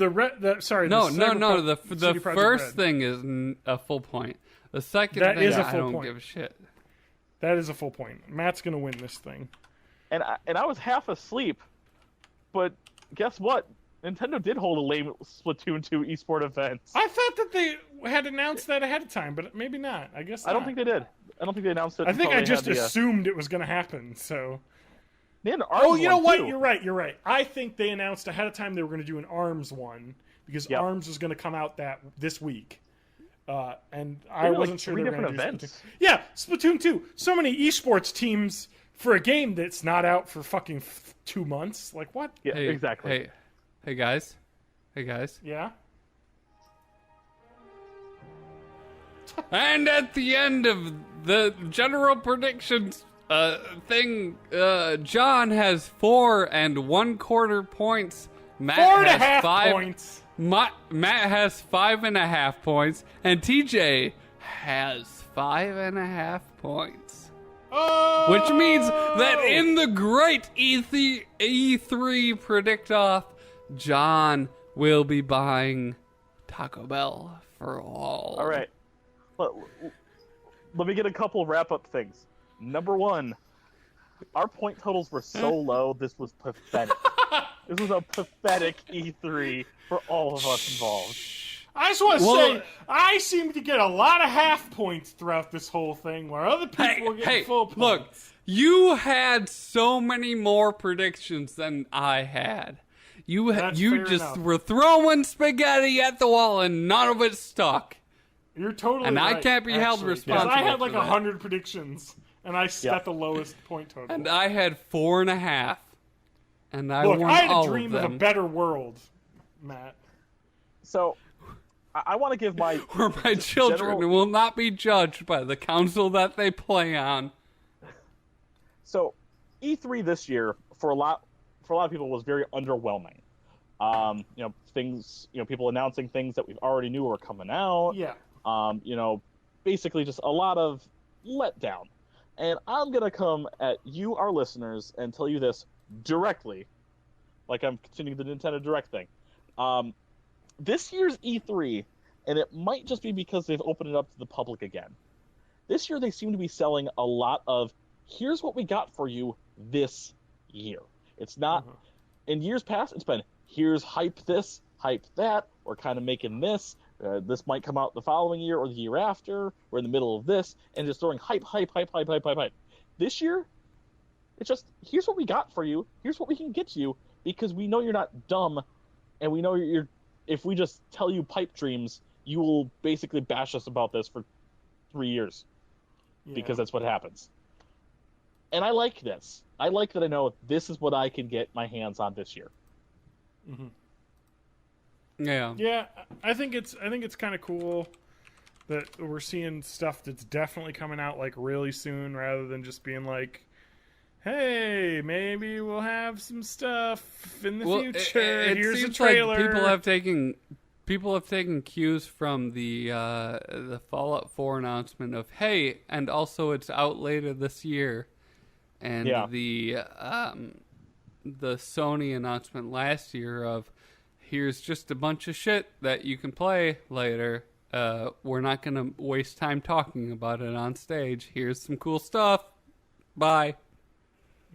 sorry. No. the The CD Projekt first Red. thing is a full point. The second That thing, is a I full don't point. give a shit. That is a full point. Matt's gonna win this thing. And I was half asleep, but guess what? Nintendo did hold a lame Splatoon 2 esport event. I thought that they had announced that ahead of time, but maybe not. I guess I don't not. think they did. I don't think they announced it. I think until I they just had the, assumed it was going to happen. So. they had an Oh, ARMS you know one, what? too. You're right. I think they announced ahead of time they were going to do an ARMS one because Yep. ARMS was going to come out this week. And I There were, wasn't like, sure 3 they were going different to do events. Splatoon. Yeah, Splatoon 2. So many esports teams for a game that's not out for fucking 2 months. Like what? Yeah, Hey, exactly. Hey guys. Hey guys. Yeah. And at the end of the general predictions thing, John has 4 1/4 points. Matt 4.5 has 5 points. Matt has 5.5 points, and TJ has 5.5 points. Oh! Which means that in the great E3 predict-off, John will be buying Taco Bell for all. All right. Let me get a couple wrap-up things. Number 1, our point totals were so low, this was pathetic. This was a pathetic E3 for all of us involved. I just want to say, I seem to get a lot of half points throughout this whole thing, where other people were getting full points. Look, you had so many more predictions than I had. You That's you fair just enough. were throwing spaghetti at the wall, and none of it stuck. You're totally And I right, can't be held actually, 'cause responsible I had like for that. 100 predictions, and I set Yep. the lowest point total. And I had 4.5, and I Look, won I had all a dream of of them. a better world, Matt. So, I want to give my Where my children general- will not be judged by the council that they play on. So, E3 this year for a lot of people was very underwhelming. People announcing things that we've already knew were coming out. Yeah. Basically just a lot of letdown. And I'm gonna come at you, our listeners, and tell you this directly, like I'm continuing the Nintendo Direct thing. This year's E3, and it might just be because they've opened it up to the public again. This year they seem to be selling a lot of, here's what we got for you this year. It's not, in years past, it's been, here's hype this, hype that, we're kind of making this, this might come out the following year or the year after, we're in the middle of this, and just throwing hype. This year, it's just, here's what we got for you, here's what we can get you, because we know you're not dumb, and we know if we just tell you pipe dreams, you will basically bash us about this for 3 years, because that's what happens. And I like this. I like that I know this is what I can get my hands on this year. Yeah. Yeah, I think it's kind of cool that we're seeing stuff that's definitely coming out like really soon, rather than just being like, "Hey, maybe we'll have some stuff in the future. Here's a seems trailer." like people have taken cues from the Fallout 4 announcement of, hey, and also it's out later this year, and the Sony announcement last year of, here's just a bunch of shit that you can play later. We're not going to waste time talking about it on stage. Here's some cool stuff. Bye.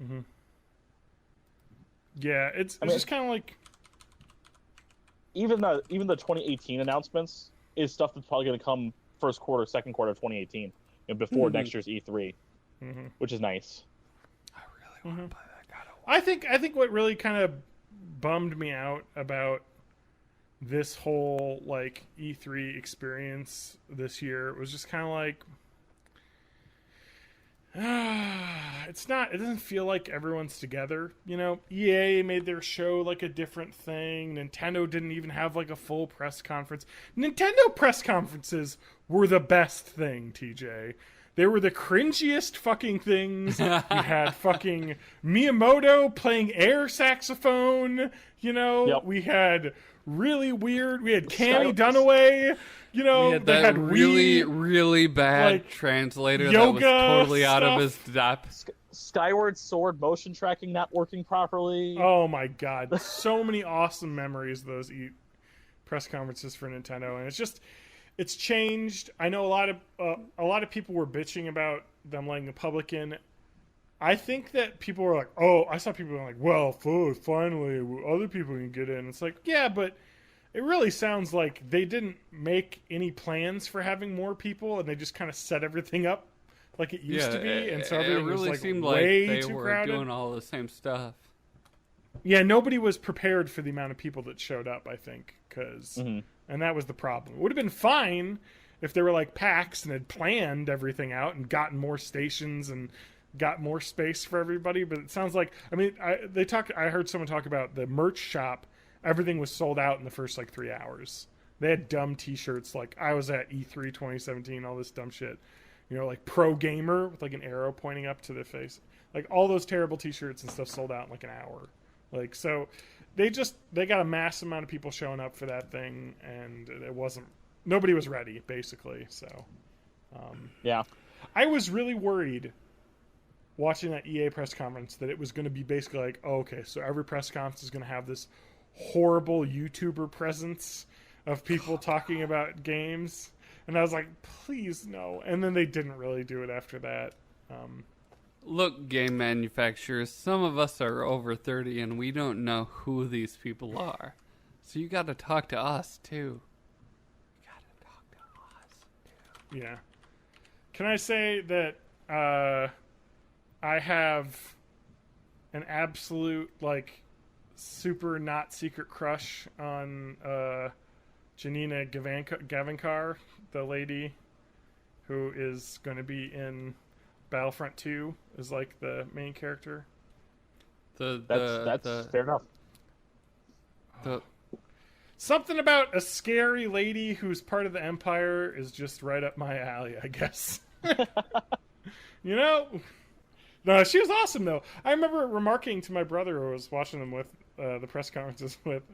Mm-hmm. Yeah, it's just kind of like... Even the 2018 announcements is stuff that's probably going to come first quarter, second quarter of 2018, before next year's E3, which is nice. I really want to play that God of War. I think what really kind of bummed me out about this whole like E3 experience this year was just kind of like, it doesn't feel like everyone's together, you know. EA made their show like a different thing. Nintendo didn't even have like a full press conference. Nintendo press conferences were the best thing, TJ. They were the cringiest fucking things. We had fucking Miyamoto playing air saxophone, you know. Yep. We had really weird, we had Cammy Dunaway, you know. We had they that had really bad like, translator that was totally out of his depth. Skyward Sword motion tracking not working properly. Oh my god, so many awesome memories of those press conferences for Nintendo, and it's changed. I know a lot of people were bitching about them letting the public in. I think that people were like, "Oh," I saw people like, "Well, finally, other people can get in." It's like, yeah, but it really sounds like they didn't make any plans for having more people, and they just kind of set everything up like it used to be, and so everything really was like seemed way like they too were crowded. doing all the same stuff. Yeah, nobody was prepared for the amount of people that showed up, I think, and that was the problem. It would have been fine if they were like PAX and had planned everything out and gotten more stations and got more space for everybody, but it sounds like, I mean, I heard someone talk about the merch shop. Everything was sold out in the first like 3 hours. They had dumb t-shirts like, I was at E3 2017, all this dumb shit, you know, like pro gamer with like an arrow pointing up to their face, like all those terrible t-shirts and stuff sold out in like an hour. Like, so they got a mass amount of people showing up for that thing, and nobody was ready basically. So yeah, I was really worried watching that EA press conference that it was going to be basically like, oh, okay, so every press conference is going to have this horrible YouTuber presence of people talking about games. And I was like, please, no. And then they didn't really do it after that. Look, game manufacturers, some of us are over 30 and we don't know who these people are. So you got to talk to us, too. Yeah. Can I say that I have an absolute, like, super not secret crush on Janina Gavankar, the lady who is going to be in Battlefront 2 is like the main character. That's fair enough. Something about a scary lady who's part of the Empire is just right up my alley, I guess. You know? No, she was awesome, though. I remember remarking to my brother who was watching them with the press conferences with,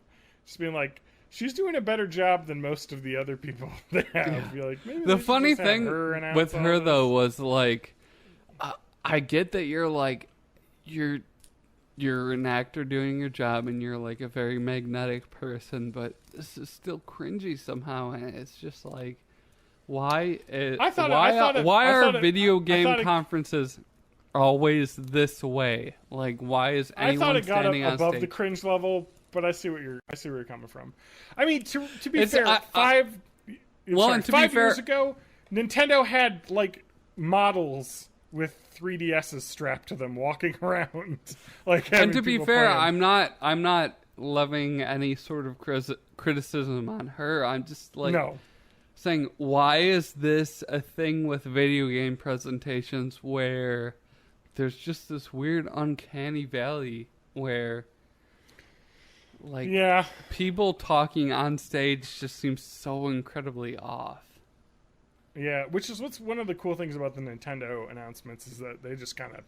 just being like, she's doing a better job than most of the other people they have. Yeah. Like, maybe the funny thing with her, though, was like, I get that you're like, you're an actor doing your job and you're like a very magnetic person, but this is still cringy somehow, and it's just like, why are video game conferences always this way? Like, why is anyone standing on stage? Above the cringe level, but I see where you're coming from. I mean, to be fair, 5 years ago, Nintendo had like models with 3DSs strapped to them walking around. Like, and to be fair, playing. I'm not loving any sort of criticism on her. I'm just like saying, why is this a thing with video game presentations where there's just this weird uncanny valley where like Yeah. people talking on stage just seems so incredibly off. Yeah, which is what's one of the cool things about the Nintendo announcements is that they just kind of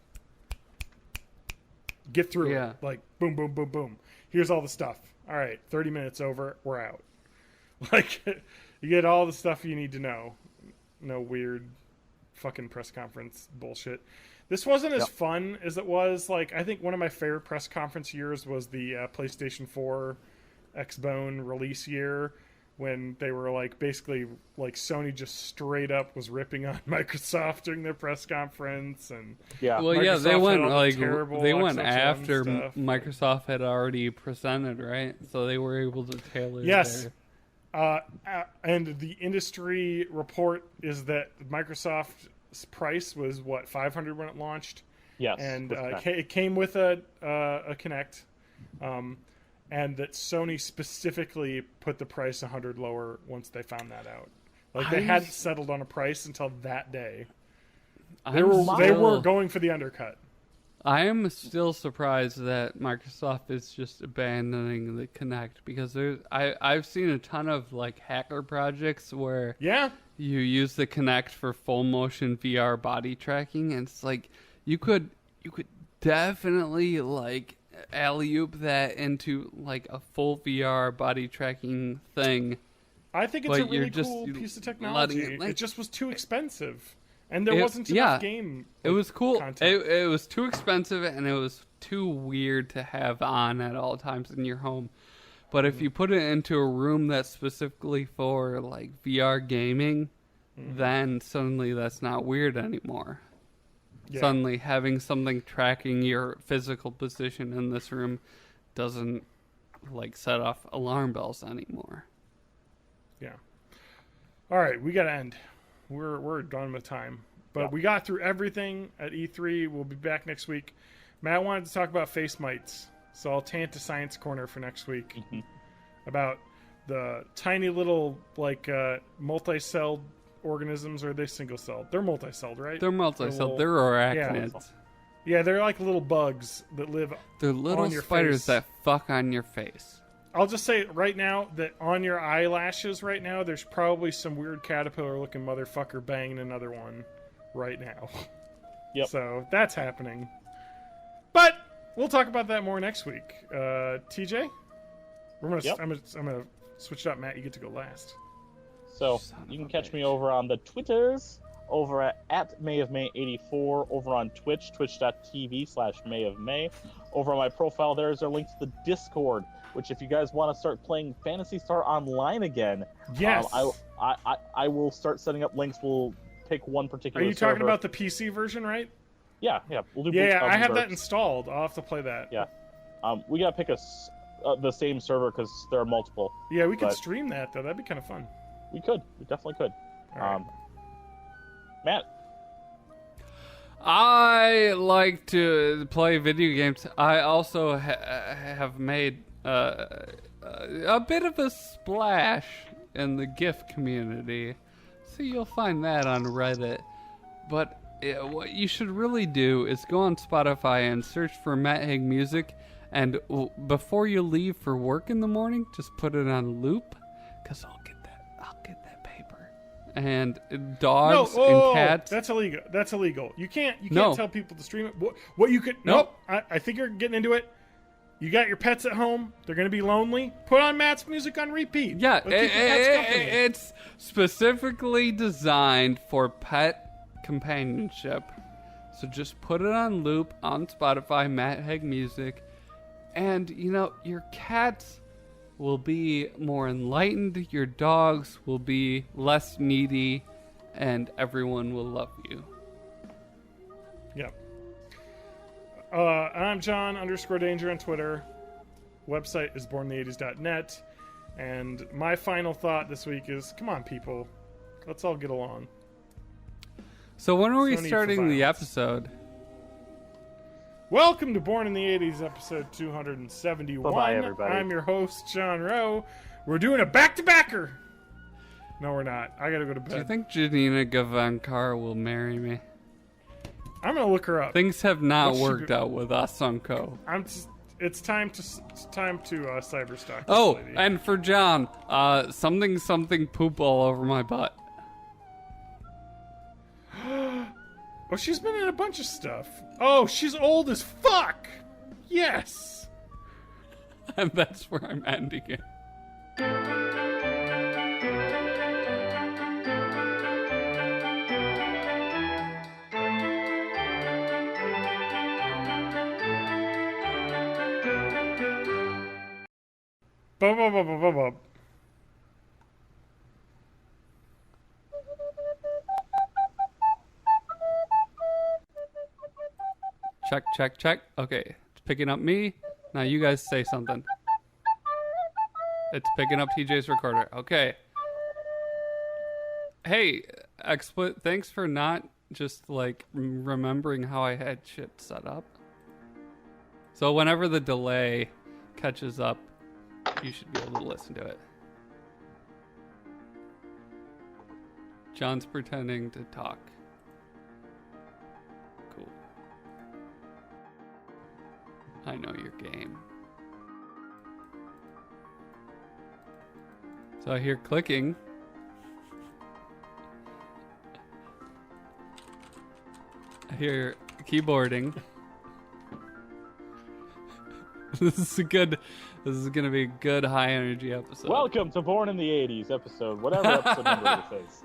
get through it. Like, boom, boom, boom, boom. Here's all the stuff. All right, 30 minutes over, we're out. Like, you get all the stuff you need to know. No weird fucking press conference bullshit. This wasn't as fun as it was. Like, I think one of my favorite press conference years was the PlayStation 4 X-Bone release year, when they were like basically like Sony just straight up was ripping on Microsoft during their press conference. And Microsoft they went after stuff. Microsoft had already presented, right? So they were able to tailor yes. And the industry report is that Microsoft's price was what, $500 when it launched. Yes, and it came with a Kinect. And that Sony specifically put the price $100 lower once they found that out. Like, they hadn't settled on a price until that day. They were going for the undercut. I am still surprised that Microsoft is just abandoning the Kinect, because I've seen a ton of like hacker projects where you use the Kinect for full motion VR body tracking, and it's like you could definitely like alley-oop that into like a full VR body tracking thing. I think it's a really cool piece of technology. It just was too expensive, and there wasn't enough game. It was cool. Content. It was too expensive, and it was too weird to have on at all times in your home. But if you put it into a room that's specifically for like VR gaming, then suddenly that's not weird anymore. Yeah. Suddenly having something tracking your physical position in this room doesn't like set off alarm bells anymore. Yeah. All right, we got to end. We're done with time. But we got through everything at E3. We'll be back next week. Matt wanted to talk about face mites, so I'll tan to Science Corner for next week about the tiny little like multi-celled organisms, or are they single-celled? They're multi-celled, right? They're multi-celled. They're arachnids. Yeah, they're like little bugs that live They're little on your spiders face. that fuck on your face. I'll just say right now that on your eyelashes right now, there's probably some weird caterpillar-looking motherfucker banging another one right now. Yep. So that's happening. But we'll talk about that more next week. TJ? I'm gonna switch it up. Matt, you get to go last. So you can catch me over on the Twitters, over at MayofMay84, over on Twitch, twitch.tv/MayofMay. Over on my profile, there's a link to the Discord, which if you guys want to start playing Phantasy Star Online again, yes, I will start setting up links. We'll pick one particular Are you server. talking about the PC version, right? Yeah. We'll do I have that installed. I'll have to play that. Yeah. We gotta pick the same server because there are multiple. Yeah, we could stream that, though. That'd be kind of fun. We could. We definitely could. Right. Matt? I like to play video games. I also have made a bit of a splash in the GIF community. So you'll find that on Reddit. But what you should really do is go on Spotify and search for Matt Haig Music. And before you leave for work in the morning, just put it on loop. Because I'll get that paper. And dogs and cats. That's illegal. That's illegal. You can't tell people to stream it. What you could... Nope. I think you're getting into it. You got your pets at home. They're going to be lonely. Put on Matt's music on repeat. Yeah, it's specifically designed for pet companionship. So just put it on loop on Spotify, Matt Haig Music. And, your cats will be more enlightened, your dogs will be less needy, and everyone will love you. Yep. I'm John_Danger on Twitter. Website is borntheeighties.net. And my final thought this week is, come on, people. Let's all get along. So when are we No need for starting the violence. episode? Welcome to Born in the 80s, episode 271. Bye-bye, everybody. I'm your host, John Rowe. We're doing a back-to-backer. No, we're not. I gotta go to bed. Do you think Janina Gavankar will marry me? I'm gonna look her up. Things have not What's she worked out with Asunko. It's time to cyberstalk. Oh, this lady. and for John, something poop all over my butt. Oh, she's been in a bunch of stuff. Oh, she's old as fuck. Yes. And that's where I'm ending it. Bub. Check. Okay, it's picking up me. Now you guys say something. It's picking up TJ's recorder. Okay. Hey, XSplit, thanks for not just, like, remembering how I had shit set up. So whenever the delay catches up, you should be able to listen to it. John's pretending to talk. Cool. I know your game. So I hear clicking. I hear keyboarding. This is gonna be a good high energy episode. Welcome to Born in the 80s episode, whatever episode number it is.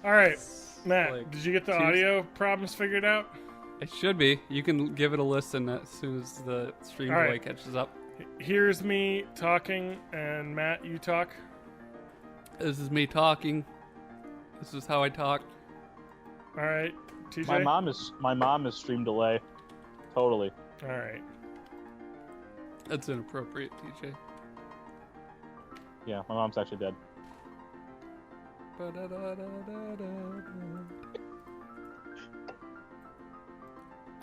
All right, Matt, Like, did you get the audio problems figured out? It should be. You can give it a listen as soon as the stream All delay right. catches up. Here's me talking, and Matt, you talk. This is me talking. This is how I talk. All right, TJ. My mom is stream delay. Totally. All right. That's inappropriate, TJ. Yeah, my mom's actually dead.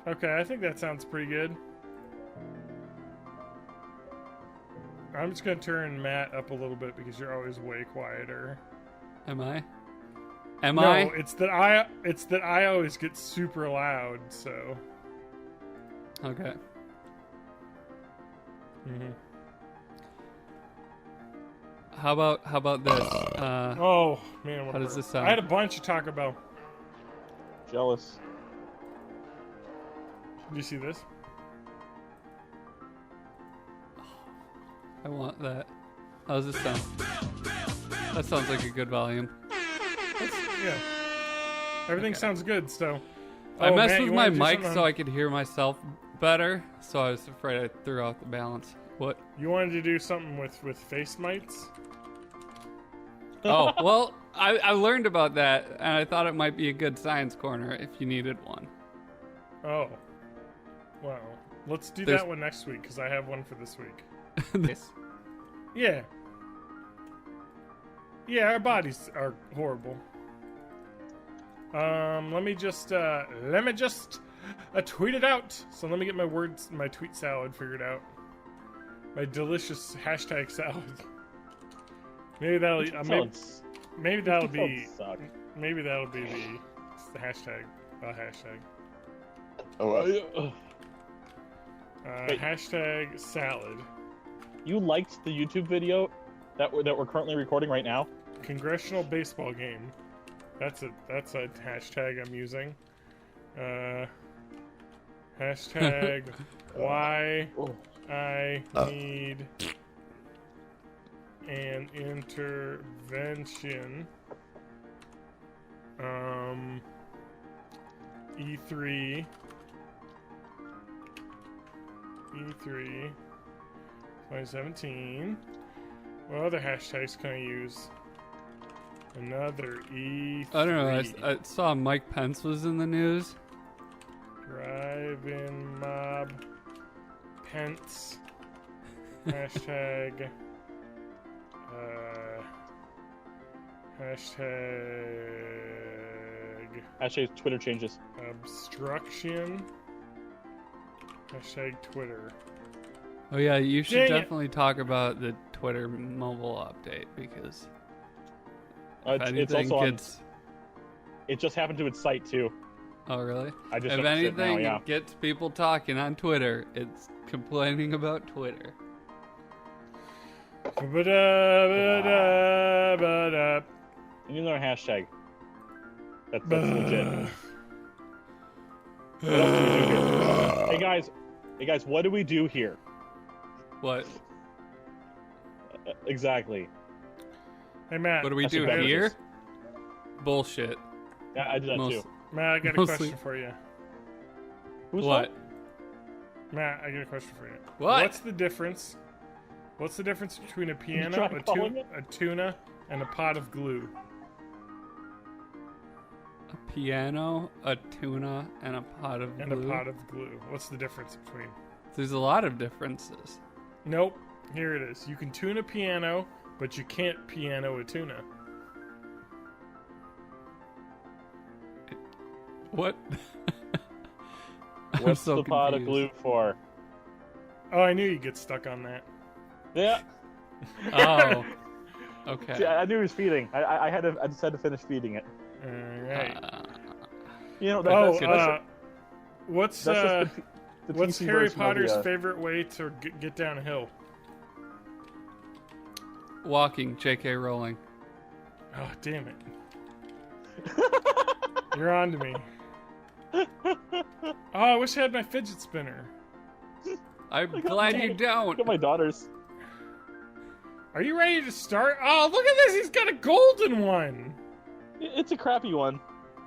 Okay, I think that sounds pretty good. I'm just gonna turn Matt up a little bit because you're always way quieter. Am I? No, it's that I always get super loud. So. Okay. Mm-hmm. How about this? Oh man, How does this sound? I had a bunch of Taco Bell. Jealous. Did you see this? I want that. How does this sound? That sounds like a good volume. Yeah. Everything Okay. sounds good. So. I messed Matt, with you my wanna do mic something so on- I could hear myself better, so I was afraid I threw out the balance. What? You wanted to do something with face mites? Oh, well, I learned about that, and I thought it might be a good science corner if you needed one. Oh. Wow. Let's do There's- that one next week because I have one for this week. This. Yeah. Yeah, our bodies are horrible. Let me just tweet it out. So let me get my tweet salad figured out. My delicious hashtag salad. Maybe that'll be Suck. maybe that'll be the hashtag. Oh, Wait. Hashtag salad. you liked the YouTube video that we're currently recording right now? Congressional baseball game. That's a hashtag I'm using. Hashtag why I need an intervention. E3 2017. What other hashtags can I use? Another E3. I don't know. I saw Mike Pence was in the news. Drive-in mob. Pence. Hashtag. Hashtag Twitter changes. Obstruction. Hashtag Twitter. Oh yeah, you should Dang it. definitely talk about the Twitter mobile update because if It's anything also on. gets It just happened to its site too. Oh, really? I just If noticed it anything now, yeah. gets people talking on Twitter, it's complaining about Twitter. Ba-da-ba-da-ba-da. I need another hashtag. That's legit. What else do we do here? Hey guys, what do we do here? What? Exactly. Hey, Matt. What do we That's do what here? beverages. Bullshit. Yeah, I did that too. Matt, I got a Mostly- question for you. Who's What? Matt, I got a question for you. What? What's the difference? What's the difference between a piano, try calling it? a tuna, and a pot of glue? A piano, a tuna, and a pot of And glue. a pot of glue. What's the difference between? There's a lot of differences. Nope. Here it is. You can tune a piano, but you can't piano a tuna. What? I'm What's so the pot of confused. glue for? Oh, I knew you'd get stuck on that. Yeah. Oh. Okay. See, I knew he was feeding. I just had to finish feeding it. All right. You know, What's that's just the what's TC Harry version of Potter's the, favorite way to get down a hill? Walking, J.K. Rowling. Oh, damn it. You're on to me. Oh, I wish I had my fidget spinner. I'm glad you don't. Look at my daughters. Are you ready to start? Oh, look at this. He's got a golden one. It's a crappy one.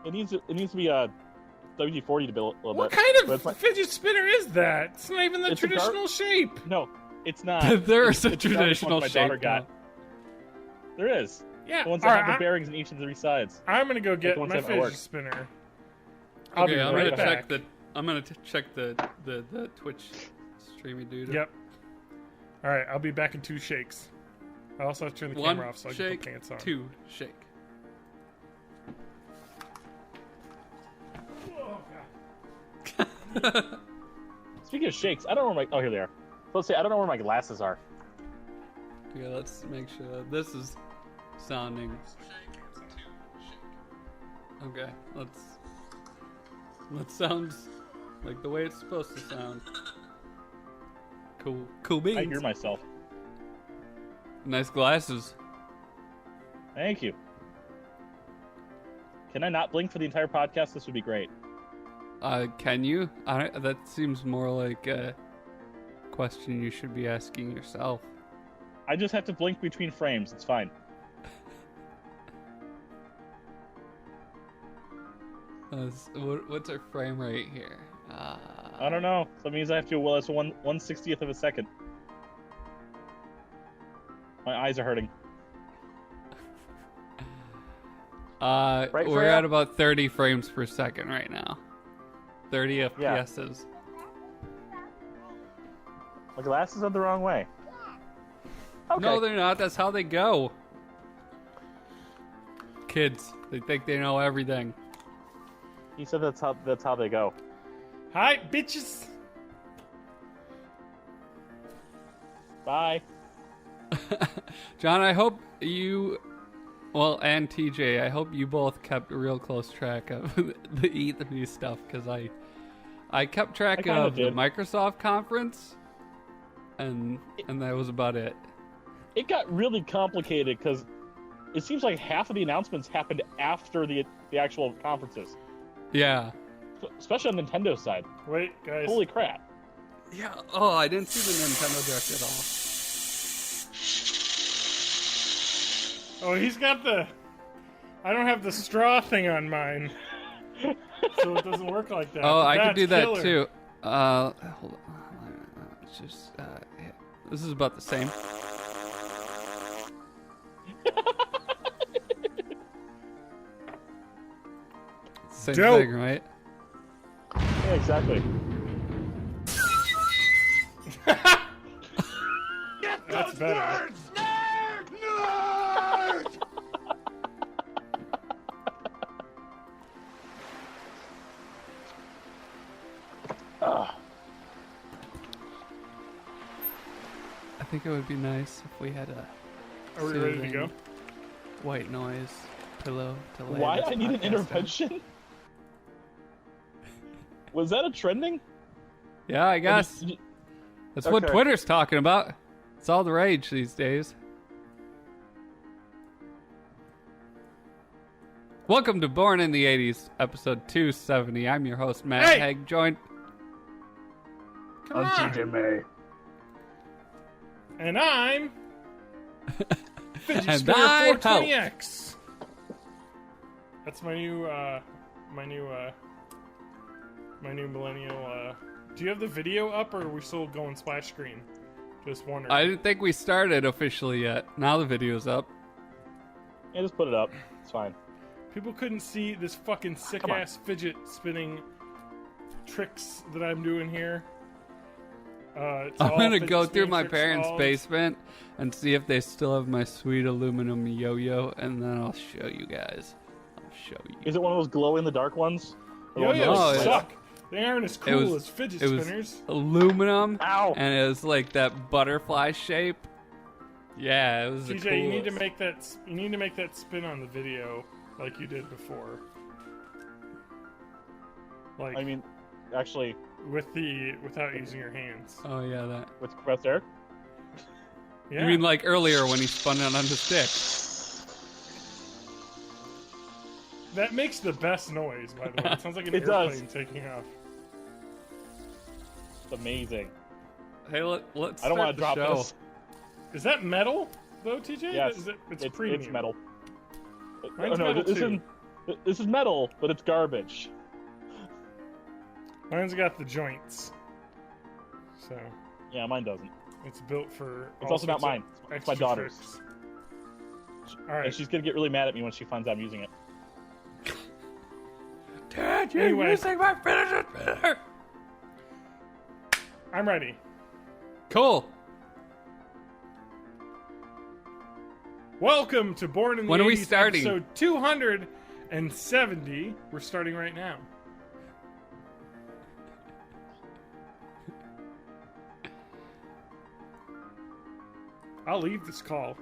It needs to be WD-40 to build a little What bit. kind But of it's my- fidget spinner is that? It's not even the It's a traditional shape. No, it's not. There's a It's the garbage traditional one my daughter shape got. now. There is. Yeah. The ones all that right, have the bearings in each of the three sides. I'm gonna go get the ones my that have at work. fidget spinner. I'll Okay, be I'm right gonna back. check the Twitch streamy dude. Yep. All right, I'll be back in 2 shakes. I also have to turn the One camera off so I can shake, put pants on. 2 shake. Speaking of shakes, I don't know where my... Oh, here they are. Let's say I don't know where my glasses are. Okay, let's make sure that this is sounding. Okay, that sounds like the way it's supposed to sound. Cool beans. I hear myself. Nice glasses. Thank you. Can I not blink for the entire podcast? This would be great. Can you? That seems more like a question you should be asking yourself. I just have to blink between frames. It's fine. What's our frame rate here? I don't know. That means I have to... Well, it's 1/60th of a second. My eyes are hurting. Right, We're Freya? at about 30 frames per second right now. 30 FPSs. My glasses are the wrong way. Okay. No, they're not. That's how they go. Kids, they think they know everything. He said that's how they go. Hi, bitches. Bye. John, I hope you, and TJ, I hope you both kept a real close track of the E3 stuff, because I kept track I kinda of the did. Microsoft conference, and that was about it. It got really complicated because it seems like half of the announcements happened after the actual conferences, Yeah. especially on Nintendo's side. Wait, guys. Holy crap! Yeah. Oh, I didn't see the Nintendo Direct at all. Oh, he's got the... I don't have the straw thing on mine. So it doesn't work like that. Oh, I could That's do that killer. too. Hold on. It's just yeah. This is about the same. Same Dope. thing, right? Yeah, exactly. That's better. I think it would be nice if we had a Are we ready to soothing go? white noise pillow to lay Why this I need an podcast on. intervention? Was that a trending? Yeah, I guess. That's what Okay. Twitter's talking about. It's all the rage these days. Welcome to Born in the 80s, episode 270. I'm your host, Matt Hey! Haig, joined... Come on. May. And I'm Fidget And Spinner I 420X. That's my new millennial. Do you have the video up, or are we still going splash screen? Just wondering. I didn't think we started officially yet. Now the video's up. Yeah, just put it up. It's fine. People couldn't see this fucking sick ass fidget spinning tricks that I'm doing here. It's I'm all gonna fidget go through spinning my tricks, parents' all- basement and see if they still have my sweet aluminum yo-yo, and then I'll show you guys. I'll show you. Is it one of those glow-in-the-dark ones? The one Yo-yos No, that- it's- suck. They aren't as cool was- as fidget it was spinners. aluminum, Ow! and it was like that butterfly shape. Yeah, it was the TJ, you need to coolest. make that. You need to make that spin on the video like you did before. Like I mean, actually, without using your hands. Oh yeah, that. with compressed air. Yeah. You mean like earlier when he spun it on the stick? That makes the best noise, by the way. It sounds like an It airplane does. taking off. It's amazing. Hey, let's I don't want want to drop this. Is that metal though, TJ? Yes, It's premium. It's metal. Mine's no, metal, this too. this is metal, but it's garbage. Mine's got the joints. So Yeah, mine doesn't. it's built for. It's all also not sorts of mine. It's my extra daughter's. tricks. And Alright. she's gonna get really mad at me when she finds out I'm using it. Dad, you're Anyway. using my finisher spinner. I'm ready. Cool. Welcome to Born in the When are we 80s, starting? episode 270. We're starting right now. I'll leave this call.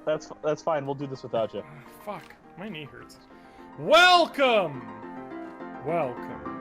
That's fine. We'll do this without you. Fuck, my knee hurts. Welcome! Welcome